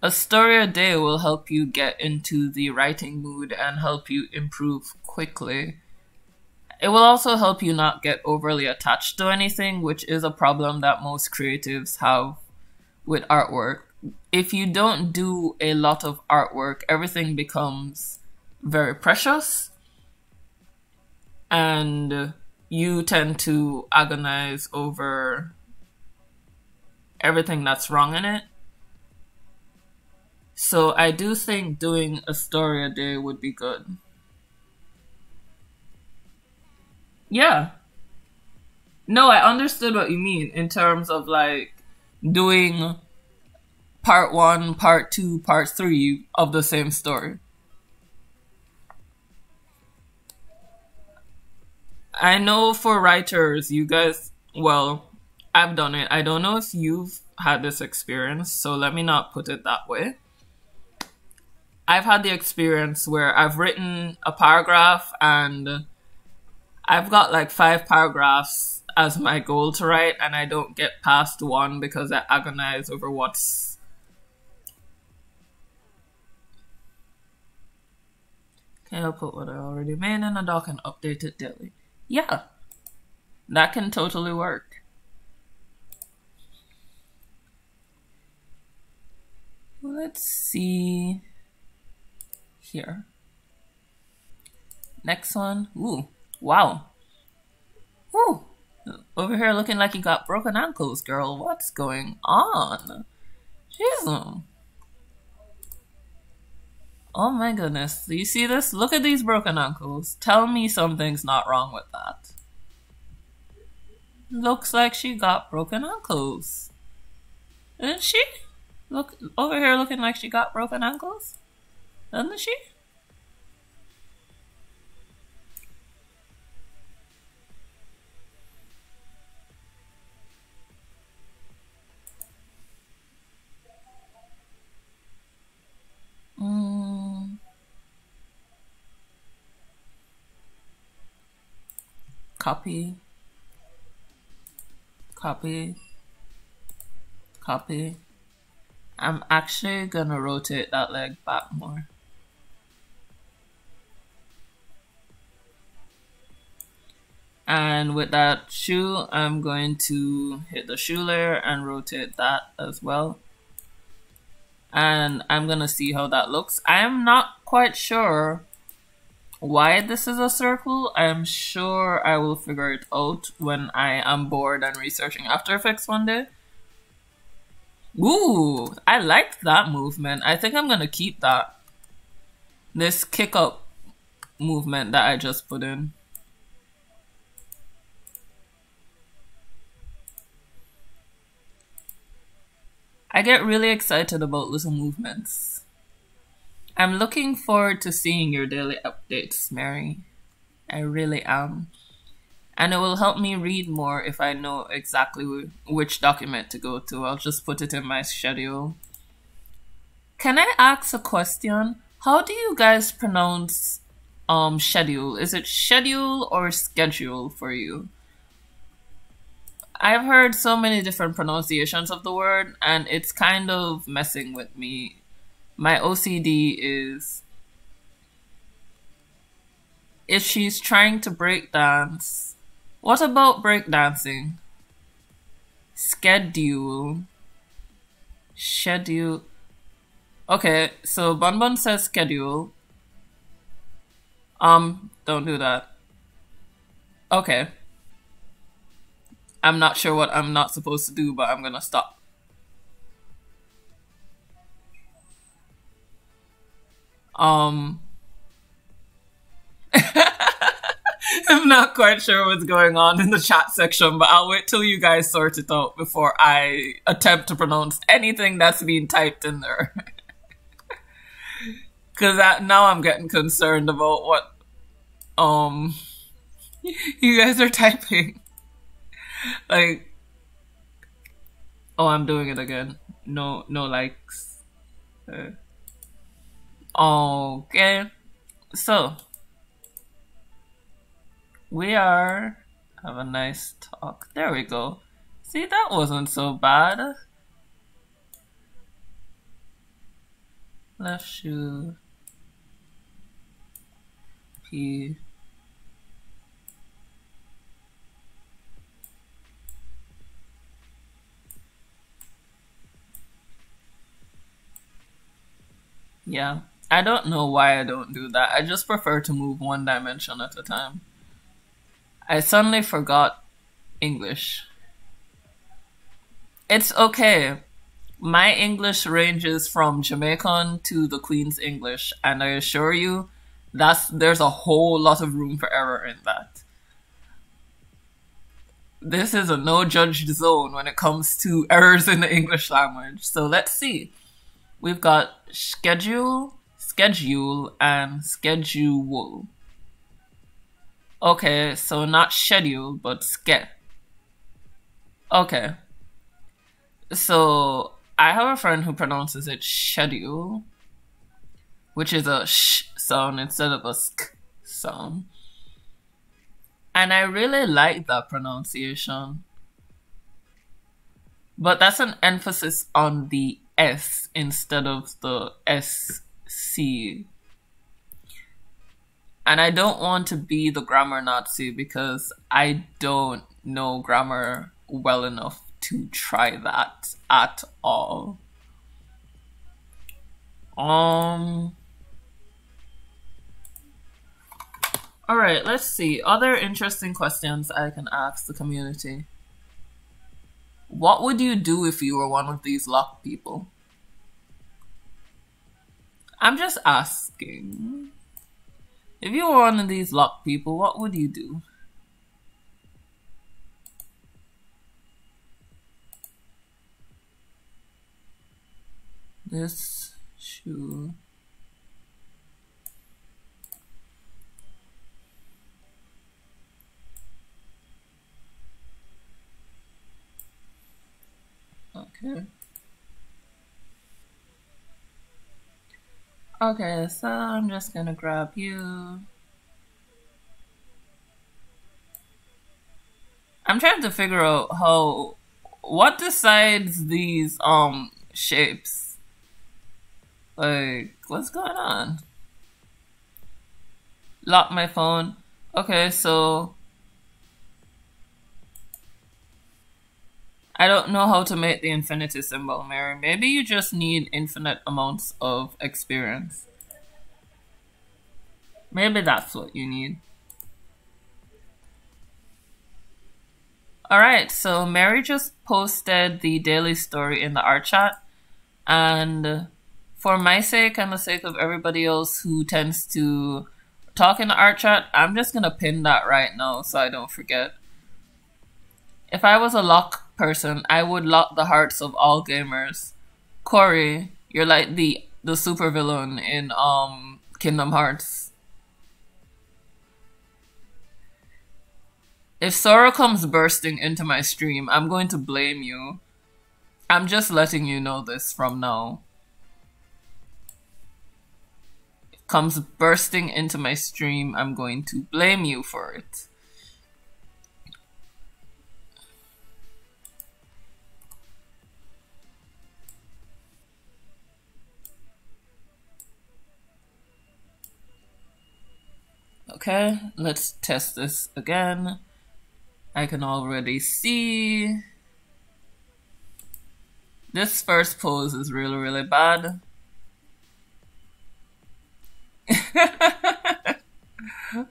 A story a day will help you get into the writing mood and help you improve quickly. It will also help you not get overly attached to anything, which is a problem that most creatives have with artwork. If you don't do a lot of artwork, everything becomes very precious, and you tend to agonize over everything that's wrong in it. So I do think doing a story a day would be good. Yeah. No, I understood what you mean in terms of like doing part one, part two, part three of the same story. I know for writers, you guys, well, I've done it. I don't know if you've had this experience, so let me not put it that way. I've had the experience where I've written a paragraph and I've got like 5 paragraphs as my goal to write, and I don't get past one because I agonize over what's. Okay, I'll put what I already made in a doc and update it daily. Yeah, that can totally work. Let's see here. Next one. Ooh, wow. Ooh, over here looking like you got broken ankles, girl. What's going on? Jeez. Oh my goodness. Do you see this? Look at these broken ankles. Tell me something's not wrong with that. Looks like she got broken ankles. Isn't she? Look over here looking like she got broken ankles. Doesn't she? Copy. Copy. Copy. I'm actually gonna rotate that leg back more. And with that shoe, I'm going to hit the shoe layer and rotate that as well. And I'm gonna see how that looks. I'm not quite sure why this is a circle. I'm sure I will figure it out when I am bored and researching After Effects one day. Ooh, I liked that movement. I think I'm gonna keep that. This kick up movement that I just put in. I get really excited about little movements. I'm looking forward to seeing your daily updates, Mary. I really am. And it will help me read more if I know exactly which document to go to. I'll just put it in my schedule. Can I ask a question? How do you guys pronounce schedule? Is it schedule or schedule for you? I've heard so many different pronunciations of the word, and it's kind of messing with me. My OCD is if she's trying to break dance. What about breakdancing? Schedule. Schedule. Okay, so Bun Bun says schedule. Don't do that. Okay. I'm not sure what I'm not supposed to do, but I'm gonna stop. I'm not quite sure what's going on in the chat section, but I'll wait till you guys sort it out before I attempt to pronounce anything that's being typed in there. Because now I'm getting concerned about what you guys are typing. Like, oh, I'm doing it again. No likes. Okay, so we have a nice talk. There we go. See, that wasn't so bad. Left shoe. P. Yeah, I don't know why I don't do that. I just prefer to move one dimension at a time. I suddenly forgot English. It's okay. My English ranges from Jamaican to the Queen's English, and I assure you, there's a whole lot of room for error in that. This is a no-judged zone when it comes to errors in the English language. So let's see. We've got schedule, and schedule. Okay, so not schedule, but ske. Okay. So I have a friend who pronounces it schedule, which is a sh sound instead of a sk sound. And I really like that pronunciation. But that's an emphasis on the S instead of the SC. And I don't want to be the grammar Nazi because I don't know grammar well enough to try that at all. Alright, let's see. Other interesting questions I can ask the community. What would you do if you were one of these locked people? I'm just asking. If you were one of these locked people, what would you do? This shoe. Okay. Okay, so I'm just gonna grab you. I'm trying to figure out what decides these shapes. Like, what's going on? Lock my phone. Okay, so I don't know how to make the infinity symbol, Mary. Maybe you just need infinite amounts of experience. Maybe that's what you need. Alright, so Mary just posted the daily story in the art chat. And for my sake and the sake of everybody else who tends to talk in the art chat, I'm just gonna pin that right now so I don't forget. If I was a lock person, I would lock the hearts of all gamers. Corey, you're like the supervillain in Kingdom Hearts. If Sora comes bursting into my stream, I'm going to blame you. I'm just letting you know this from now. Comes bursting into my stream, I'm going to blame you for it. Okay, let's test this again. I can already see this first pose is really, really bad.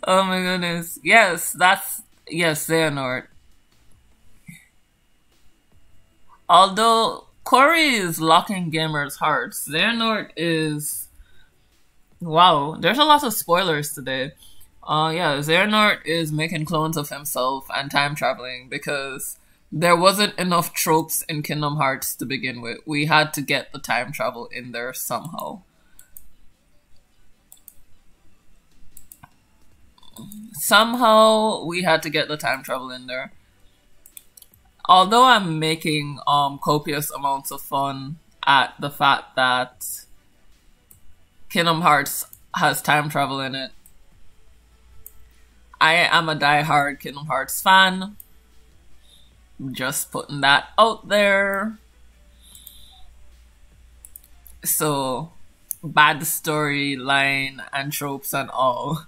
Oh my goodness. Yes, Xehanort. Although Corey is locking gamers' hearts, Xehanort is... Wow, there's a lot of spoilers today. Yeah, Xehanort is making clones of himself and time traveling because there wasn't enough tropes in Kingdom Hearts to begin with. We had to get the time travel in there somehow. Somehow we had to get the time travel in there. Although I'm making copious amounts of fun at the fact that Kingdom Hearts has time travel in it, I am a die-hard Kingdom Hearts fan. Just putting that out there. So, bad storyline and tropes and all.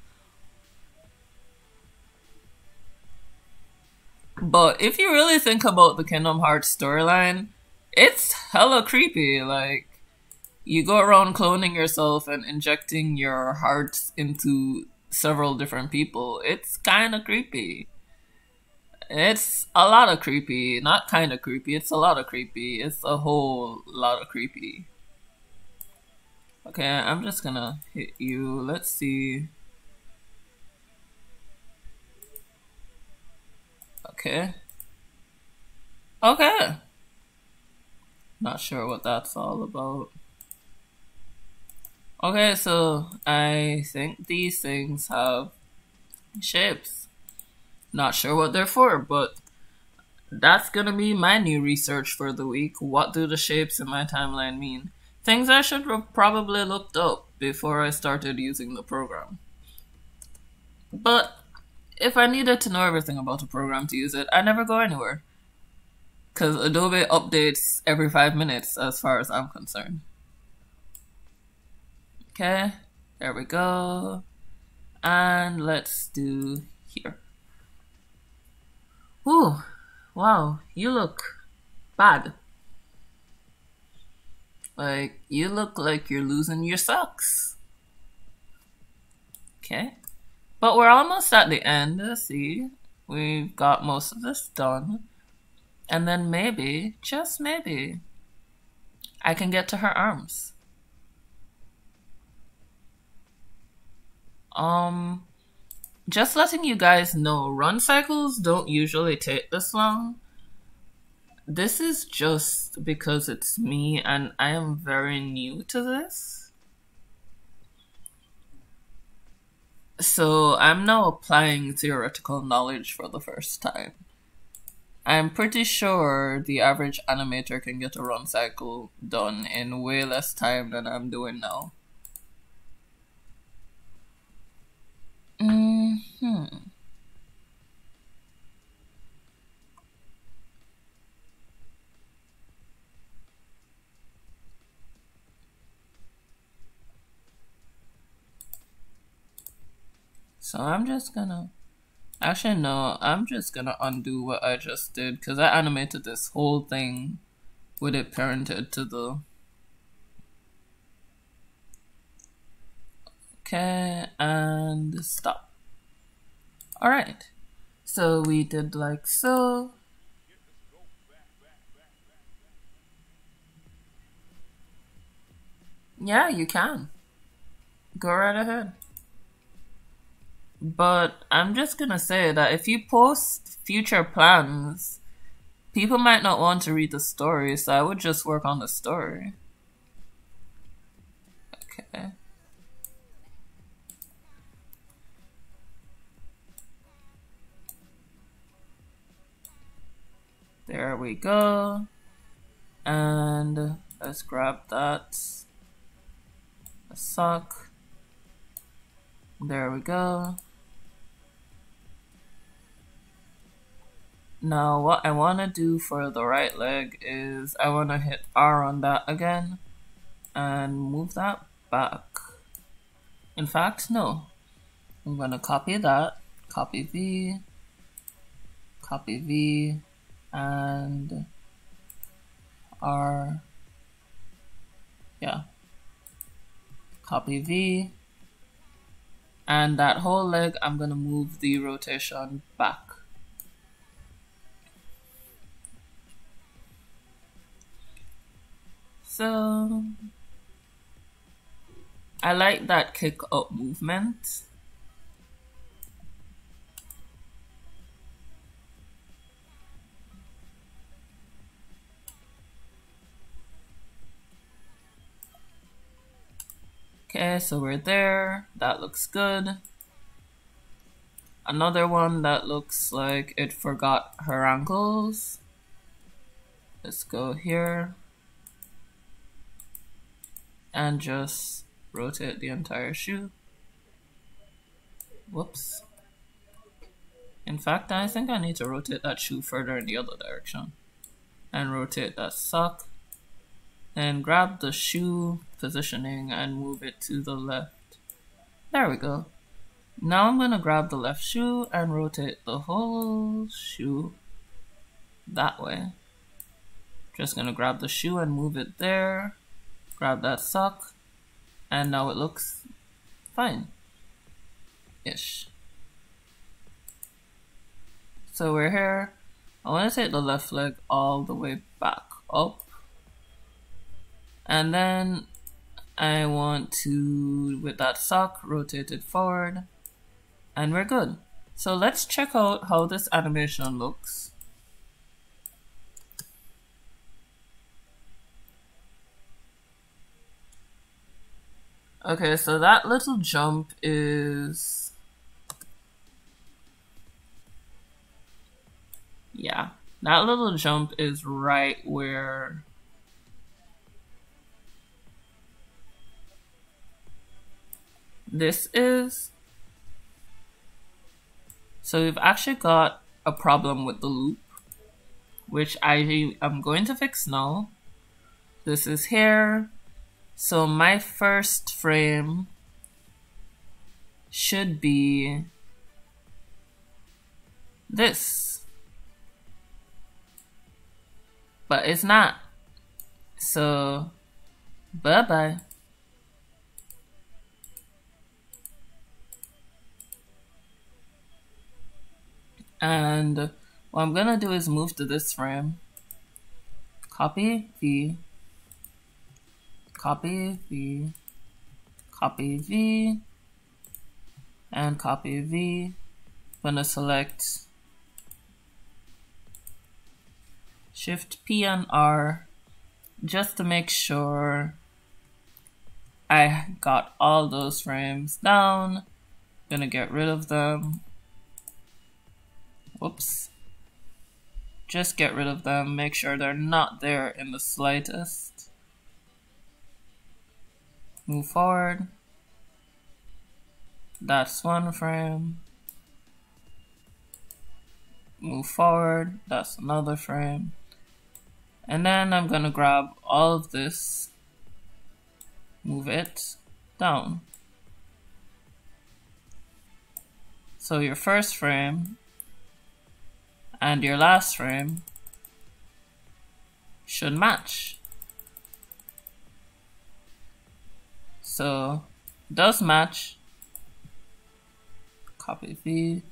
But if you really think about the Kingdom Hearts storyline, it's hella creepy. Like, you go around cloning yourself and injecting your hearts into several different people. It's kind of creepy. It's a lot of creepy. Not kind of creepy. It's a lot of creepy. It's a whole lot of creepy. Okay, I'm just gonna hit you. Let's see. Okay. Okay. Not sure what that's all about. Okay, so I think these things have shapes. Not sure what they're for, but that's gonna be my new research for the week. What do the shapes in my timeline mean? Things I should have probably looked up before I started using the program. But if I needed to know everything about a program to use it, I never go anywhere. Because Adobe updates every 5 minutes as far as I'm concerned. Okay, there we go. And let's do here. Ooh, wow, you look bad. Like, you look like you're losing your socks. Okay. But we're almost at the end. See, we've got most of this done. And then maybe, just maybe, I can get to her arms. Just letting you guys know, run cycles don't usually take this long. This is just because it's me and I am very new to this. So I'm now applying theoretical knowledge for the first time. I'm pretty sure the average animator can get a run cycle done in way less time than I'm doing now. So I'm just gonna... Actually, no, I'm just gonna undo what I just did because I animated this whole thing with it parented to the... Okay, and stop. Alright, so we did like so. Yeah, you can. Go right ahead. But I'm just gonna say that if you post future plans, people might not want to read the story, so I would just work on the story. Okay. There we go. And let's grab that. A sock. There we go. Now what I want to do for the right leg is I want to hit R on that again and move that back. In fact, no. I'm going to copy that, copy V, and R. Yeah. Copy V. And that whole leg, I'm going to move the rotation back. So, I like that kick up movement. Okay, so we're there. That looks good. Another one that looks like it forgot her ankles. Let's go here. And just rotate the entire shoe. Whoops. In fact, I think I need to rotate that shoe further in the other direction. And rotate that sock. And grab the shoe positioning and move it to the left. There we go. Now I'm going to grab the left shoe and rotate the whole shoe that way. Just going to grab the shoe and move it there. Grab that sock, and now it looks fine-ish. So we're here. I want to take the left leg all the way back up. And then I want to, with that sock, rotate it forward. And we're good. So let's check out how this animation looks. Okay, so that little jump is... yeah, that little jump is right where this is. So we've actually got a problem with the loop, which I am going to fix now. This is here. So my first frame should be this, but it's not. So bye-bye. And what I'm gonna do is move to this frame, copy V, copy V, copy V, and copy V. I'm gonna select Shift P and R just to make sure I got all those frames down. Gonna get rid of them. Whoops. Just get rid of them, make sure they're not there in the slightest. Move forward. That's one frame. Move forward, that's another frame. And then I'm gonna grab all of this, move it down. So your first frame and your last frame should match. So it does match. Copy V,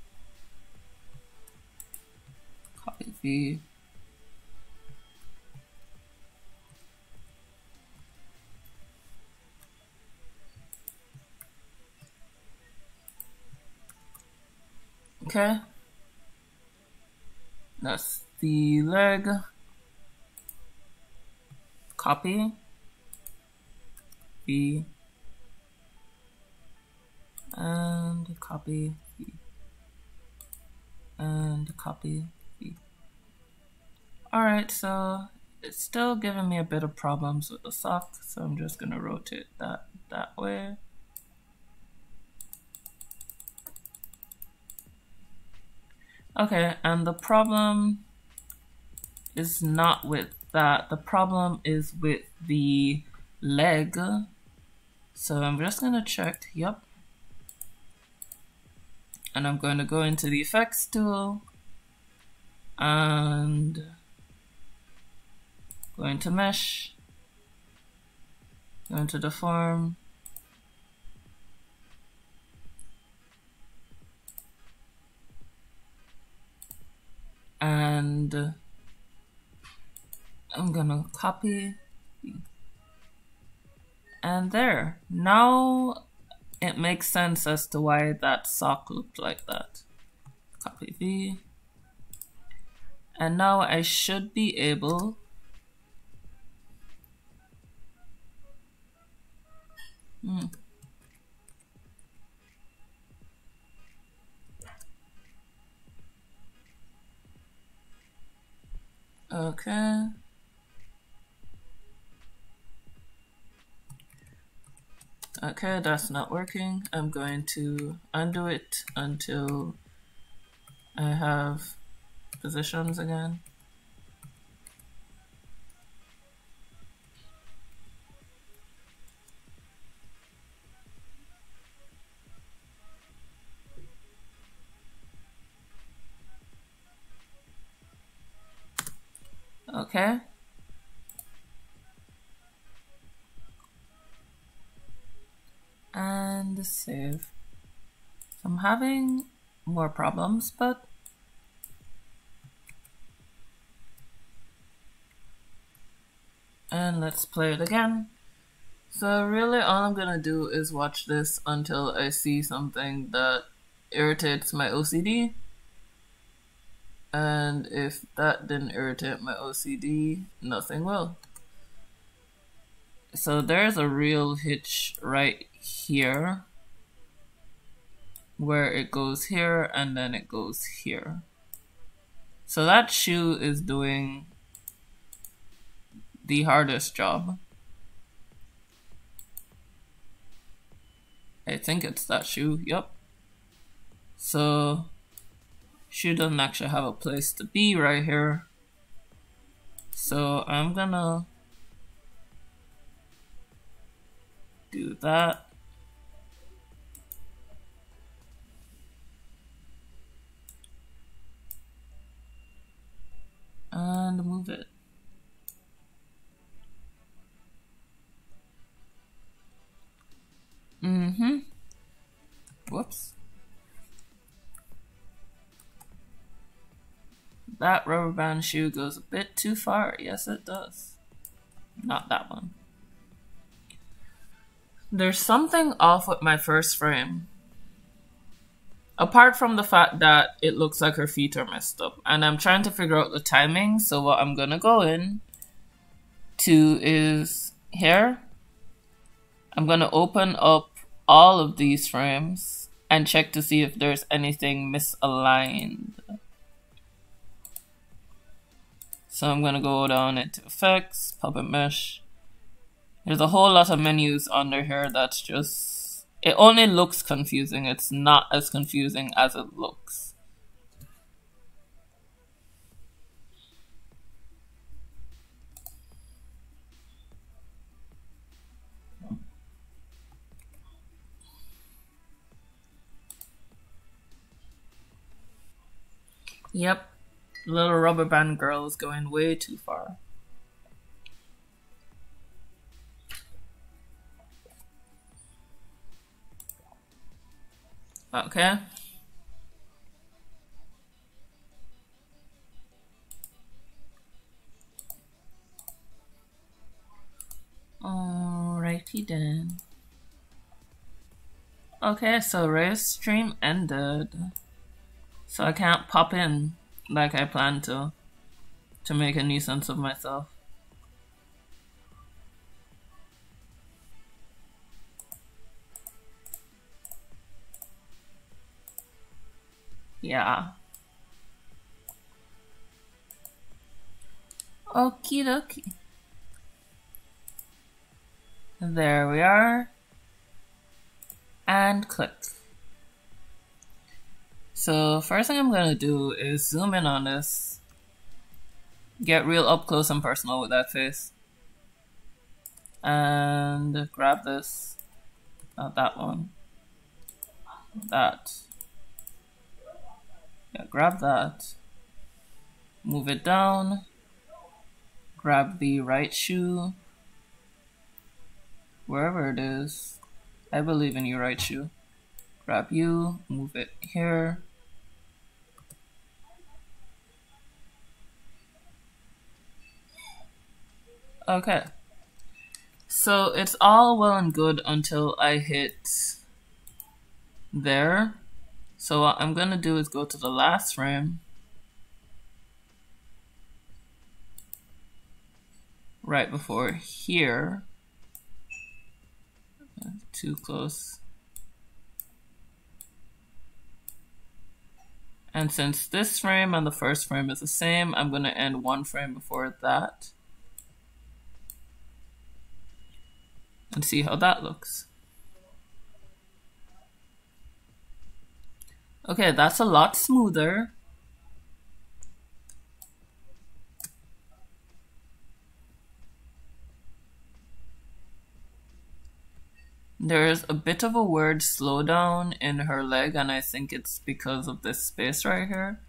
copy V. Okay. That's the leg. Copy. V. And copy V. And copy V. Alright, so it's still giving me a bit of problems with the sock, so I'm just gonna rotate that way. Okay, and the problem is not with that. The problem is with the leg. So I'm just gonna check, yep. And I'm going to go into the effects tool and go into mesh, go into the form, and I'm gonna copy, and there. Now it makes sense as to why that sock looked like that. Copy V. And now I should be able Okay. Okay, that's not working. I'm going to undo it until I have positions again. Okay. And save. I'm having more problems, but And let's play it again. So really all I'm gonna do is watch this until I see something that irritates my OCD. And if that didn't irritate my OCD, nothing will. So there's a real hitch right here, where it goes here and then it goes here. So that shoe is doing the hardest job. I think it's that shoe, yep. So shoe doesn't actually have a place to be right here. So I'm gonna do that. And move it. Whoops. That rubber band shoe goes a bit too far. Yes, it does. Not that one. There's something off with my first frame. Apart from the fact that it looks like her feet are messed up. And I'm trying to figure out the timing. So what I'm gonna go in to is here. I'm gonna open up all of these frames and check to see if there's anything misaligned. So I'm gonna go down into effects, puppet mesh. There's a whole lot of menus under here that's just, it only looks confusing. It's not as confusing as it looks. Yep, little rubber band girl is going way too far. Okay. Alrighty then. Okay, so race stream ended. So I can't pop in like I planned to make a nuisance of myself. Yeah. Okie dokie. There we are. And click. So first thing I'm gonna do is zoom in on this. Get real up close and personal with that face. And grab this. Not that one. That. Yeah, grab that. Move it down. Grab the right shoe. Wherever it is. I believe in you, right shoe. Grab you, move it here. Okay. So it's all well and good until I hit there. So what I'm gonna do is go to the last frame. Right before here. Too close. And since this frame and the first frame is the same, I'm gonna end one frame before that. And see how that looks. Okay, that's a lot smoother. There's a bit of a weird slowdown in her leg, and I think it's because of this space right here.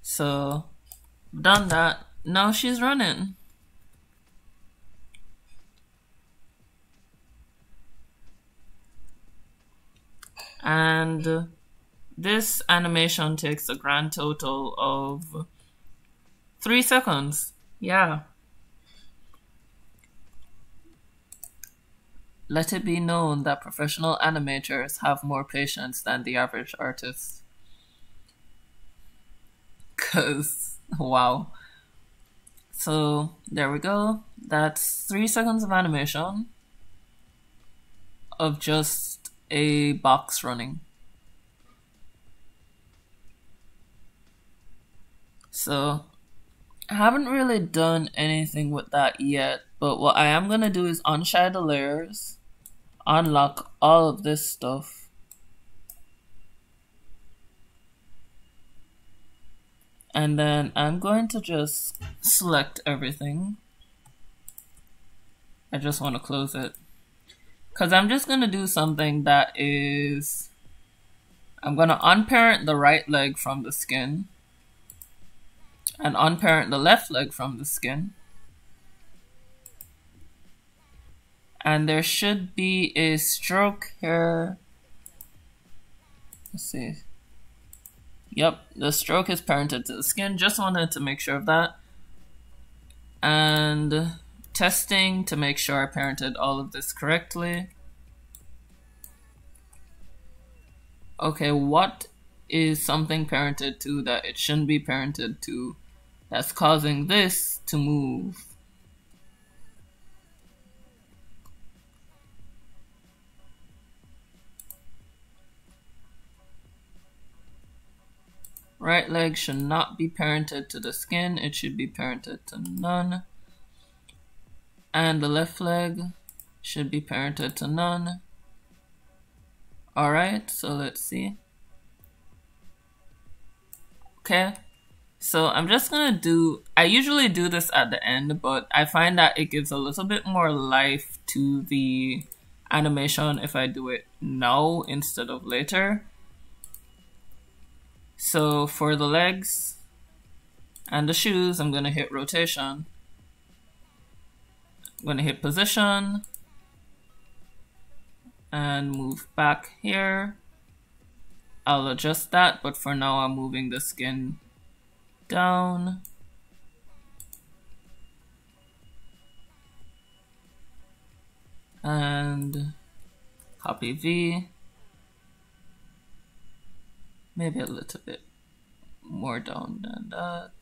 So, done that. Now she's running. And this animation takes a grand total of 3 seconds. Yeah. Let it be known that professional animators have more patience than the average artist. 'Cause, wow. So, there we go. That's 3 seconds of animation of just a box running. So, I haven't really done anything with that yet, but what I am gonna do is unshadow the layers, unlock all of this stuff, and then I'm going to just select everything. I just want to close it because I'm just gonna do something that is, I'm gonna unparent the right leg from the skin and unparent the left leg from the skin. And there should be a stroke here. Let's see. Yep, the stroke is parented to the skin. Just wanted to make sure of that. And testing to make sure I parented all of this correctly. Okay, what is something parented to that it shouldn't be parented to that's causing this to move? Right leg should not be parented to the skin. It should be parented to none. And the left leg should be parented to none. Alright, so let's see. Okay, so I'm just gonna do, I usually do this at the end, but I find that it gives a little bit more life to the animation if I do it now instead of later. So for the legs and the shoes, I'm gonna hit rotation. I'm gonna hit position and move back here. I'll adjust that, but for now I'm moving the skin down. And copy V. Maybe a little bit more down than that.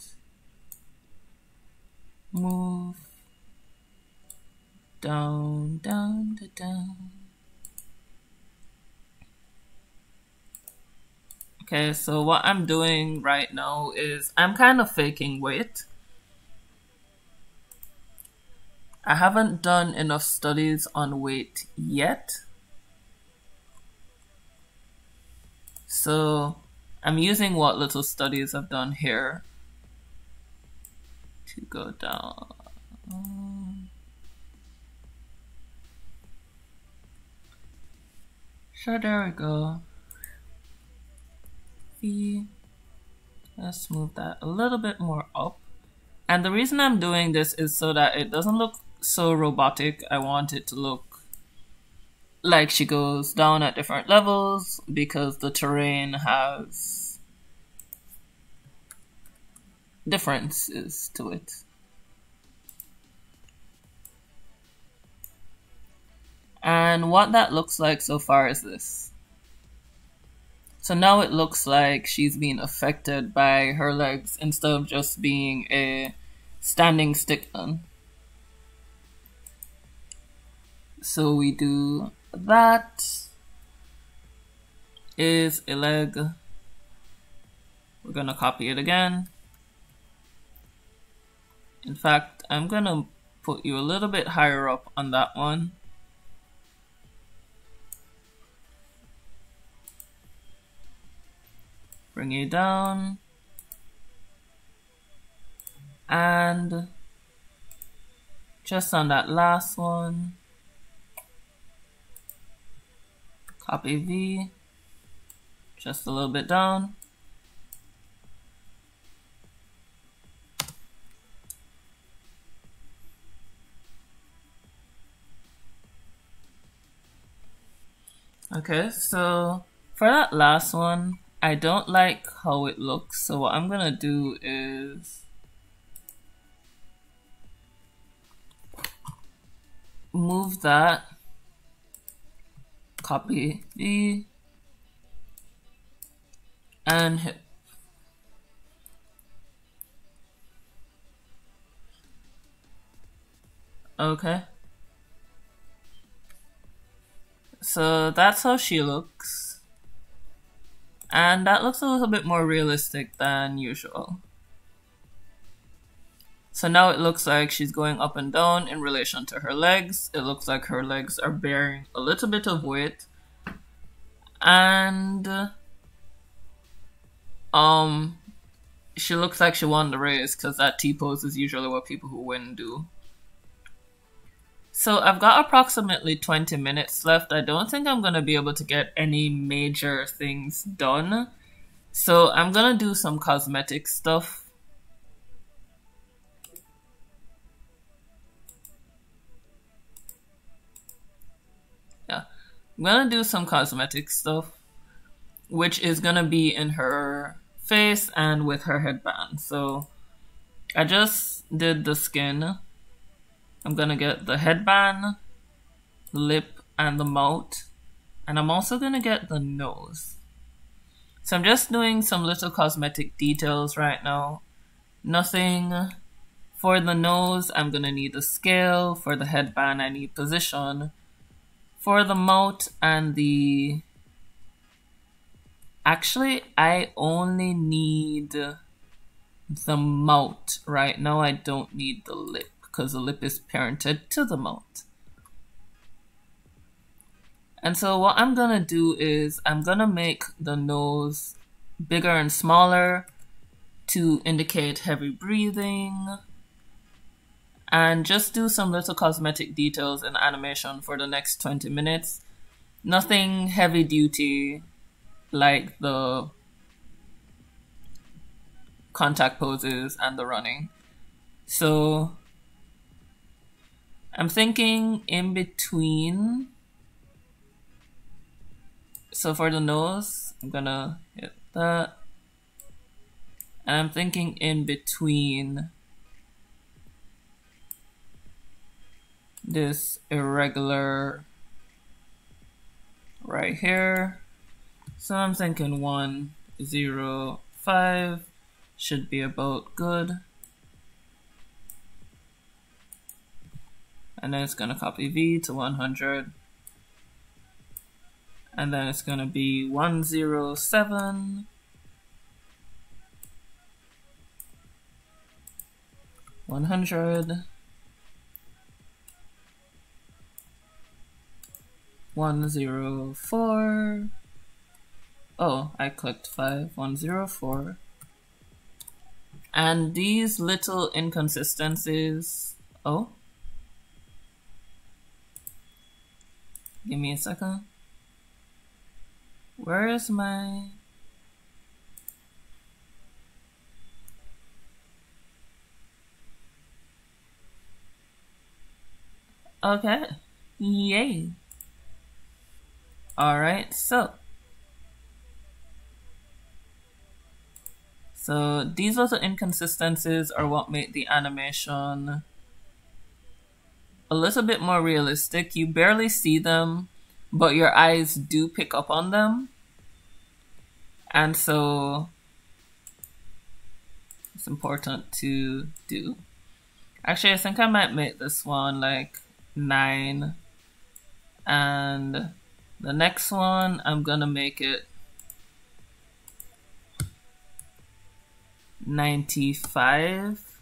Move down, down, down. Okay, so what I'm doing right now is I'm kind of faking weight. I haven't done enough studies on weight yet. So I'm using what little studies I've done here to go down. So there we go. V. Let's move that a little bit more up. And the reason I'm doing this is so that it doesn't look so robotic. I want it to look like she goes down at different levels because the terrain has differences to it. And what that looks like so far is this. So now it looks like she's being affected by her legs instead of just being a standing stickman. So we do that. Is a leg. We're gonna copy it again. In fact, I'm gonna put you a little bit higher up on that one. Bring you down. And just on that last one, copy V, just a little bit down. Okay, so for that last one, I don't like how it looks, so what I'm gonna do is move that, copy V, and hit. Okay. So that's how she looks. And that looks a little bit more realistic than usual. So now it looks like she's going up and down in relation to her legs. It looks like her legs are bearing a little bit of weight. And she looks like she won the race because that T-pose is usually what people who win do. So I've got approximately 20 minutes left. I don't think I'm going to be able to get any major things done. So I'm going to do some cosmetic stuff. Yeah, I'm going to do some cosmetic stuff, which is going to be in her face and with her headband. So I just did the skin. I'm gonna get the headband, lip, and the mouth. And I'm also gonna get the nose. So I'm just doing some little cosmetic details right now. Nothing. For the nose, I'm gonna need a scale. For the headband, I need position. For the mouth and the... Actually, I only need the mouth right now. I don't need the lip, because the lip is parented to the mouth. And so what I'm gonna do is I'm gonna make the nose bigger and smaller to indicate heavy breathing, and just do some little cosmetic details in animation for the next 20 minutes. Nothing heavy duty like the contact poses and the running. So I'm thinking in between. So for the nose, I'm gonna hit that. And I'm thinking in between this irregular right here. So I'm thinking 1, 0, 5 should be about good. And then it's gonna copy V to 100. And then it's gonna be 107. 100. 104. Oh, I clicked 5. 104. And these little inconsistencies. Oh. Give me a second. Where is my... Okay. Yay. Alright, so these little inconsistencies are what make the animation a little bit more realistic. You barely see them, but your eyes do pick up on them. And so it's important to do. Actually, I think I might make this one like 9. And the next one, I'm gonna make it 95.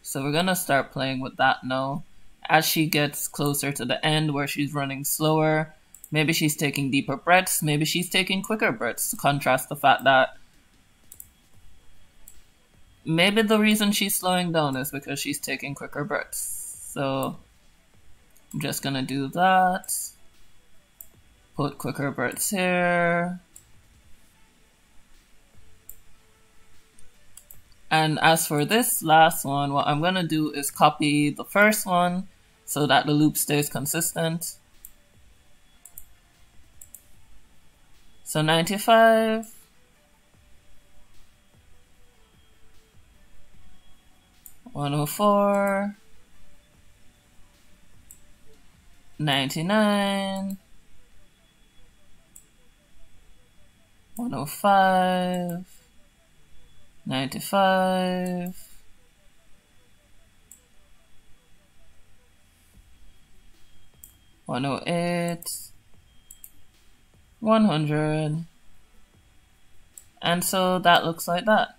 So we're gonna start playing with that now. As she gets closer to the end where she's running slower, maybe she's taking deeper breaths, maybe she's taking quicker breaths to contrast the fact that maybe the reason she's slowing down is because she's taking quicker breaths. So I'm just gonna do that. Put quicker breaths here. And as for this last one, what I'm gonna do is copy the first one so that the loop stays consistent. So 95. 104. 99. 105. 95. 108. 100. And so that looks like that.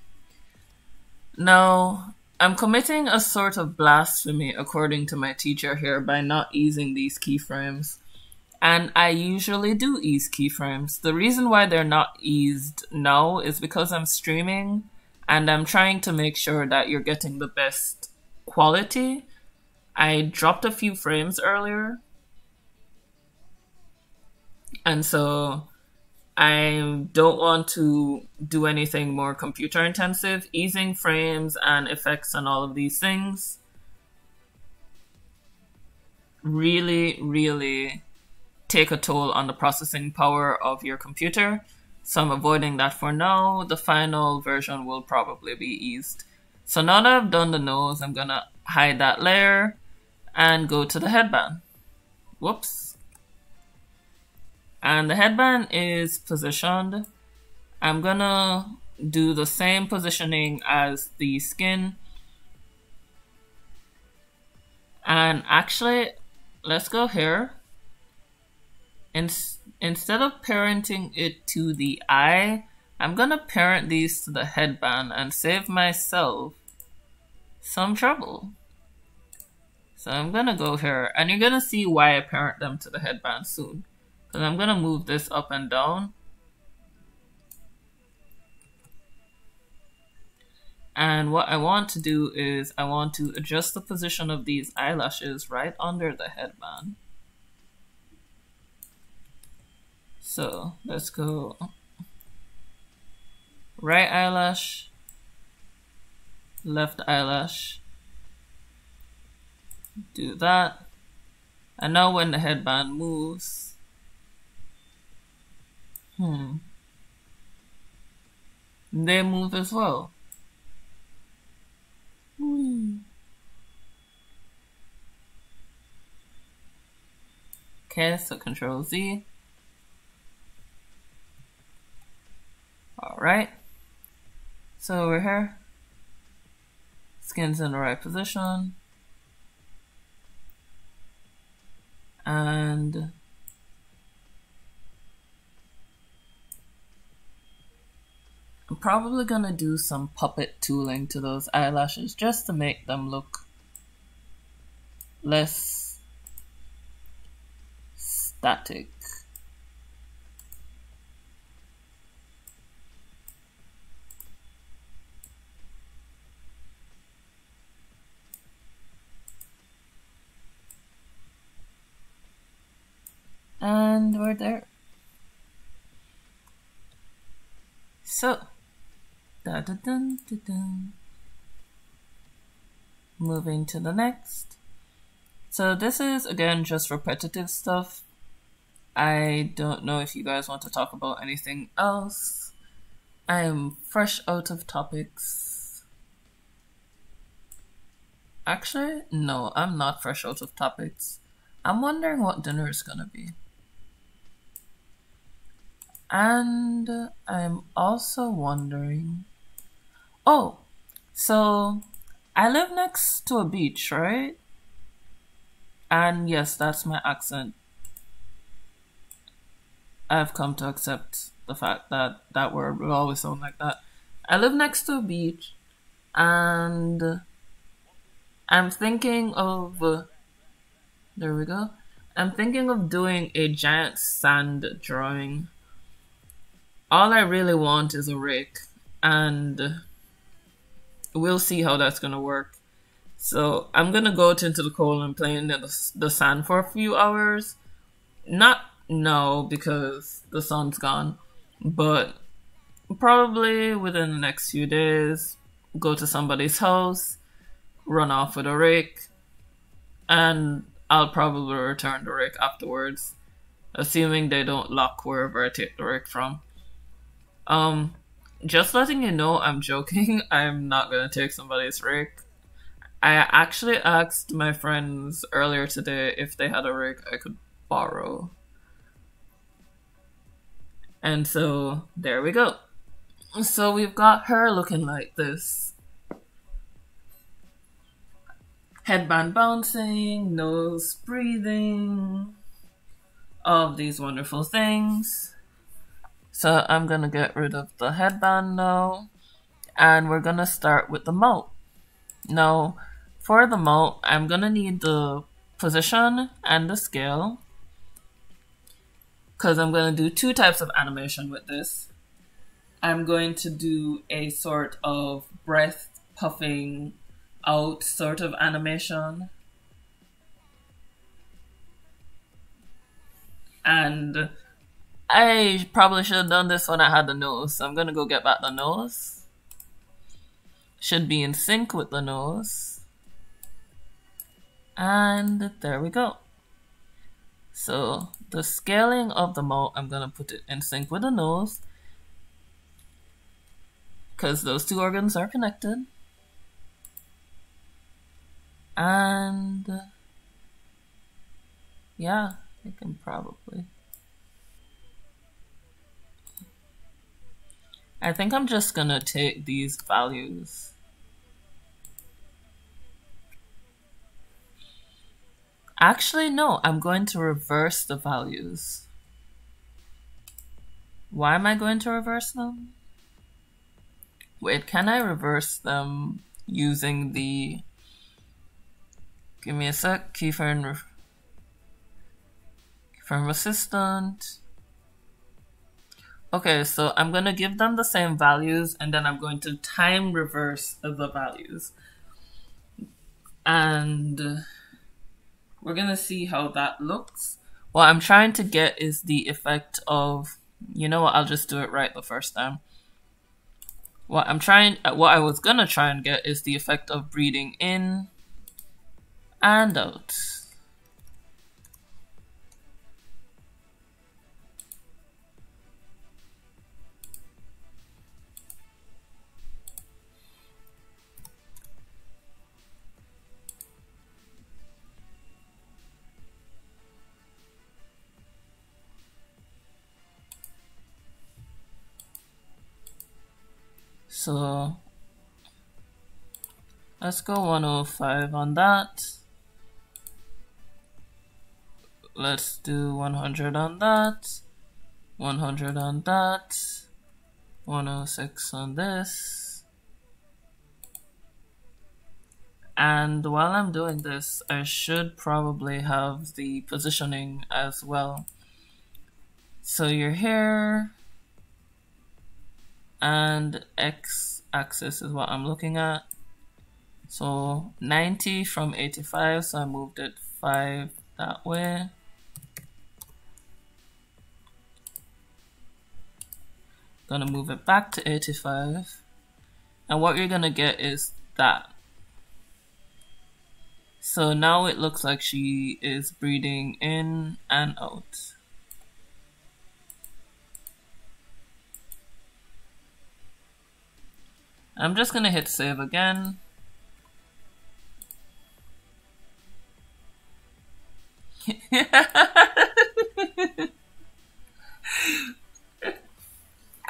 Now, I'm committing a sort of blasphemy according to my teacher here by not easing these keyframes. And I usually do ease keyframes. The reason why they're not eased now is because I'm streaming and I'm trying to make sure that you're getting the best quality. I dropped a few frames earlier. And so I don't want to do anything more computer intensive. Easing frames and effects and all of these things really take a toll on the processing power of your computer. So I'm avoiding that for now. The final version will probably be eased. So now that I've done the nose, I'm gonna hide that layer and go to the headband. Whoops. And the headband is positioned. I'm gonna do the same positioning as the skin. And actually, let's go here. Instead of parenting it to the eye, I'm gonna parent these to the headband and save myself some trouble. So I'm gonna go here, and you're gonna see why I parent them to the headband soon. Because I'm going to move this up and down. And what I want to do is I want to adjust the position of these eyelashes right under the headband. So let's go right eyelash, left eyelash. Do that. And now when the headband moves, they move as well. Okay, so Control Z. Alright. So we're here. Skin's in the right position. And I'm probably gonna do some puppet tooling to those eyelashes just to make them look less static. And we're there. So, moving to the next. So this is again just repetitive stuff. I don't know if you guys want to talk about anything else. I am fresh out of topics. Actually, no, I'm not fresh out of topics. I'm wondering what dinner is gonna be. And I'm also wondering... Oh, so I live next to a beach, right? And yes, that's my accent. I've come to accept the fact that that word will always sound like that. I live next to a beach, and I'm thinking of... there we go. I'm thinking of doing a giant sand drawing. All I really want is a rake, and we'll see how that's gonna work. So I'm gonna go out into the cold and play in the sand for a few hours. Not now because the sun's gone, but probably within the next few days, go to somebody's house, run off with a rake, and I'll probably return the rake afterwards. assuming they don't lock wherever I take the rake from. Um, just letting you know, I'm joking. I'm not gonna take somebody's rake. I actually asked my friends earlier today if they had a rake I could borrow. And so, there we go. So we've got her looking like this. Headband bouncing, nose breathing, all of these wonderful things. So I'm gonna get rid of the headband now, and we're gonna start with the mouth. Now, for the mouth, I'm gonna need the position and the scale, because I'm gonna do two types of animation with this. I'm going to do a sort of breath puffing out sort of animation. And I probably should have done this when I had the nose, so I'm gonna go get back the nose. Should be in sync with the nose. And there we go. So the scaling of the mouth, I'm gonna put it in sync with the nose, because those two organs are connected. And yeah, I can probably. I think I'm just gonna take these values. Actually, no, I'm going to reverse the values. Why am I going to reverse them? Wait, can I reverse them using the... Give me a sec, keyframe assistant. Okay, so I'm gonna give them the same values, and then I'm going to time reverse the values. And we're gonna see how that looks. What I'm trying to get is the effect of, you know what, I'll just do it right the first time. What I was gonna try and get is the effect of breathing in and out. So let's go 105 on that. Let's do 100 on that, 100 on that, 106 on this. And while I'm doing this, I should probably have the positioning as well. So your hair and x-axis is what I'm looking at. So 90 from 85, so I moved it 5 that way. Gonna move it back to 85. And what you're gonna get is that. So now it looks like she is breathing in and out. I'm just gonna hit save again.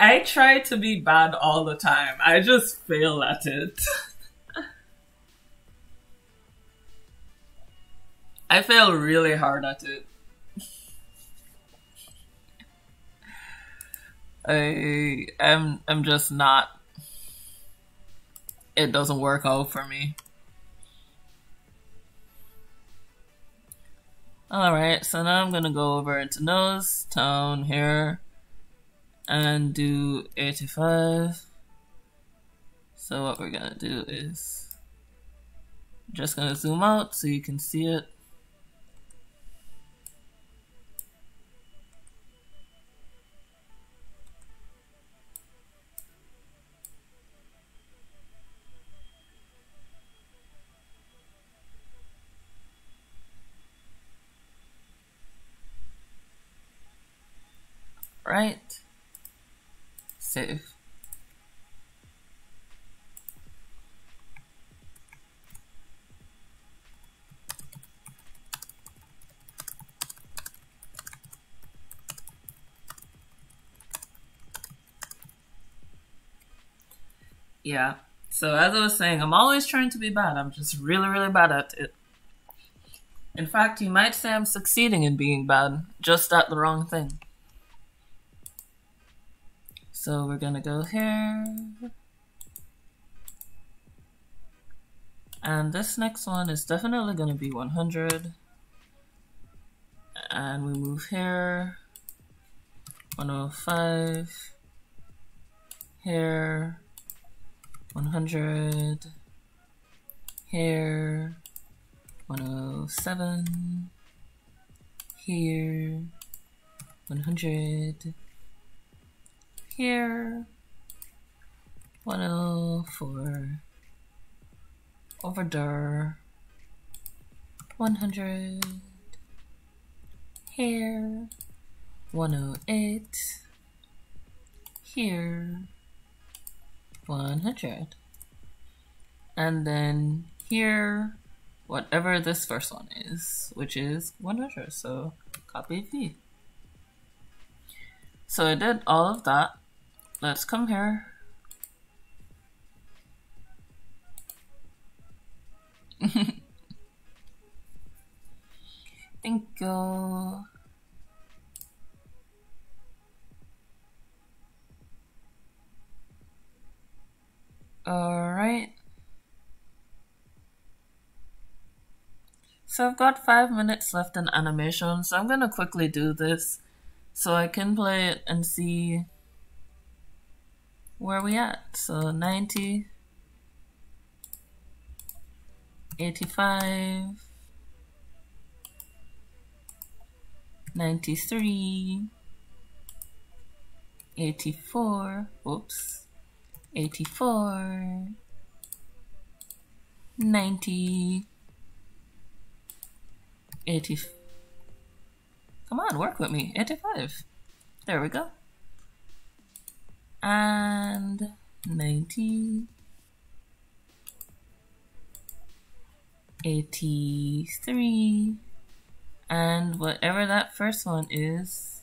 I try to be bad all the time. I just fail at it. I fail really hard at it. I'm just not. It doesn't work out for me. Alright, so now I'm gonna go over into nose, tone, hair, and do 85. So what we're gonna do is just gonna zoom out so you can see it. Right. Save. Yeah. So as I was saying, I'm always trying to be bad. I'm just really, really bad at it. In fact, you might say I'm succeeding in being bad, just at the wrong thing. So we're gonna go here. And this next one is definitely gonna be 100. And we move here. 105. Here. 100. Here. 107. Here. 100. Here. 104. Over there. 100. Here. 108. Here. 100. And then here, whatever this first one is, which is 100. So copy V. So I did all of that. Let's come here. Thank you. Alright. So I've got 5 minutes left in animation, so I'm gonna quickly do this so I can play it and see where we at. So 90, 85, 93, 84, whoops, 84, 90, 80, come on, work with me, 85, there we go, and 90, 83, and whatever that first one is,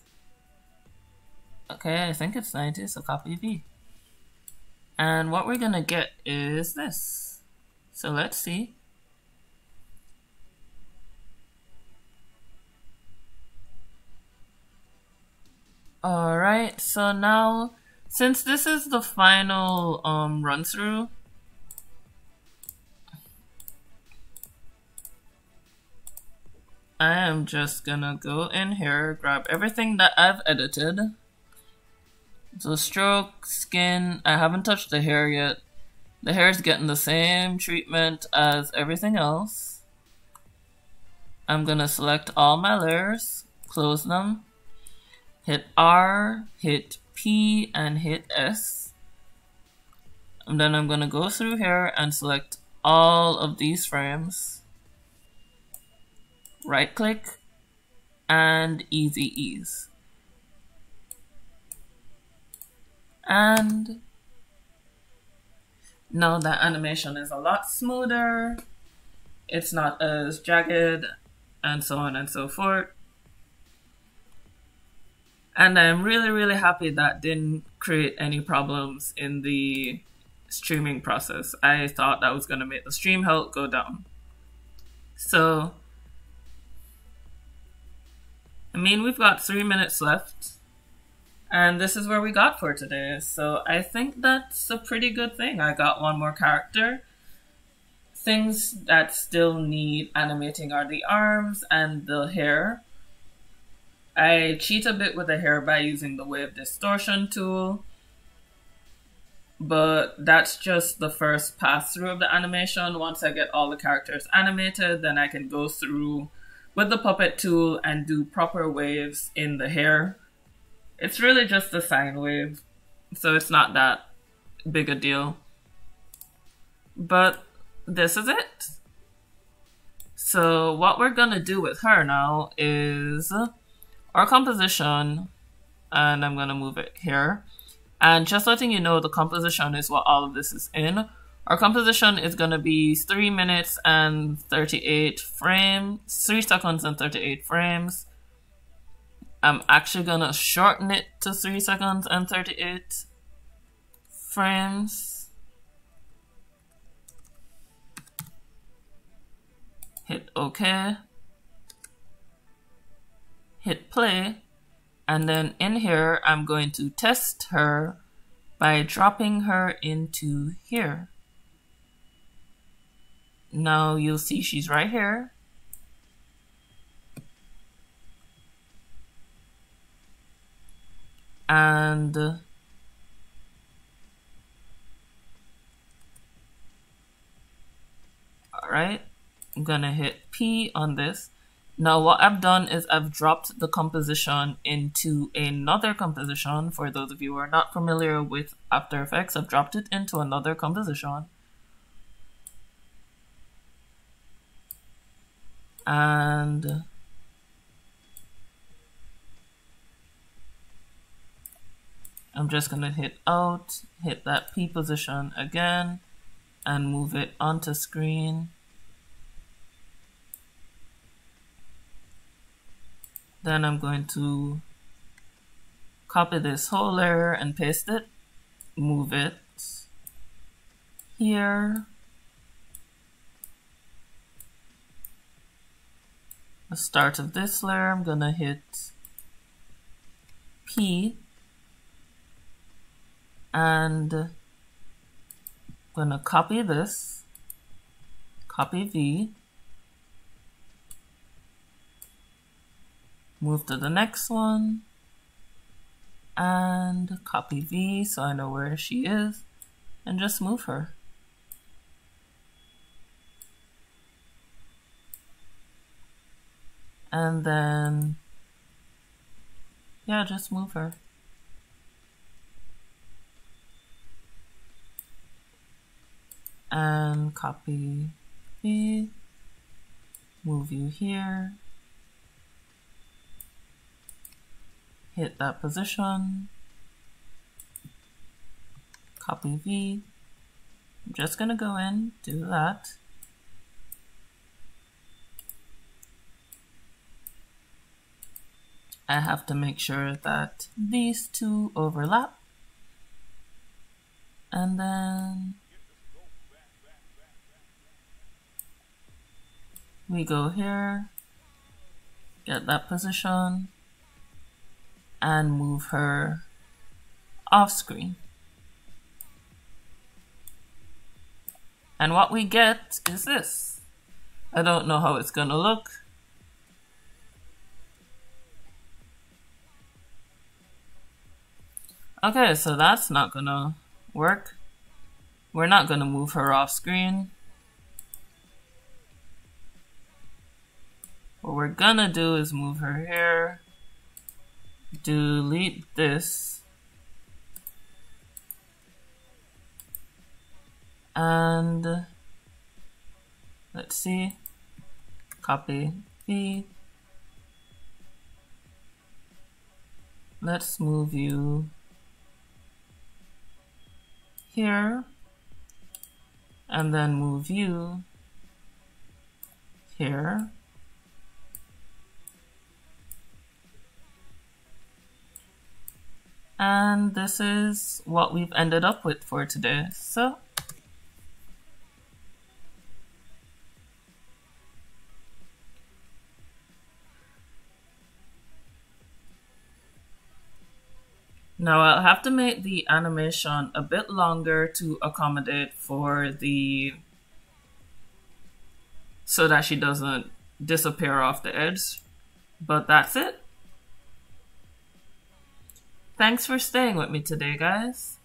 okay, I think it's 90, so copy V. And what we're gonna get is this. So let's see. Alright, so now, since this is the final run through, I am just gonna go in here, grab everything that I've edited. So stroke, skin, I haven't touched the hair yet. The hair is getting the same treatment as everything else. I'm gonna select all my layers, close them, hit R, hit P, and hit S. And then I'm gonna go through here and select all of these frames. Right click and easy ease. And now that animation is a lot smoother, it's not as jagged, and so on and so forth. And I'm really, really happy that didn't create any problems in the streaming process. I thought that was going to make the stream health go down. So, I mean, we've got 3 minutes left. And this is where we got for today. So I think that's a pretty good thing. I got one more character. Things that still need animating are the arms and the hair. I cheat a bit with the hair by using the wave distortion tool. But that's just the first pass through of the animation. Once I get all the characters animated, then I can go through with the puppet tool and do proper waves in the hair. It's really just a sine wave, so it's not that big a deal. But this is it. So what we're gonna do with her now is our composition. and I'm gonna move it here. And just letting you know, the composition is what all of this is in. Our composition is gonna be 3 minutes and 38 frames, 3 seconds and 38 frames. I'm actually gonna shorten it to 3 seconds and 38 frames. Hit OK. Hit play. And then in here, I'm going to test her by dropping her into here. Now you'll see she's right here. And all right, I'm gonna hit P on this. Now what I've done is I've dropped the composition into another composition. For those of you who are not familiar with After Effects, I've dropped it into another composition. And I'm just gonna hit out, hit that P position again, and move it onto screen. Then I'm going to copy this whole layer and paste it, move it here. The start of this layer, I'm gonna hit P and I'm gonna copy this, copy V, move to the next one, and copy V so I know where she is, and just move her. And then, yeah, just move her. And copy V, move you here. Hit that position, copy V. I'm just gonna go in, do that. I have to make sure that these two overlap. And then we go here, get that position, and move her off screen. And what we get is this. I don't know how it's gonna look. Okay, so that's not gonna work. We're not gonna move her off screen. What we're gonna do is move her here. Delete this, and let's see, copy V. Let's move you here, and then move you here. And this is what we've ended up with for today. So now I'll have to make the animation a bit longer to accommodate for so that she doesn't disappear off the edge. But that's it. Thanks for staying with me today, guys.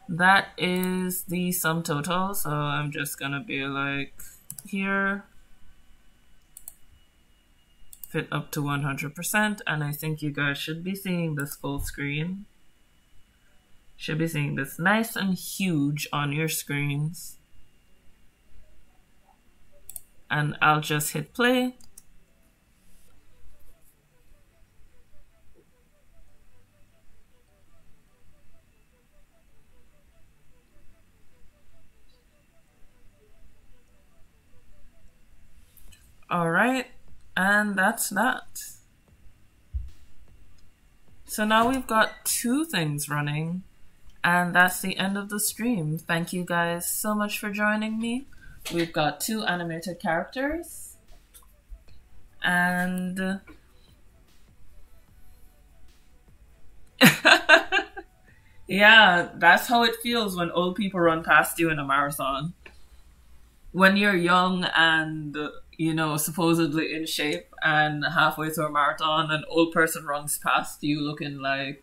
That is the sum total, so I'm just gonna be like here, fit up to 100%, and I think you guys should be seeing this full screen. Should be seeing this nice and huge on your screens. And I'll just hit play. Alright, and that's that. So now we've got 2 things running, and that's the end of the stream. Thank you guys so much for joining me. We've got 2 animated characters, and yeah, that's how it feels when old people run past you in a marathon. When you're young and, you know, supposedly in shape, and halfway through a marathon, an old person runs past you looking like,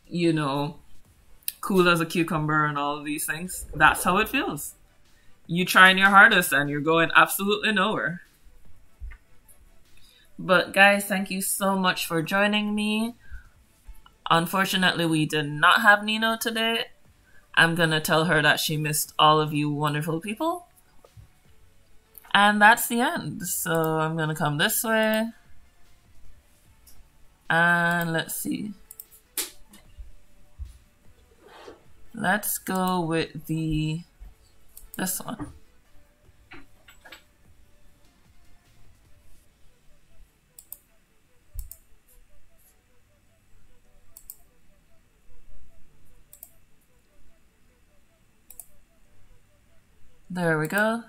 you know, cool as a cucumber and all of these things. That's how it feels. You trying your hardest and you're going absolutely nowhere. But guys, thank you so much for joining me. Unfortunately, we did not have Neenoo today. I'm gonna tell her that she missed all of you wonderful people. And that's the end. So I'm gonna come this way. And let's see. Let's go with this one. There we go.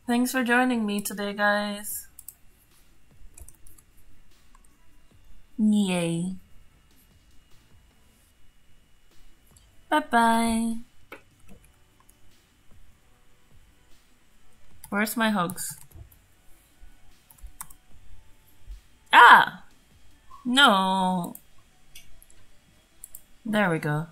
Thanks for joining me today, guys. Yay. Bye-bye. Where's my hugs? Ah! No. There we go.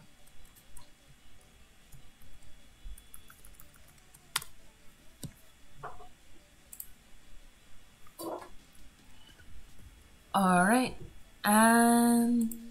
All right, and